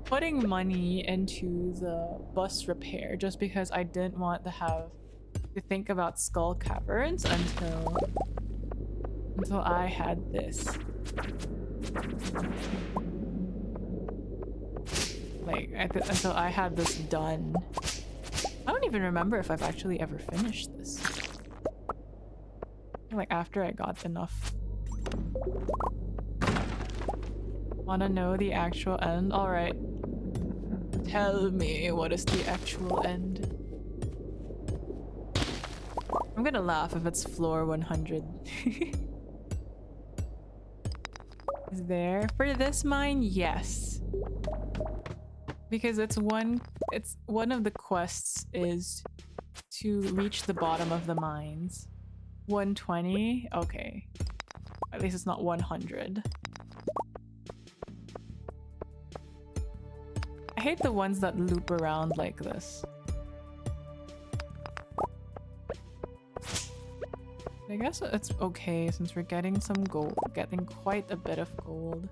putting money into the bus repair just because I didn't want to have to think about skull caverns until I had this. Like, until I had this done. I don't even remember if I've actually ever finished this. Like, after I got enough. Wanna know the actual end? Alright. Tell me, what is the actual end? I'm gonna laugh if it's floor 100. Is there? For this mine, yes. Because it's one of the quests is to reach the bottom of the mines. 120? Okay. At least it's not 100. I hate the ones that loop around like this. I guess it's okay since we're getting some gold. Getting quite a bit of gold.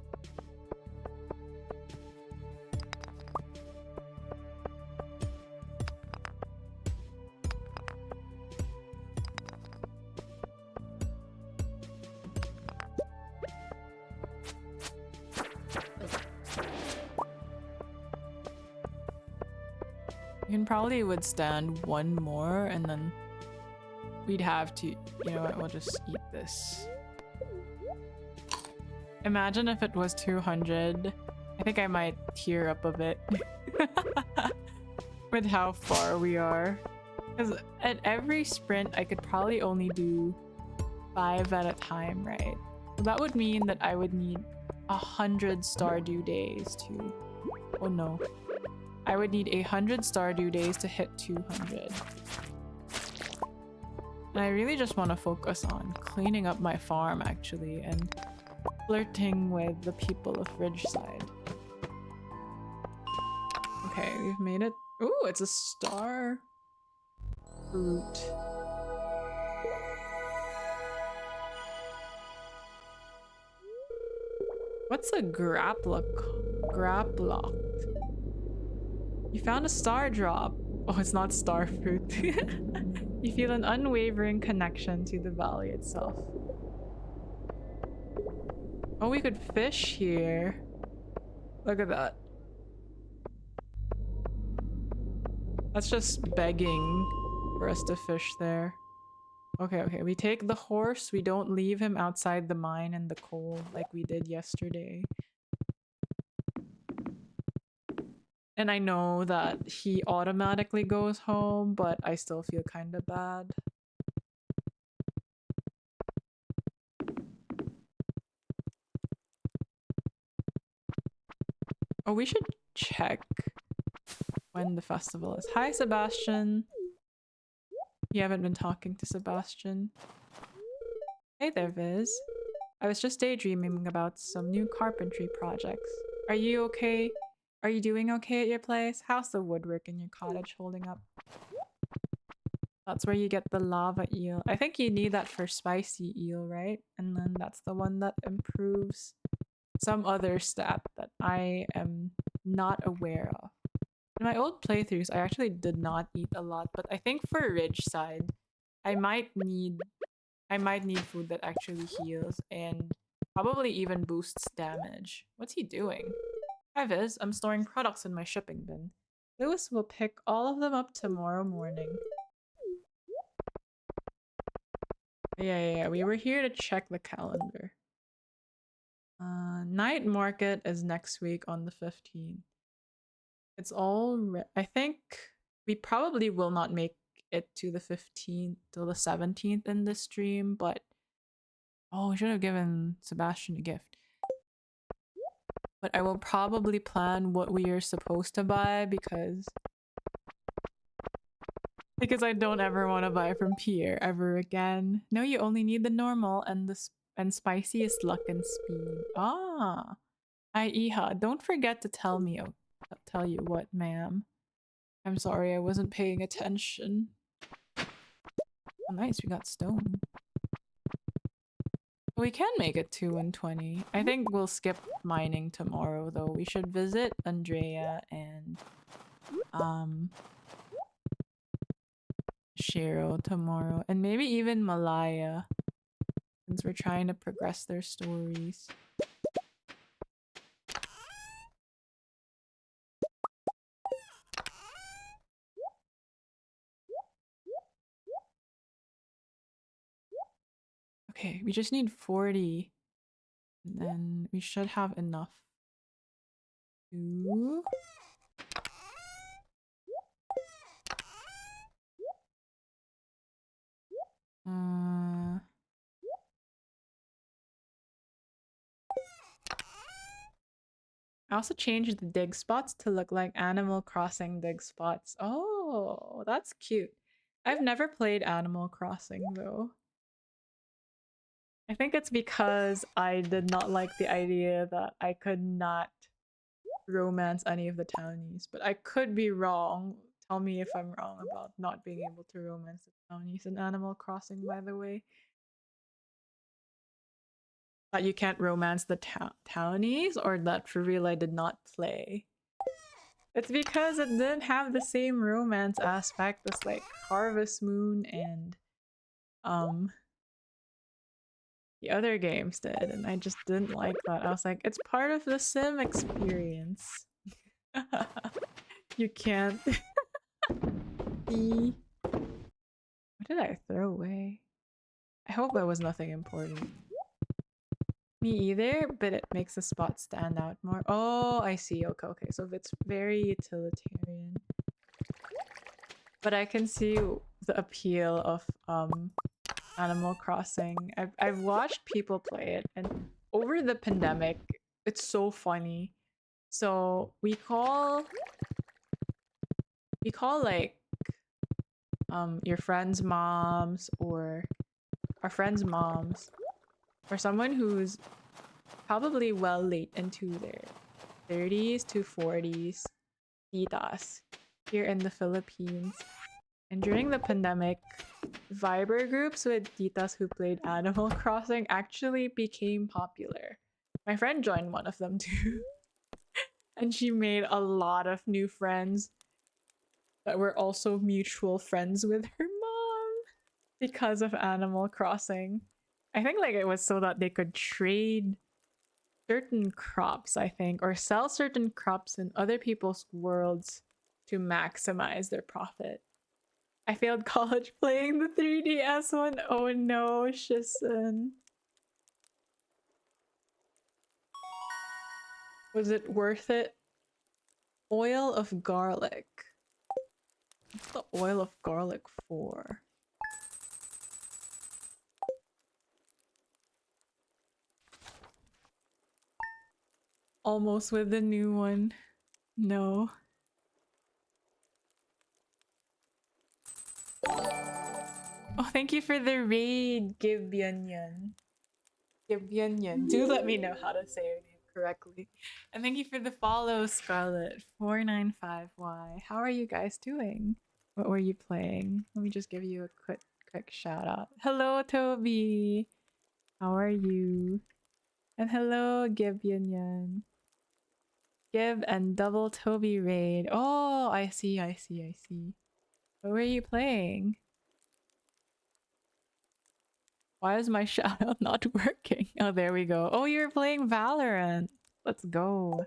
We can probably withstand one more and then we'd have to, you know what, we'll just eat this. Imagine if it was 200. I think I might tear up a bit with how far we are. Because at every sprint, I could probably only do 5 at a time, right? So that would mean that I would need 100 Stardew days to... Oh no. I would need 100 Stardew days to hit 200. And I really just want to focus on cleaning up my farm, actually, and flirting with the people of Ridgeside. Okay, we've made it. Ooh, it's a star fruit. What's a grapplock? You found a star drop. Oh, it's not star fruit. You feel an unwavering connection to the valley itself. Oh, we could fish here. Look at that. That's just begging for us to fish there. Okay, okay. We take the horse. We don't leave him outside the mine in the cold like we did yesterday. And I know that he automatically goes home, but I still feel kind of bad. Oh, we should check when the festival is. Hi, Sebastian. You haven't been talking to Sebastian. Hey there, Viz. I was just daydreaming about some new carpentry projects. Are you okay? Are you doing okay at your place? How's the woodwork in your cottage holding up? That's where you get the lava eel. I think you need that for spicy eel, right? And then that's the one that improves some other stat that I am not aware of. In my old playthroughs, I actually did not eat a lot, but I think for Ridgeside, I might need food that actually heals and probably even boosts damage. What's he doing? Hi Viz, I'm storing products in my shipping bin. Lewis will pick all of them up tomorrow morning. Yeah, we were here to check the calendar. Night market is next week on the 15th. It's all I think we probably will not make it to the 15th till the 17th in this stream, but oh, we should have given Sebastian a gift. But I will probably plan what we are supposed to buy because I don't ever want to buy from Pierre ever again. No, you only need the normal and spiciest luck and speed. Ah, Iha, don't forget to tell me. Tell you what, ma'am. I'm sorry, I wasn't paying attention. Oh, nice, we got stone. We can make it 2 and 20. I think we'll skip mining tomorrow, though. We should visit Andrea and Shiro tomorrow, and maybe even Malaya, since we're trying to progress their stories. Okay, we just need 40, and then we should have enough to... I also changed the dig spots to look like Animal Crossing dig spots. Oh, that's cute. I've never played Animal Crossing though. I think it's because I did not like the idea that I could not romance any of the townies, but I could be wrong. Tell me if I'm wrong about not being able to romance the townies in Animal Crossing, by the way. That you can't romance the townies, or that for real I did not play? It's because it didn't have the same romance aspect as like Harvest Moon and the other games did, and I just didn't like that. I was like, it's part of the sim experience. You can't. The what did I throw away? I hope it was nothing important. Me either, but it makes the spot stand out more. Oh, I see. Okay, okay. So if it's very utilitarian. But I can see the appeal of Animal Crossing. I've watched people play it, and over the pandemic, it's so funny. So we call like your friends' moms or our friends' moms or someone who's probably well late into their 30s to 40s, titas, here in the Philippines. And during the pandemic, Viber groups with titas who played Animal Crossing actually became popular. My friend joined one of them too. And she made a lot of new friends that were also mutual friends with her mom because of Animal Crossing. I think like it was so that they could trade certain crops, I think, or sell certain crops in other people's worlds to maximize their profit. I failed college playing the 3DS one. Oh no, Shison. Was it worth it? Oil of garlic. What's the oil of garlic for? Almost with the new one. No. Oh, thank you for the raid, Gibyanyan. Gibyanyan. Do let me know how to say your name correctly. And thank you for the follow, Scarlet495Y. How are you guys doing? What were you playing? Let me just give you a quick shout out. Hello, Toby. How are you? And hello, Gibyanyan. Gib and double Toby raid. Oh, I see. What were you playing? Why is my shout out not working? Oh, there we go. Oh, you're playing Valorant. Let's go.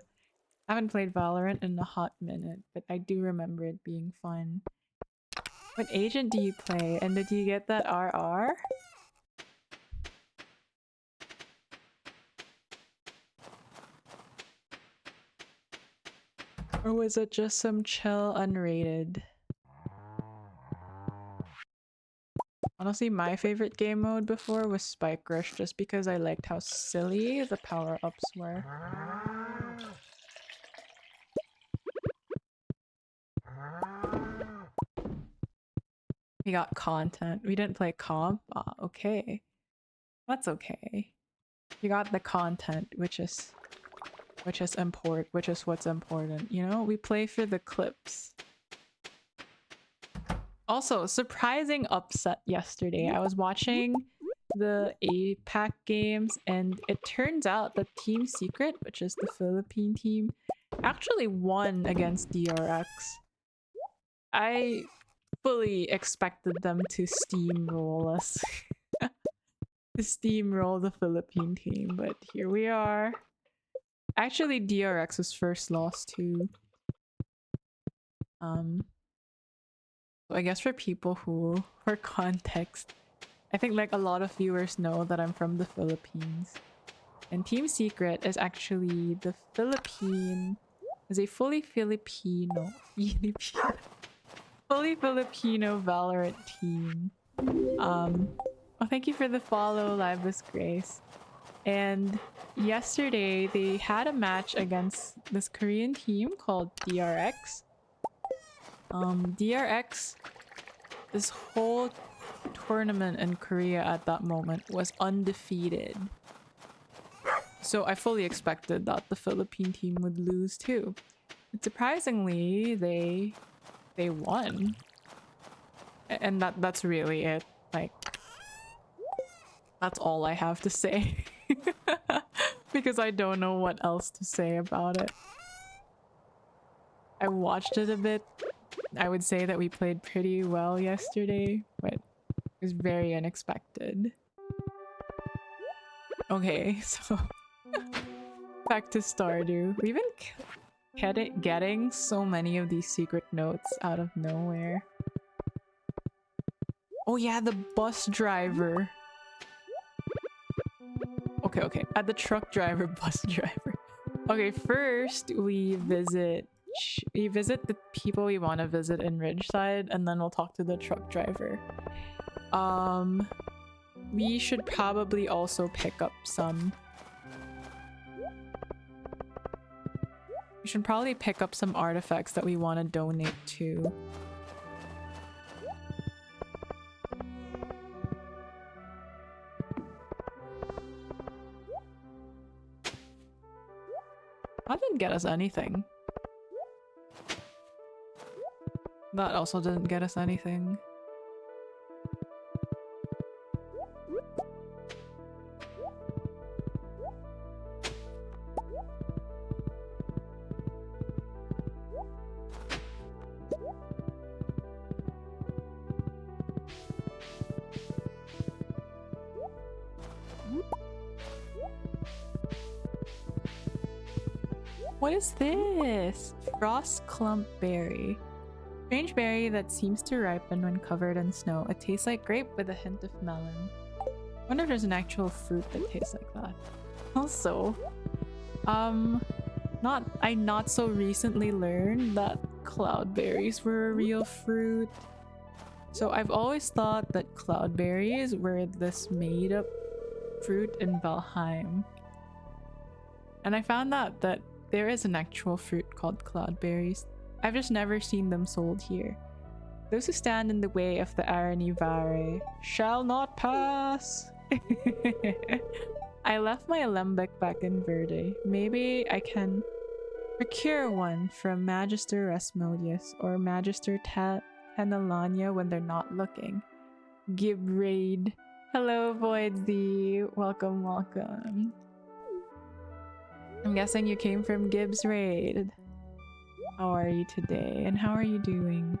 I haven't played Valorant in a hot minute, but I do remember it being fun. What agent do you play? And did you get that RR? Or was it just some chill unrated? Honestly, my favorite game mode before was Spike Rush just because I liked how silly the power-ups were. We got content. We didn't play comp? Okay. That's okay. You got the content, which is what's important, you know? We play for the clips. Also, surprising upset yesterday. I was watching the APAC games and it turns out that Team Secret, which is the Philippine team, actually won against DRX. I fully expected them to steamroll us. To steamroll the Philippine team, but here we are. Actually, DRX's first loss too. So I guess for people who, for context, I think like a lot of viewers know that I'm from the Philippines. And Team Secret is actually the is a fully Filipino fully Filipino Valorant team. Oh, thank you for the follow, Libus Grace. And yesterday they had a match against this Korean team called DRX. DRX, this whole tournament in Korea at that moment was undefeated. So I fully expected that the Philippine team would lose too. But surprisingly, they won. And that's really it. Like, that's all I have to say. Because I don't know what else to say about it. I watched it a bit. I would say that we played pretty well yesterday, but it was very unexpected. Okay, so back to Stardew. We've been getting so many of these secret notes out of nowhere. Oh yeah, the bus driver. Okay, okay. At the truck driver, bus driver. Okay, first we visit the people we want to visit in Ridgeside, and then we'll talk to the truck driver. We should probably also pick up some. We should probably pick up some artifacts that we want to donate to. That didn't get us anything. That also didn't get us anything. What is this? Frost clump berry. Strange berry that seems to ripen when covered in snow. It tastes like grape with a hint of melon. I wonder if there's an actual fruit that tastes like that. Also, I not so recently learned that cloudberries were a real fruit. So I've always thought that cloudberries were this made up fruit in Valheim. And I found out that there is an actual fruit called cloudberries. I've just never seen them sold here. Those who stand in the way of the Arani Vare shall not pass. I left my alembic back in Verde. Maybe I can procure one from Magister Rasmodius or Magister Tenalania when they're not looking. Gibraid. Hello, Voidsy. Welcome, welcome. I'm guessing you came from Gibbs Raid. How are you today? And how are you doing?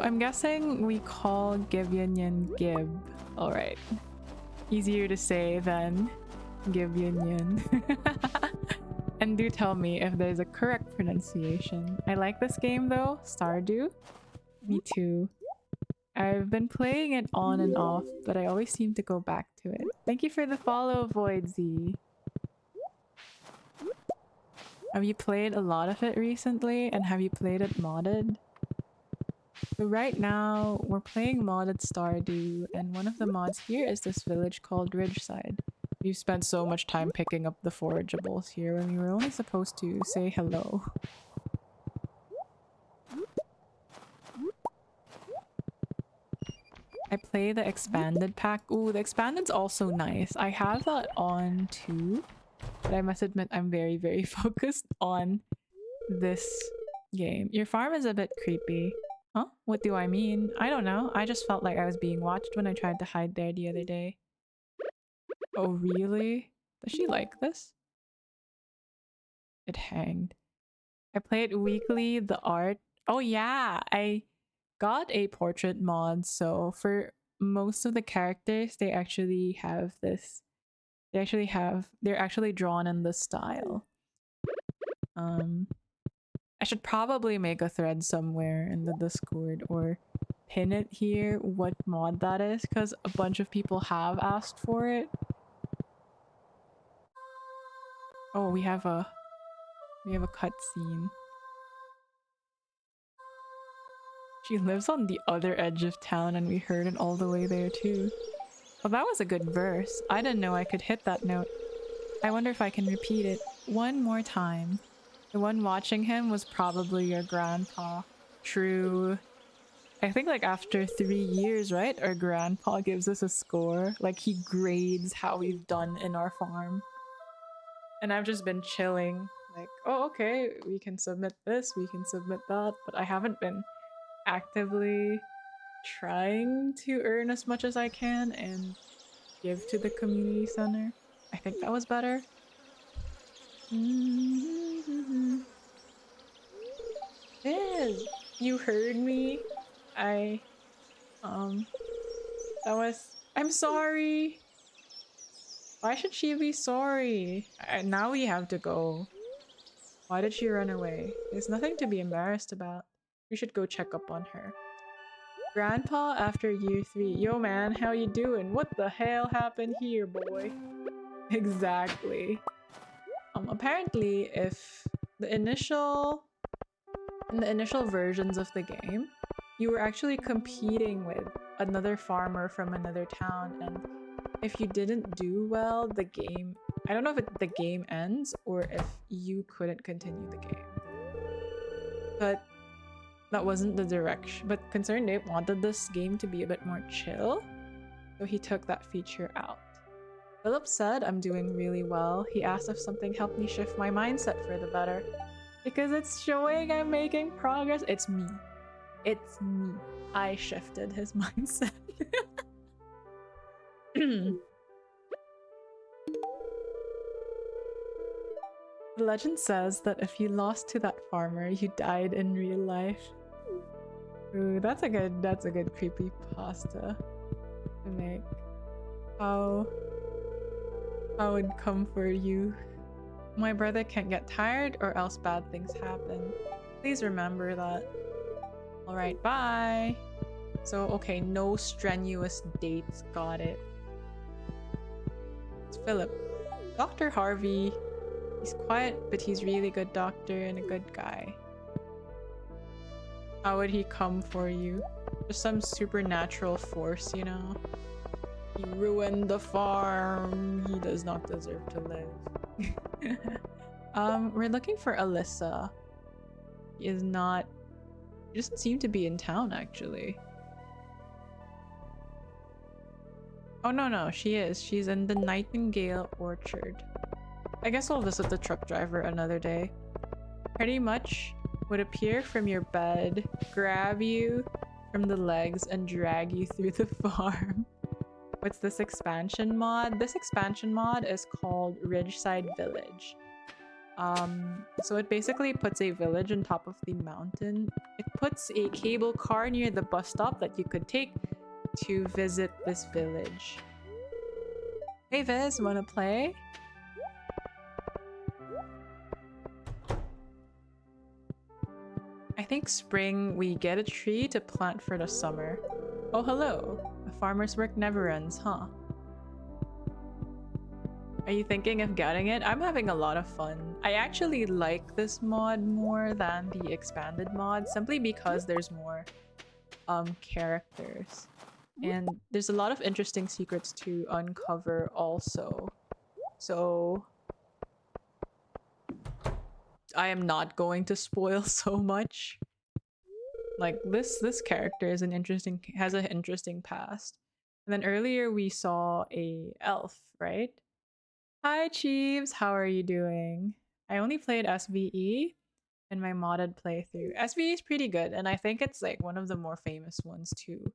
I'm guessing we call Gibyunion Gib. Alright. Easier to say than Gibyunion. And do tell me if there's a correct pronunciation. I like this game though. Stardew. Me too. I've been playing it on and off, but I always seem to go back to it. Thank you for the follow, Voidsy. Have you played a lot of it recently? And have you played it modded? So right now, we're playing modded Stardew, and one of the mods here is this village called Ridgeside. We've spent so much time picking up the forageables here when we were only supposed to say hello. I play the expanded pack. Ooh, the expanded's also nice. I have that on too, but I must admit I'm very, very focused on this game. Your farm is a bit creepy. Huh? What do I mean? I don't know. I just felt like I was being watched when I tried to hide there the other day. Oh, really? Does she like this? It hanged. I play it weekly, the art. Oh yeah, I got a portrait mod, so for most of the characters they actually have this, they're actually drawn in this style. I should probably make a thread somewhere in the Discord or pin it here what mod that is, because a bunch of people have asked for it. Oh, we have a cutscene. She lives on the other edge of town and we heard it all the way there too. Well, that was a good verse. I didn't know I could hit that note. I wonder if I can repeat it one more time. The one watching him was probably your grandpa. True. I think like after 3 years, right? Our grandpa gives us a score. Like he grades how we've done in our farm. And I've just been chilling. Like, oh, okay, we can submit this, we can submit that. But I haven't been actively trying to earn as much as I can and give to the community center. I think that was better. Liz, you heard me. I'm sorry. Why should she be sorry? Now we have to go. Why did she run away? There's nothing to be embarrassed about. We should go check up on her. Grandpa after year 3. Yo man, how you doing? What the hell happened here, boy? Exactly. Apparently if the initial in the initial versions of the game, you were actually competing with another farmer from another town, and if you didn't do well, the game, I don't know if the game ends or if you couldn't continue the game. But that wasn't the direction. But Concerned Ape wanted this game to be a bit more chill, so he took that feature out. Philip said I'm doing really well. He asked if something helped me shift my mindset for the better. Because it's showing I'm making progress. It's me. It's me. I shifted his mindset. The legend says that if you lost to that farmer, you died in real life. Ooh, that's a good creepy pasta to make. How would come for you? My brother can't get tired or else bad things happen. Please remember that. Alright, bye! So, okay, no strenuous dates, got it. It's Philip. Dr. Harvey. He's quiet, but he's really good doctor and a good guy. How would he come for you? Just some supernatural force, you know? He ruined the farm. He does not deserve to live. We're looking for Alyssa. He doesn't seem to be in town, actually. Oh, no, she is. She's in the Nightingale Orchard. I guess I'll visit the truck driver another day. Pretty much would appear from your bed, grab you from the legs, and drag you through the farm. What's this expansion mod? This expansion mod is called Ridgeside Village. So it basically puts a village on top of the mountain. It puts a cable car near the bus stop that you could take to visit this village. Hey Viz, wanna play? I think spring we get a tree to plant for the summer. Oh hello. The farmer's work never ends, huh? Are you thinking of getting it? I'm having a lot of fun. I actually like this mod more than the expanded mod simply because there's more characters. And there's a lot of interesting secrets to uncover also. So I am not going to spoil so much. Like this character is has an interesting past. And then earlier we saw a elf, right? Hi Chiefs, how are you doing? I only played SVE in my modded playthrough. SVE is pretty good, and I think it's like one of the more famous ones too.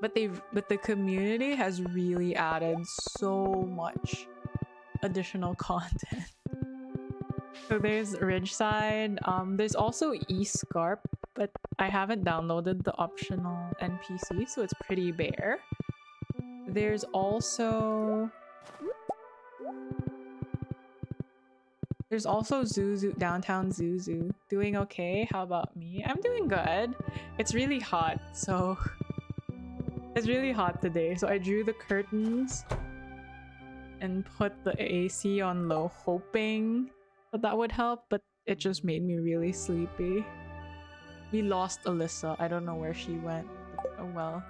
But the community has really added so much additional content. So there's Ridgeside, there's also Escarp, but I haven't downloaded the optional NPC, so it's pretty bare. There's also Zuzu, downtown Zuzu. Doing okay? How about me? I'm doing good. It's really hot, so it's really hot today. So I drew the curtains and put the AC on low, hoping that would help, but it just made me really sleepy. We lost Alyssa. I don't know where she went. Oh well.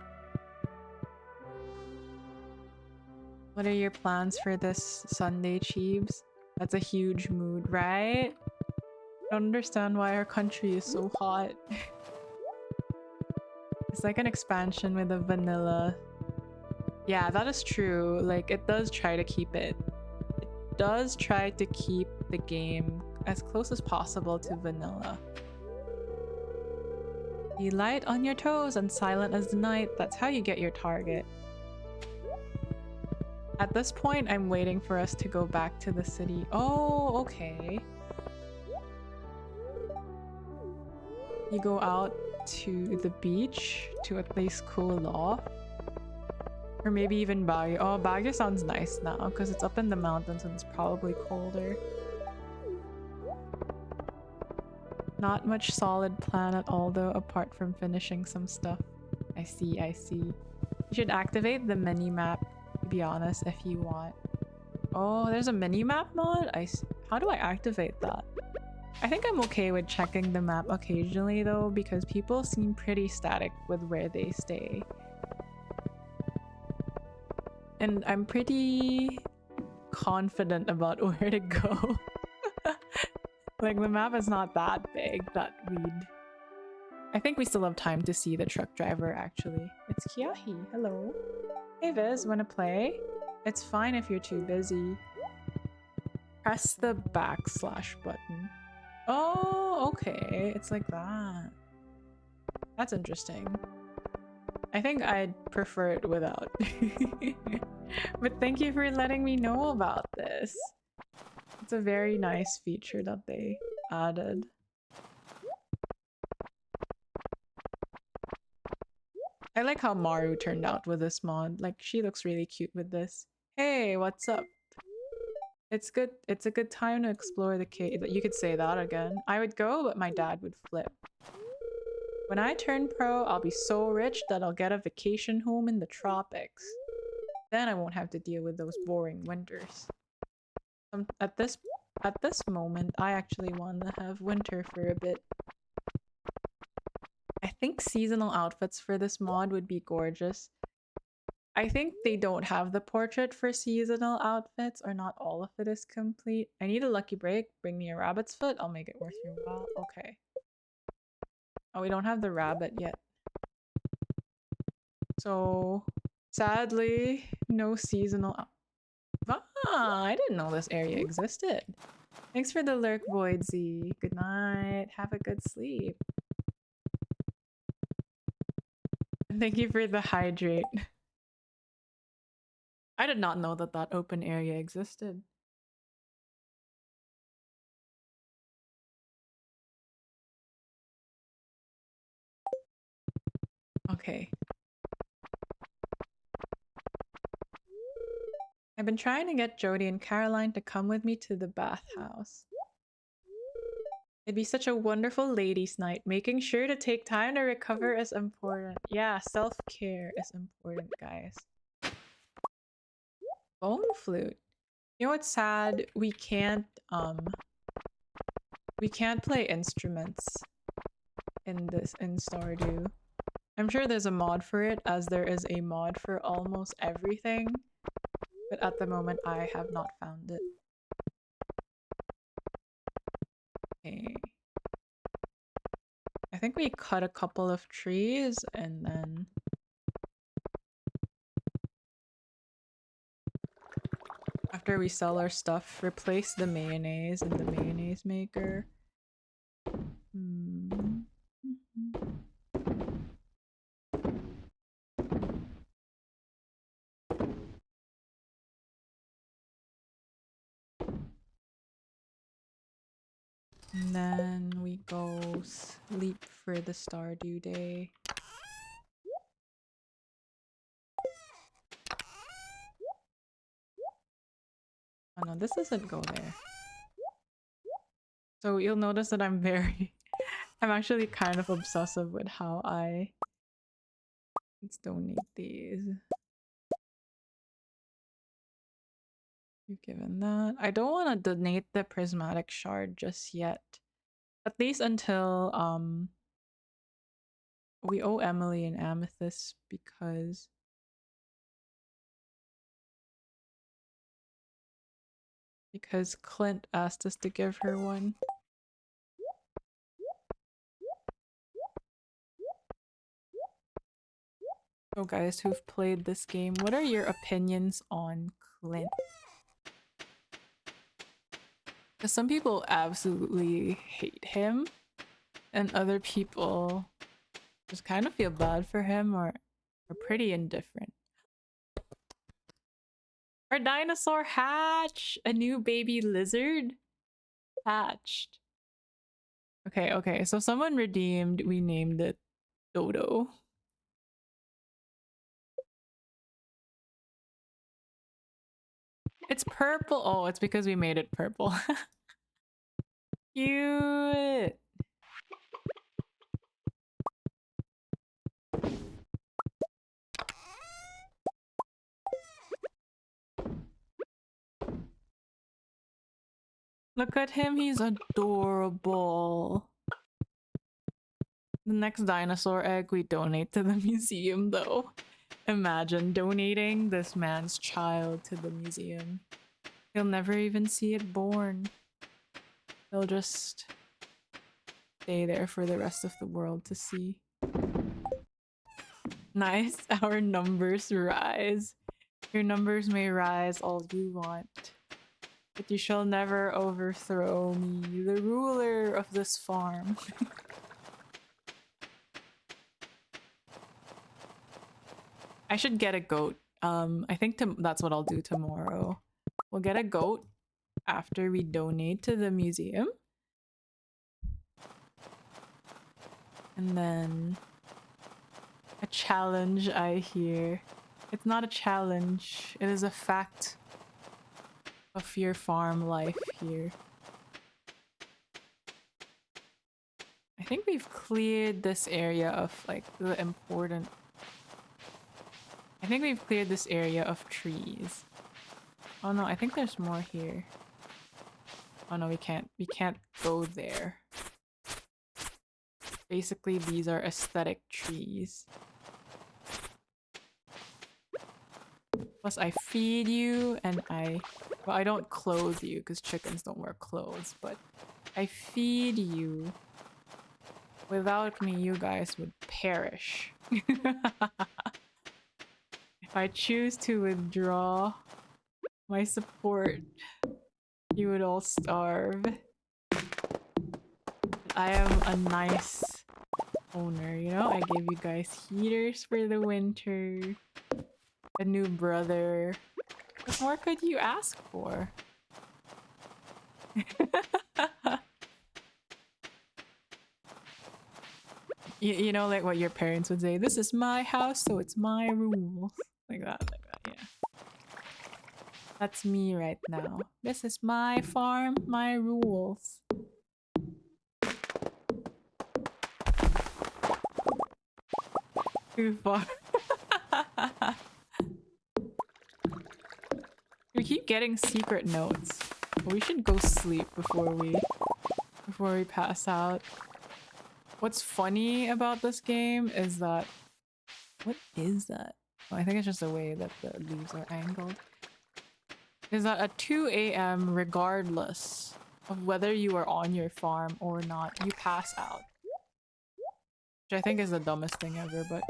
What are your plans for this Sunday, Chiefs? That's a huge mood, right? I don't understand why our country is so hot. It's like an expansion with a vanilla. Yeah, that is true. Like, it does try to keep the game as close as possible to vanilla. Be light on your toes and silent as the night. That's how you get your target. At this point, I'm waiting for us to go back to the city. Oh, okay. You go out to the beach to at least cool off. Or maybe even Baguio. Oh, Baguio sounds nice now because it's up in the mountains and it's probably colder. Not much solid plan at all though, apart from finishing some stuff. I see, I see. You should activate the mini-map, to be honest, if you want. Oh, there's a mini-map mod? How do I activate that? I think I'm okay with checking the map occasionally though, because people seem pretty static with where they stay. And I'm pretty confident about where to go. Like, the map is not that big that we'd... I think we still have time to see the truck driver, actually. It's Kiahi. Hello. Hey Viz, wanna play? It's fine if you're too busy. Press the backslash button. Oh, okay. It's like that. That's interesting. I think I'd prefer it without. But thank you for letting me know about this. It's a very nice feature that they added. I like how Maru turned out with this mod. Like, she looks really cute with this. Hey, what's up? It's good. It's a good time to explore the cave. You could say that again. I would go, but my dad would flip. When I turn pro, I'll be so rich that I'll get a vacation home in the tropics. Then I won't have to deal with those boring winters. At this moment, I actually want to have winter for a bit. I think seasonal outfits for this mod would be gorgeous. I think they don't have the portrait for seasonal outfits, or not all of it is complete. I need a lucky break. Bring me a rabbit's foot. I'll make it worth your while. Okay. Oh, we don't have the rabbit yet. So, sadly, no seasonal... Ah, I didn't know this area existed. Thanks for the lurk, Voidsy. Good night. Have a good sleep. Thank you for the hydrate. I did not know that that open area existed. Okay. I've been trying to get Jody and Caroline to come with me to the bathhouse. It'd be such a wonderful ladies' night. Making sure to take time to recover is important. Yeah, self-care is important, guys. Bone flute. You know what's sad? We can't play instruments in Stardew. I'm sure there's a mod for it, as there is a mod for almost everything. But at the moment, I have not found it. Okay. I think we cut a couple of trees and then... After we sell our stuff, replace the mayonnaise in the mayonnaise maker. And then we go sleep for the Stardew day. Oh no, this doesn't go there. So you'll notice that I'm very... I'm actually kind of obsessive with how I... Let's donate these. You've given that. I don't want to donate the prismatic shard just yet. At least until we owe Emily an amethyst because Clint asked us to give her one. So guys who've played this game, what are your opinions on Clint? Because some people absolutely hate him, and other people just kind of feel bad for him or are pretty indifferent. Our dinosaur hatch! A new baby lizard hatched. Okay, so someone redeemed, we named it Dodo. It's purple. Oh, it's because we made it purple. Cute. Look at him, he's adorable. The next dinosaur egg we donate to the museum, though. Imagine donating this man's child to the museum. He'll never even see it born. He'll just stay there for the rest of the world to see. Nice, our numbers rise. Your numbers may rise all you want, but you shall never overthrow me, the ruler of this farm. I should get a goat. I think that's what I'll do tomorrow. We'll get a goat after we donate to the museum. And then a challenge, I hear. It's not a challenge. It is a fact of your farm life here. I think we've cleared this area of like the important... I think we've cleared this area of trees. Oh no, I think there's more here. Oh no, we can't go there. Basically, these are aesthetic trees. Plus, I feed you and well, I don't clothe you because chickens don't wear clothes, but I feed you. Without me, you guys would perish. If I choose to withdraw my support, you would all starve. I am a nice owner, you know? I gave you guys heaters for the winter, a new brother. What more could you ask for? You know, like what your parents would say, this is my house, so it's my rules. Like that, yeah. That's me right now. This is my farm, my rules. Too far. We keep getting secret notes. We should go sleep before we pass out. What's funny about this game is that... What is that? Oh, I think it's just the way that the leaves are angled. Is that at 2 a.m., regardless of whether you are on your farm or not, you pass out. Which I think is the dumbest thing ever, but...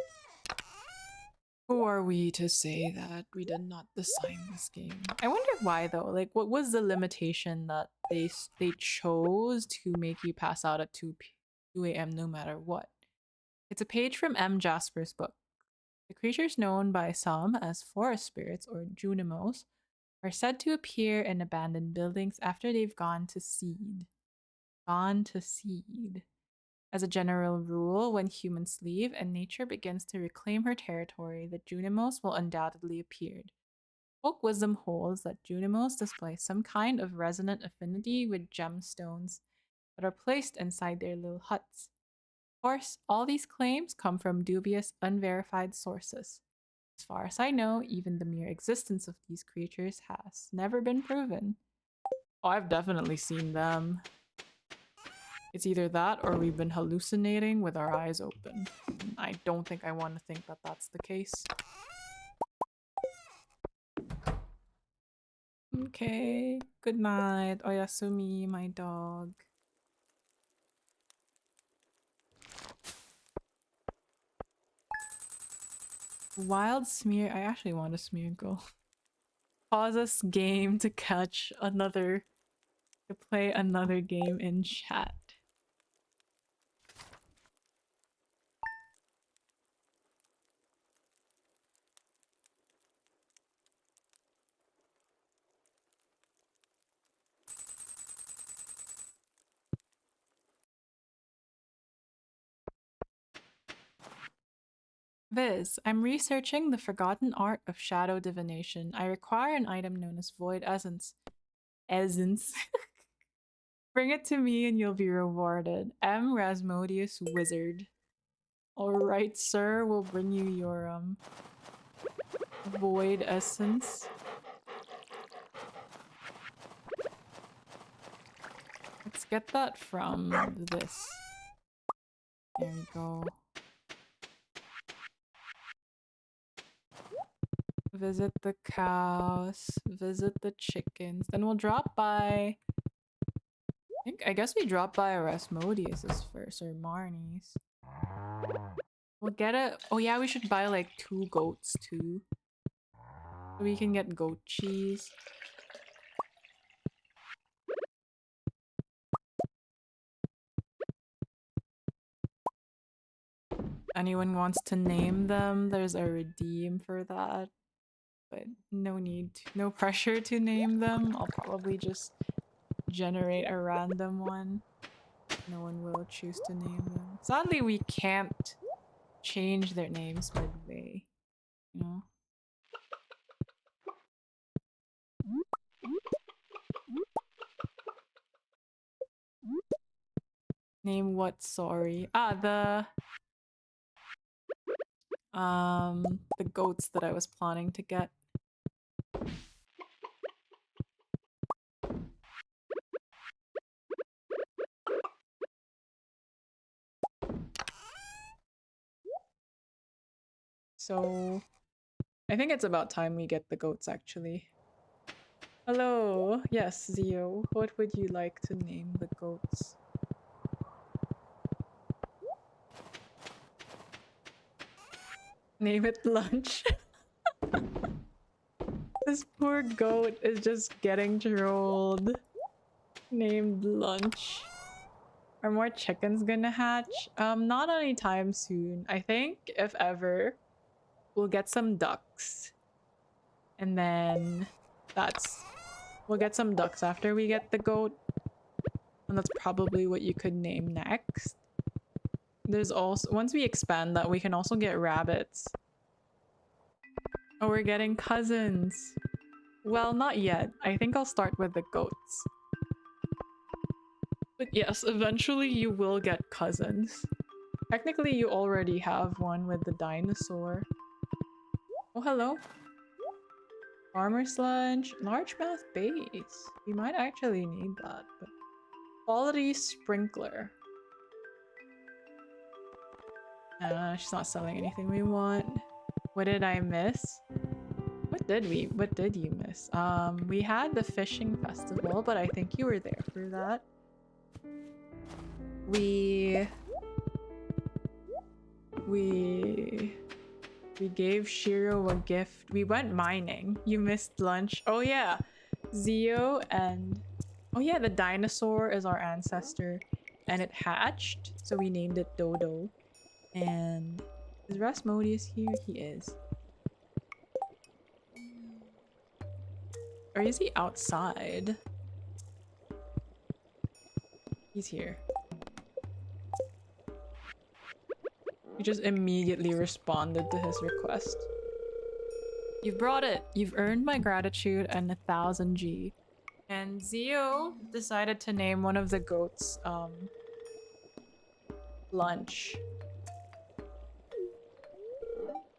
Who are we to say that we did not design this game? I wonder why though. Like, what was the limitation that they chose to make you pass out at 2 a.m. no matter what? It's a page from M. Jasper's book. The creatures known by some as forest spirits or junimos are said to appear in abandoned buildings after they've gone to seed. Gone to seed. As a general rule, when humans leave and nature begins to reclaim her territory, the Junimos will undoubtedly appear. Folk wisdom holds that Junimos display some kind of resonant affinity with gemstones that are placed inside their little huts. Of course, all these claims come from dubious, unverified sources. As far as I know, even the mere existence of these creatures has never been proven. Oh, I've definitely seen them. It's either that or we've been hallucinating with our eyes open. I don't think I want to think that that's the case. Okay, good night. Oyasumi, my dog. Wild smear. I actually want a smear go. Pause this game to play another game in chat. Viz, I'm researching the forgotten art of shadow divination. I require an item known as Void Essence. Essence. Bring it to me and you'll be rewarded. M. Rasmodius Wizard. Alright, sir, we'll bring you your, Void Essence. get that from this. There we go. Visit the cows, visit the chickens. Then we'll drop by. I guess we drop by Erasmodius's first, or Marnie's. We'll get a. Oh yeah, we should buy like 2 goats too, so we can get goat cheese. Anyone wants to name them, there's a redeem for that. But no need, no pressure to name them. I'll probably just generate a random one. No one will choose to name them. Sadly, we can't change their names midway, you know? Name what? Sorry. The goats that I was planning to get. So I think it's about time we get the goats actually. Hello. Yes, Zio. What would you like to name the goats? Name it lunch. This poor goat is just getting trolled. Named lunch. Are more chickens gonna hatch? Not anytime soon. I think, if ever, we'll get some ducks. And then we'll get some ducks after we get the goat. And that's probably what you could name next. There's also, once we expand that, we can also get rabbits. Oh, we're getting cousins. Well, not yet. I think I'll start with the goats. But yes, eventually you will get cousins. Technically, you already have one with the dinosaur. Oh, hello. Farmer's lunch. Largemouth base. We might actually need that. But quality sprinkler. She's not selling anything we want. What did I miss? What did you miss? We had the fishing festival, but I think you were there for that. We gave Shiro a gift. We went mining. You missed lunch. Oh yeah. Zio and... Oh yeah, the dinosaur is our ancestor. And it hatched, so we named it Dodo. And... Is Rasmodius here? He is. Or is he outside? He's here. We just immediately responded to his request. You've brought it. You've earned my gratitude and 1,000 G. And Zio decided to name one of the goats, Lunch.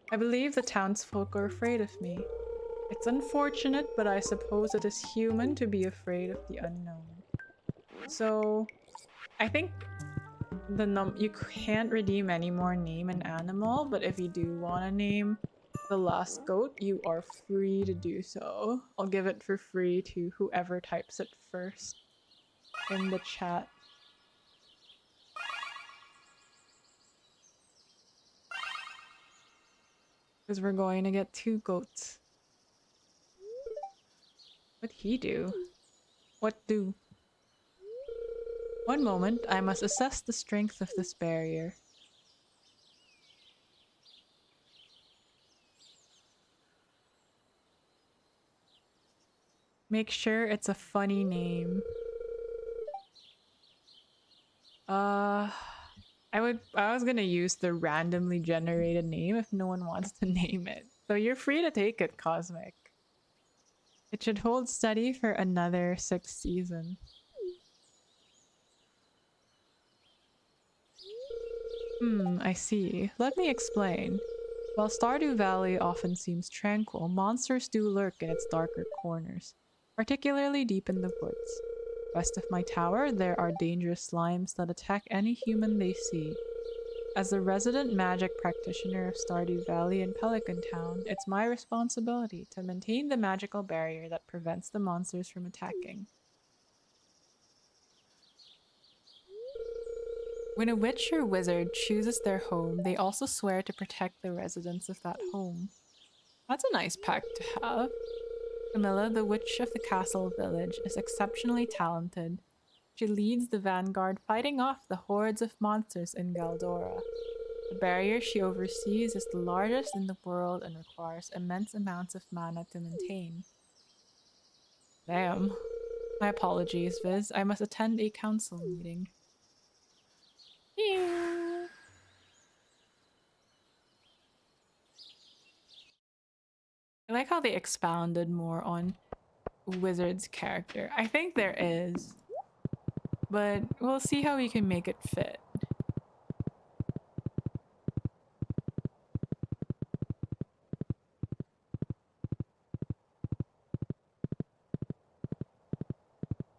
I believe the townsfolk are afraid of me. It's unfortunate, but I suppose it is human to be afraid of the unknown. So, I think you can't redeem any more name an animal, but if you do want to name the last goat, you are free to do so. I'll give it for free to whoever types it first in the chat. Because we're going to get 2 goats. What'd he do? What do? One moment, I must assess the strength of this barrier. Make sure it's a funny name. I was gonna use the randomly generated name if no one wants to name it. So you're free to take it, Cosmic. It should hold steady for another 6 seasons. I see. Let me explain. While Stardew Valley often seems tranquil, monsters do lurk in its darker corners, particularly deep in the woods. West of my tower, there are dangerous slimes that attack any human they see. As the resident magic practitioner of Stardew Valley and Pelican Town, it's my responsibility to maintain the magical barrier that prevents the monsters from attacking. When a witch or wizard chooses their home, they also swear to protect the residents of that home. That's a nice pact to have. Camilla, the witch of the castle village, is exceptionally talented. She leads the vanguard, fighting off the hordes of monsters in Galdora. The barrier she oversees is the largest in the world and requires immense amounts of mana to maintain. Damn. My apologies, Viz. I must attend a council meeting. Ew. I like how they expounded more on Wizard's character. I think there is, but we'll see how we can make it fit.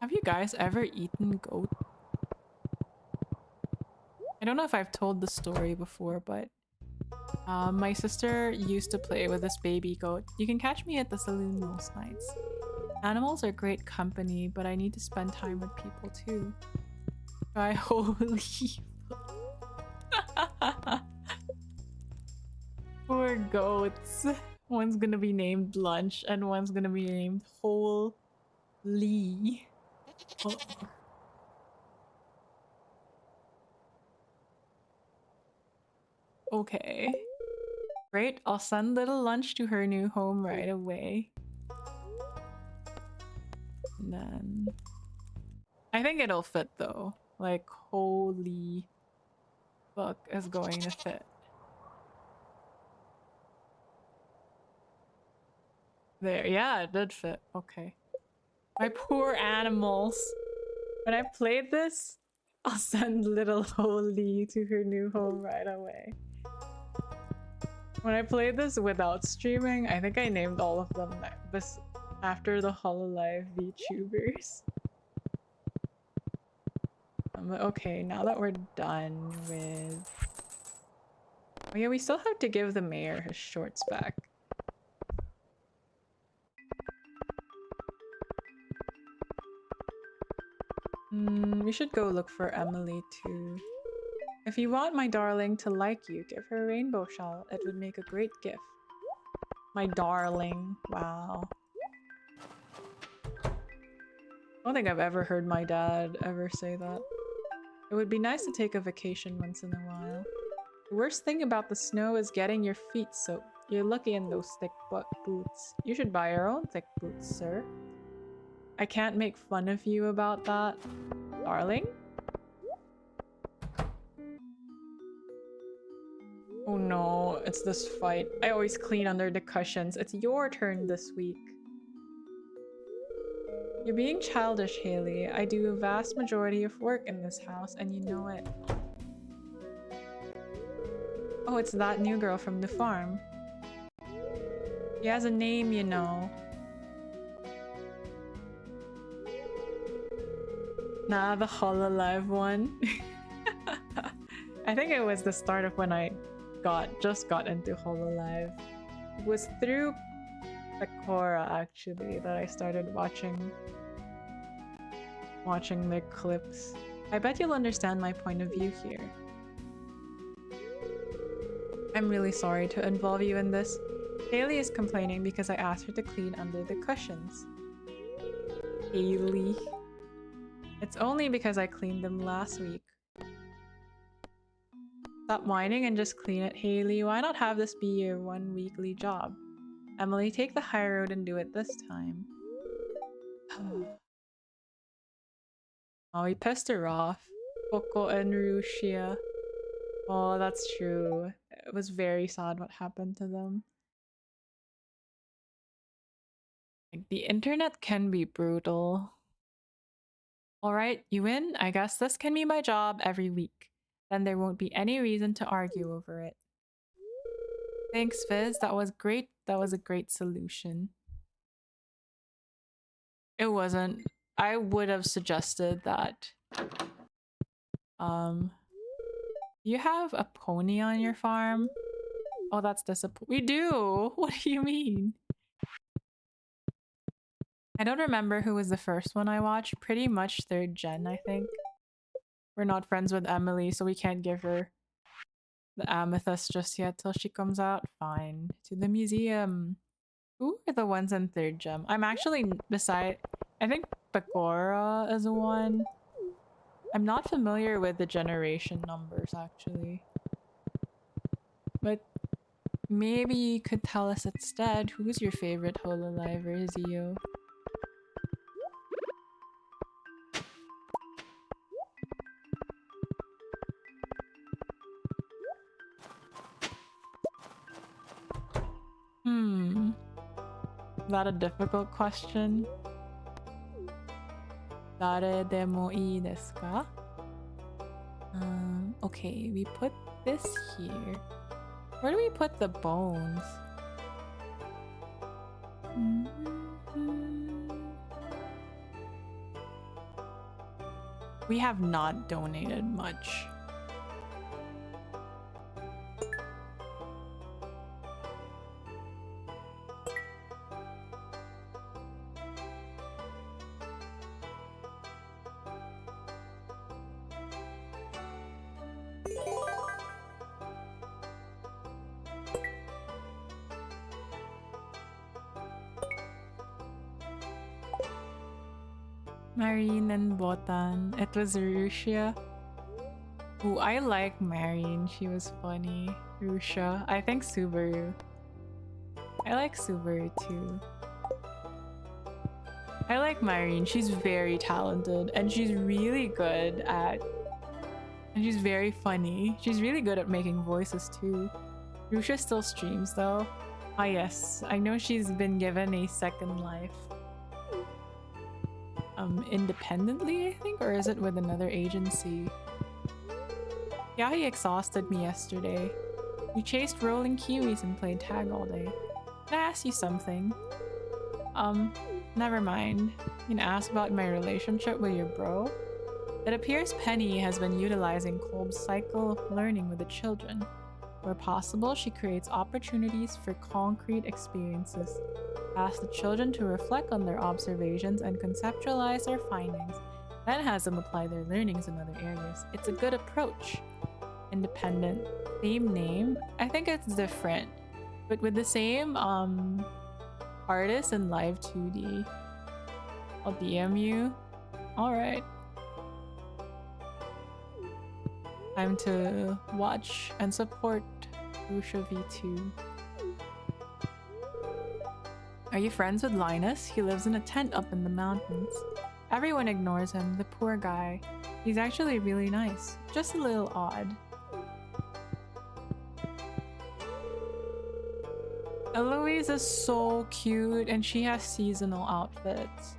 Have you guys ever eaten goat? I don't know if I've told the story before, but my sister used to play with this baby goat. You can catch me at the saloon most nights. Animals are great company, but I need to spend time with people too. Try holy. Poor goats. One's gonna be named Lunch and one's gonna be named Holy. Oh. Okay. Great, I'll send little Lunch to her new home right away. And then... I think it'll fit though. Like, holy fuck is going to fit. There, yeah, it did fit. Okay. My poor animals. When I played this, I'll send little Holy to her new home right away. When I played this without streaming, I think I named all of them after the Hololive VTubers. Okay, now that we're done with... Oh yeah, we still have to give the mayor his shorts back. We should go look for Emily too. If you want my darling to like you, give her a rainbow shawl. It would make a great gift. My darling. Wow. I don't think I've ever heard my dad ever say that. It would be nice to take a vacation once in a while. The worst thing about the snow is getting your feet soaked. You're lucky in those thick boots. You should buy your own thick boots, sir. I can't make fun of you about that, darling. Oh no, it's this fight. I always clean under the cushions. It's your turn this week. You're being childish, Haley. I do a vast majority of work in this house, and you know it. Oh, it's that new girl from the farm. She has a name, you know. Nah, the Hololive one. I think it was the start of when I just got into Hololive. It was through Sakura actually that I started watching the clips. I bet you'll understand my point of view here. I'm really sorry to involve you in this. Haley is complaining because I asked her to clean under the cushions. Haley. It's only because I cleaned them last week. Stop whining and just clean it, Haley. Why not have this be your one weekly job? Emily, take the high road and do it this time. Oh, he pissed her off. Coco and Rushia. Oh, that's true. It was very sad what happened to them. Like, the internet can be brutal. Alright, you win. I guess this can be my job every week. Then there won't be any reason to argue over it. Thanks, Fizz. That was great. That was a great solution. It wasn't. I would have suggested that you have a pony on your farm. Oh, that's disappointing. We do. What do you mean? I don't remember who was the first one I watched. Pretty much third gen, I think. We're not friends with Emily, so we can't give her the amethyst just yet till she comes out. Fine. To the museum. Who are the ones in third gem? I'm actually beside. I think Bakura is one. I'm not familiar with the generation numbers actually. But maybe you could tell us instead who's your favorite Hololiver, Zio? Hmm. Is that a difficult question? Dare de mo ii desu ka? Okay, we put this here. Where do we put the bones? We have not donated much. Marine and Botan. It was Russia. Ooh, I like Marine. She was funny. Rusha. I think Subaru. I like Subaru too. I like Marine. She's very talented and she's really good at... And she's very funny. She's really good at making voices too. Rusha still streams though. Ah yes, I know she's been given a second life. Independently, I think? Or is it with another agency? Yeah, he exhausted me yesterday. We chased rolling kiwis and played tag all day. Can I ask you something? Never mind. You can ask about my relationship with your bro? It appears Penny has been utilizing Kolb's cycle of learning with the children. Where possible, she creates opportunities for concrete experiences. Asks the children to reflect on their observations and conceptualize their findings, then has them apply their learnings in other areas. It's a good approach. Independent. Same name? I think it's different. But with the same artist in Live 2D. I'll DM you. Alright. Time to watch and support Rusha V2. Are you friends with Linus? He lives in a tent up in the mountains. Everyone ignores him, the poor guy. He's actually really nice, just a little odd. Eloise is so cute and she has seasonal outfits.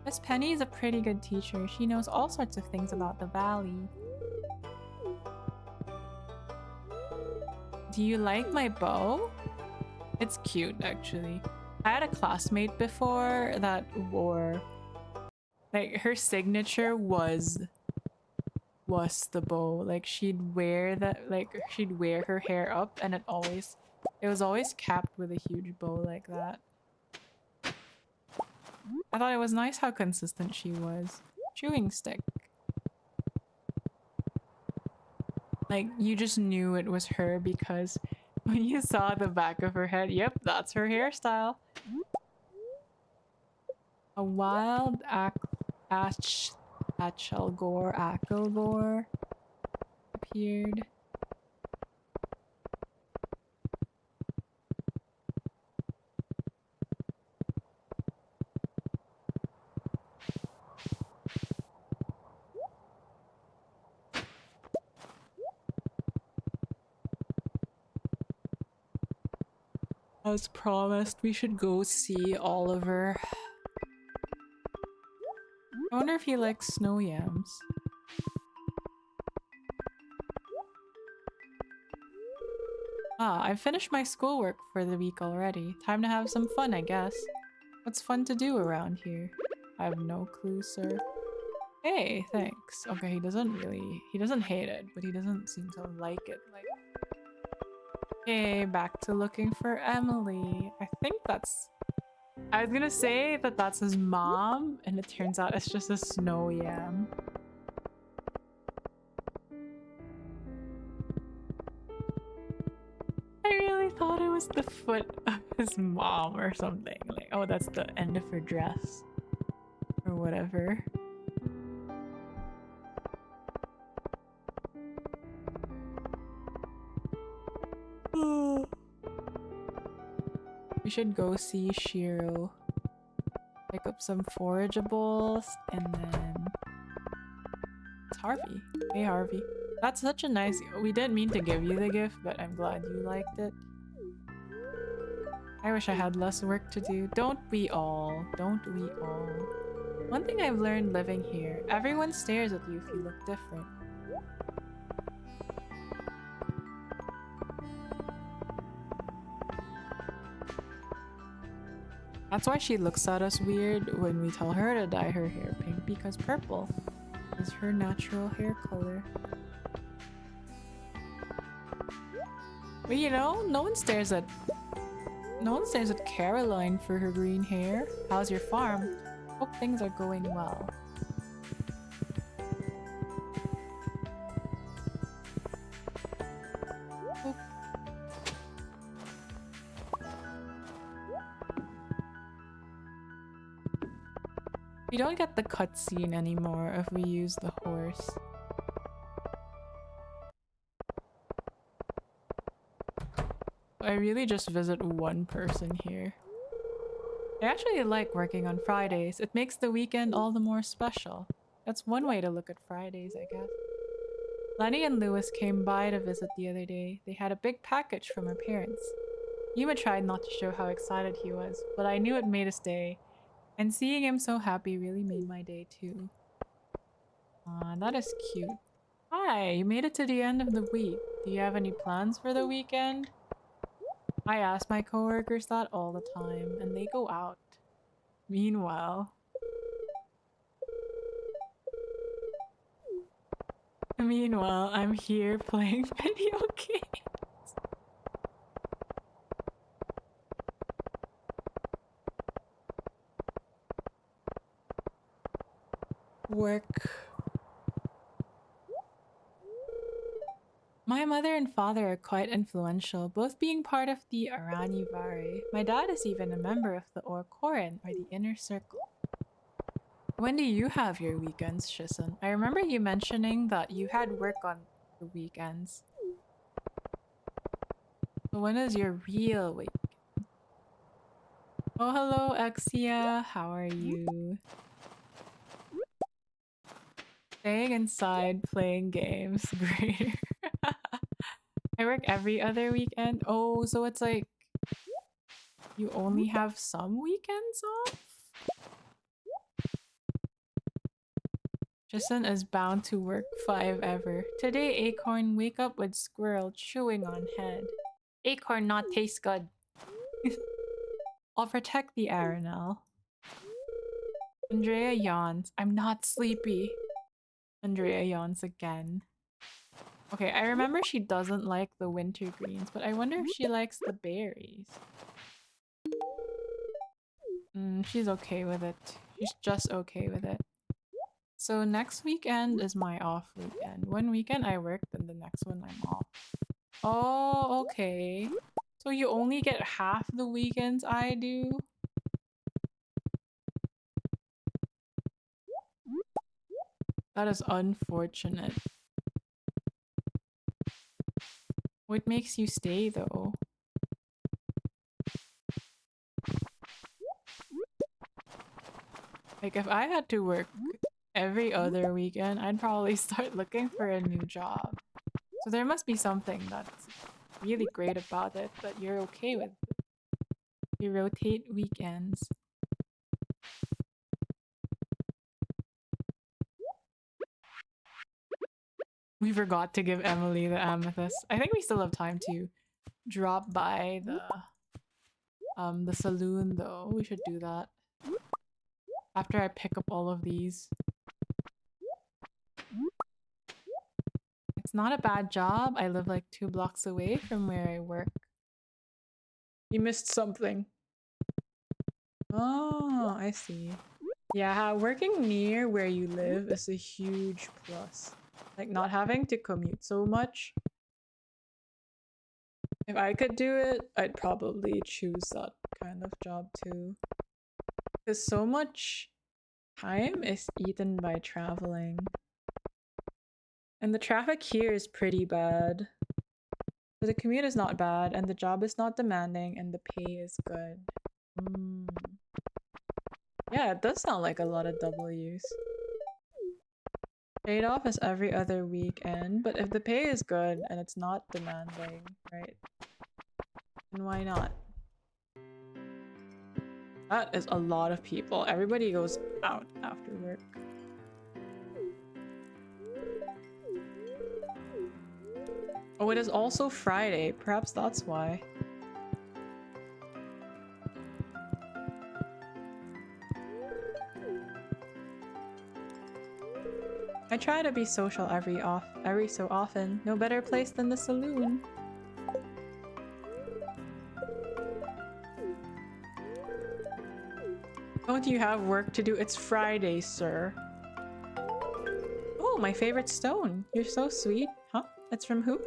Miss Penny is a pretty good teacher. She knows all sorts of things about the valley. Do you like my bow? It's cute, actually. I had a classmate before that wore... Like, her signature was the bow. Like, she'd wear that... Like, she'd wear her hair up and it was always capped with a huge bow like that. I thought it was nice how consistent she was. Chewing stick. Like, you just knew it was her because when you saw the back of her head, yep, that's her hairstyle. A wild Achelgor appeared. As promised, we should go see Oliver. I wonder if he likes snow yams. Ah, I've finished my schoolwork for the week already. Time to have some fun, I guess. What's fun to do around here? I have no clue, sir. Hey, thanks. Okay, he doesn't hate it, but he doesn't seem to like it. Like, okay, back to looking for Emily. I was gonna say that that's his mom, and it turns out it's just a snow yam. I really thought it was the foot of his mom or something. Like, oh, that's the end of her dress. Or whatever. We should go see Shiro. Pick up some forageables, and then it's Harvey. Hey, Harvey. That's such a nice. We didn't mean to give you the gift, but I'm glad you liked it. I wish I had less work to do. Don't we all? Don't we all? One thing I've learned living here, everyone stares at you if you look different. That's why she looks at us weird when we tell her to dye her hair pink, because purple is her natural hair color. But you know, no one stares at Caroline for her green hair. How's your farm? Hope things are going well. Oop. We don't get the cutscene anymore if we use the horse. I really just visit one person here. I actually like working on Fridays. It makes the weekend all the more special. That's one way to look at Fridays, I guess. Lenny and Lewis came by to visit the other day. They had a big package from her parents. Yuma tried not to show how excited he was, but I knew it made his day. And seeing him so happy really made my day too. Aw, that is cute. Hi, you made it to the end of the week. Do you have any plans for the weekend? I ask my coworkers that all the time, and they go out. Meanwhile, I'm here playing video games. Work. My mother and father are quite influential, both being part of the Arani Vare. My dad is even a member of the Orkoran, or the Inner Circle. When do you have your weekends, Shison? I remember you mentioning that you had work on the weekends. So when is your real week? Oh, hello, Exia. How are you? Staying inside, playing games. Great. I work every other weekend. Oh, so it's like you only have some weekends off? Jason is bound to work 5 ever. Today, Acorn wake up with squirrel chewing on head. Acorn not taste good. I'll protect the Aranel. Andrea yawns. I'm not sleepy. Andrea yawns again. Okay, I remember she doesn't like the wintergreens, but I wonder if she likes the berries. She's okay with it. She's just okay with it. So next weekend is my off weekend. One weekend I work, then the next one I'm off. Oh, okay. So you only get half the weekends I do? That is unfortunate. What makes you stay though? Like if I had to work every other weekend, I'd probably start looking for a new job. So there must be something that's really great about it that you're okay with. You rotate weekends. We forgot to give Emily the amethyst. I think we still have time to drop by the saloon though. We should do that. after I pick up all of these. It's not a bad job. I live like 2 blocks away from where I work. You missed something. Oh, I see. Yeah, working near where you live is a huge plus. Like not having to commute so much. If I could do it, I'd probably choose that kind of job too. Because so much time is eaten by traveling. And the traffic here is pretty bad. So the commute is not bad, and the job is not demanding, and the pay is good. Yeah, it does sound like a lot of W's. Paid off is every other weekend, but if the pay is good and it's not demanding, right? Then why not? That is a lot of people. Everybody goes out after work. Oh, it is also Friday. Perhaps that's why. I try to be social every so often. No better place than the saloon. Don't you have work to do? It's Friday, sir. Oh, my favorite stone. You're so sweet. Huh? That's from who?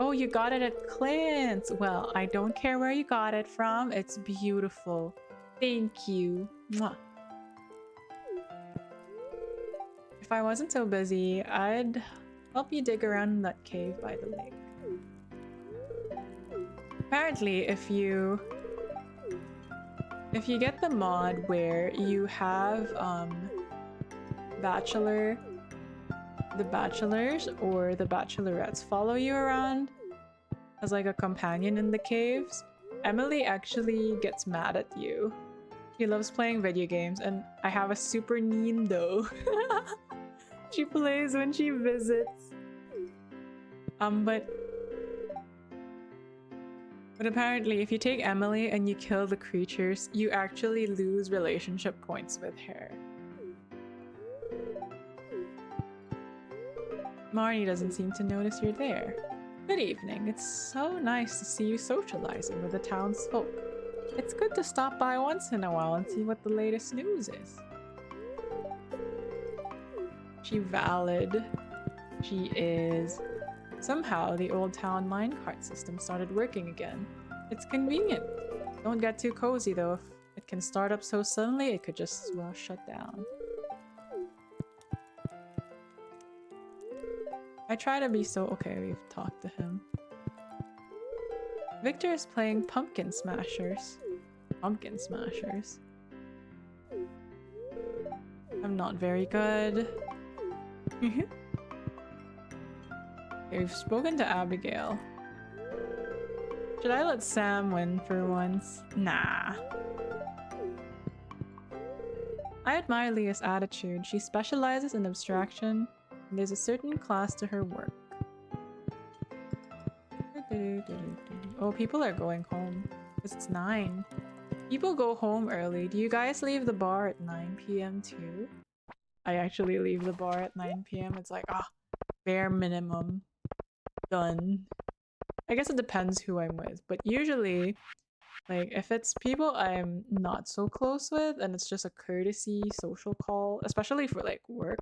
Oh, you got it at Clint's. Well, I don't care where you got it from. It's beautiful. Thank you. Mwah. If I wasn't so busy, I'd help you dig around in that cave by the lake. Apparently, if you get the mod where you have the bachelors or the bachelorettes follow you around as like a companion in the caves, Emily actually gets mad at you. She loves playing video games, and I have a Super Nintendo. She plays when she visits. But apparently if you take Emily and you kill the creatures, you actually lose relationship points with her. Marnie doesn't seem to notice you're there. Good evening. It's so nice to see you socializing with the townsfolk. It's good to stop by once in a while and see what the latest news is. She valid. She is. Somehow, the old town minecart system started working again. It's convenient. Don't get too cozy though. If it can start up so suddenly, it could just as well shut down. I try to be so... Okay, we've talked to him. Victor is playing Pumpkin Smashers. Pumpkin Smashers. I'm not very good. Okay, we've spoken to Abigail. Should I let Sam win for once? Nah. I admire Leah's attitude. She specializes in abstraction, and there's a certain class to her work. Oh, people are going home. Because it's 9. People go home early. Do you guys leave the bar at 9 p.m. too? I actually leave the bar at 9 p.m. It's like, bare minimum. Done. I guess it depends who I'm with, but usually, like, if it's people I'm not so close with and it's just a courtesy social call, especially for like work,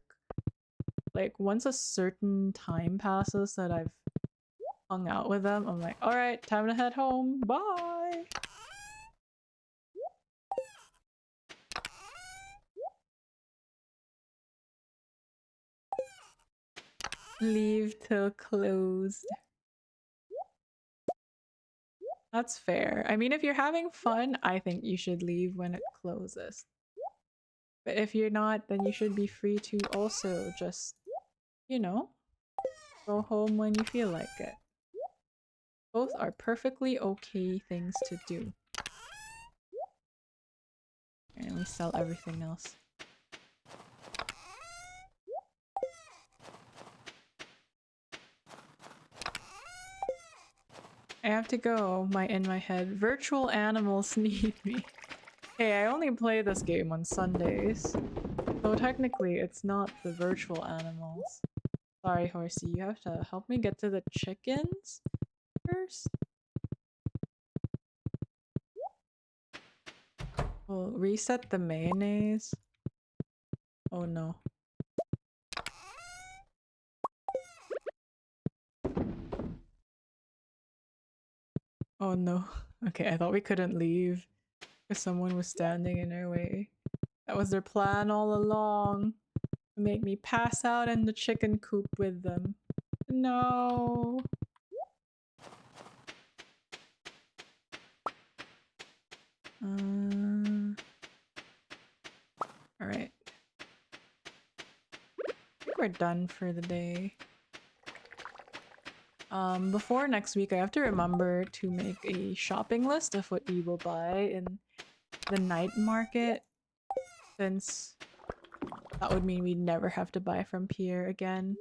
like once a certain time passes that I've hung out with them, I'm like, alright, time to head home. Bye! Leave till closed. That's fair. I mean, if you're having fun, I think you should leave when it closes. But if you're not, then you should be free to also just, you know, go home when you feel like it. Both are perfectly okay things to do. And we sell everything else. I have to go. In my head, virtual animals need me. Hey, I only play this game on Sundays. So technically, it's not the virtual animals. Sorry, horsey, you have to help me get to the chickens first. We'll reset the mayonnaise. Oh no. Oh no. Okay, I thought we couldn't leave because someone was standing in our way. That was their plan all along. To make me pass out in the chicken coop with them. No. Alright. I think we're done for the day. Before next week, I have to remember to make a shopping list of what we will buy in the night market, since that would mean we'd never have to buy from Pierre again.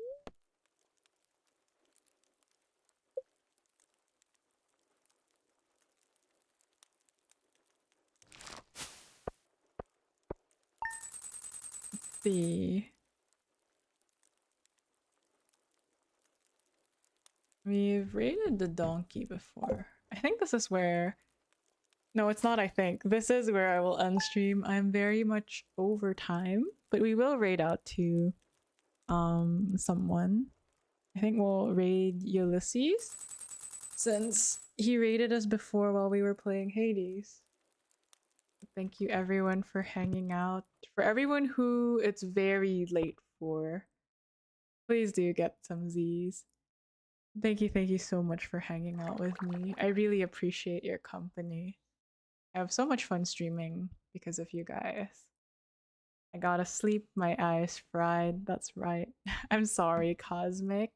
Let's see. We've raided the donkey before. I think this is where... No, it's not I think. This is where I will unstream. I'm very much over time, but we will raid out to someone. I think we'll raid Ulysses, since he raided us before while we were playing Hades. Thank you everyone for hanging out. For everyone who it's very late for, please do get some Z's. Thank you so much for hanging out with me. I really appreciate your company. I have so much fun streaming because of you guys. I gotta sleep, my eyes fried, that's right. I'm sorry, Cosmic.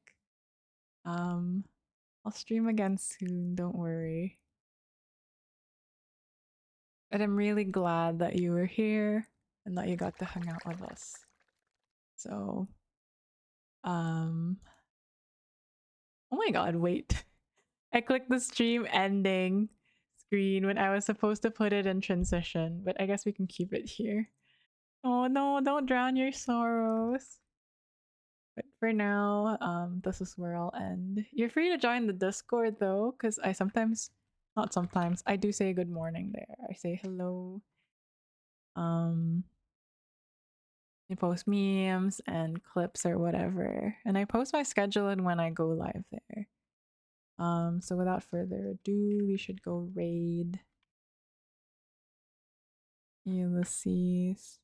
I'll stream again soon, don't worry. And I'm really glad that you were here and that you got to hang out with us. So, oh my god, wait. I clicked the stream ending screen when I was supposed to put it in transition, but I guess we can keep it here. Oh no, don't drown your sorrows. But for now, this is where I'll end. You're free to join the Discord though, because I sometimes, not sometimes, I do say good morning there. I say hello. I post memes and clips or whatever, and I post my schedule and when I go live there. So without further ado, we should go raid Ulysses.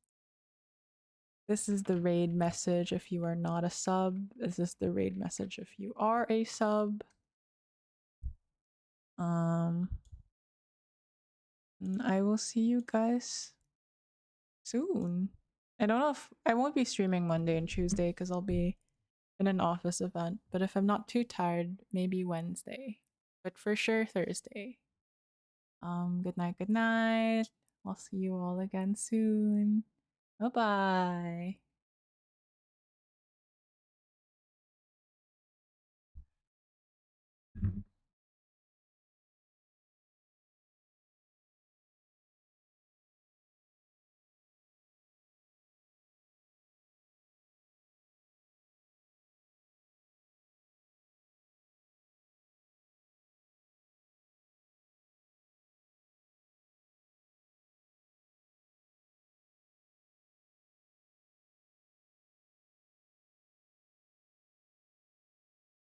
This is the raid message if you are not a sub. This is the raid message if you are a sub. I will see you guys soon. I don't know if I won't be streaming Monday and Tuesday because I'll be in an office event, but if I'm not too tired, maybe Wednesday. But for sure Thursday. Good night, good night. I'll see you all again soon. Bye bye.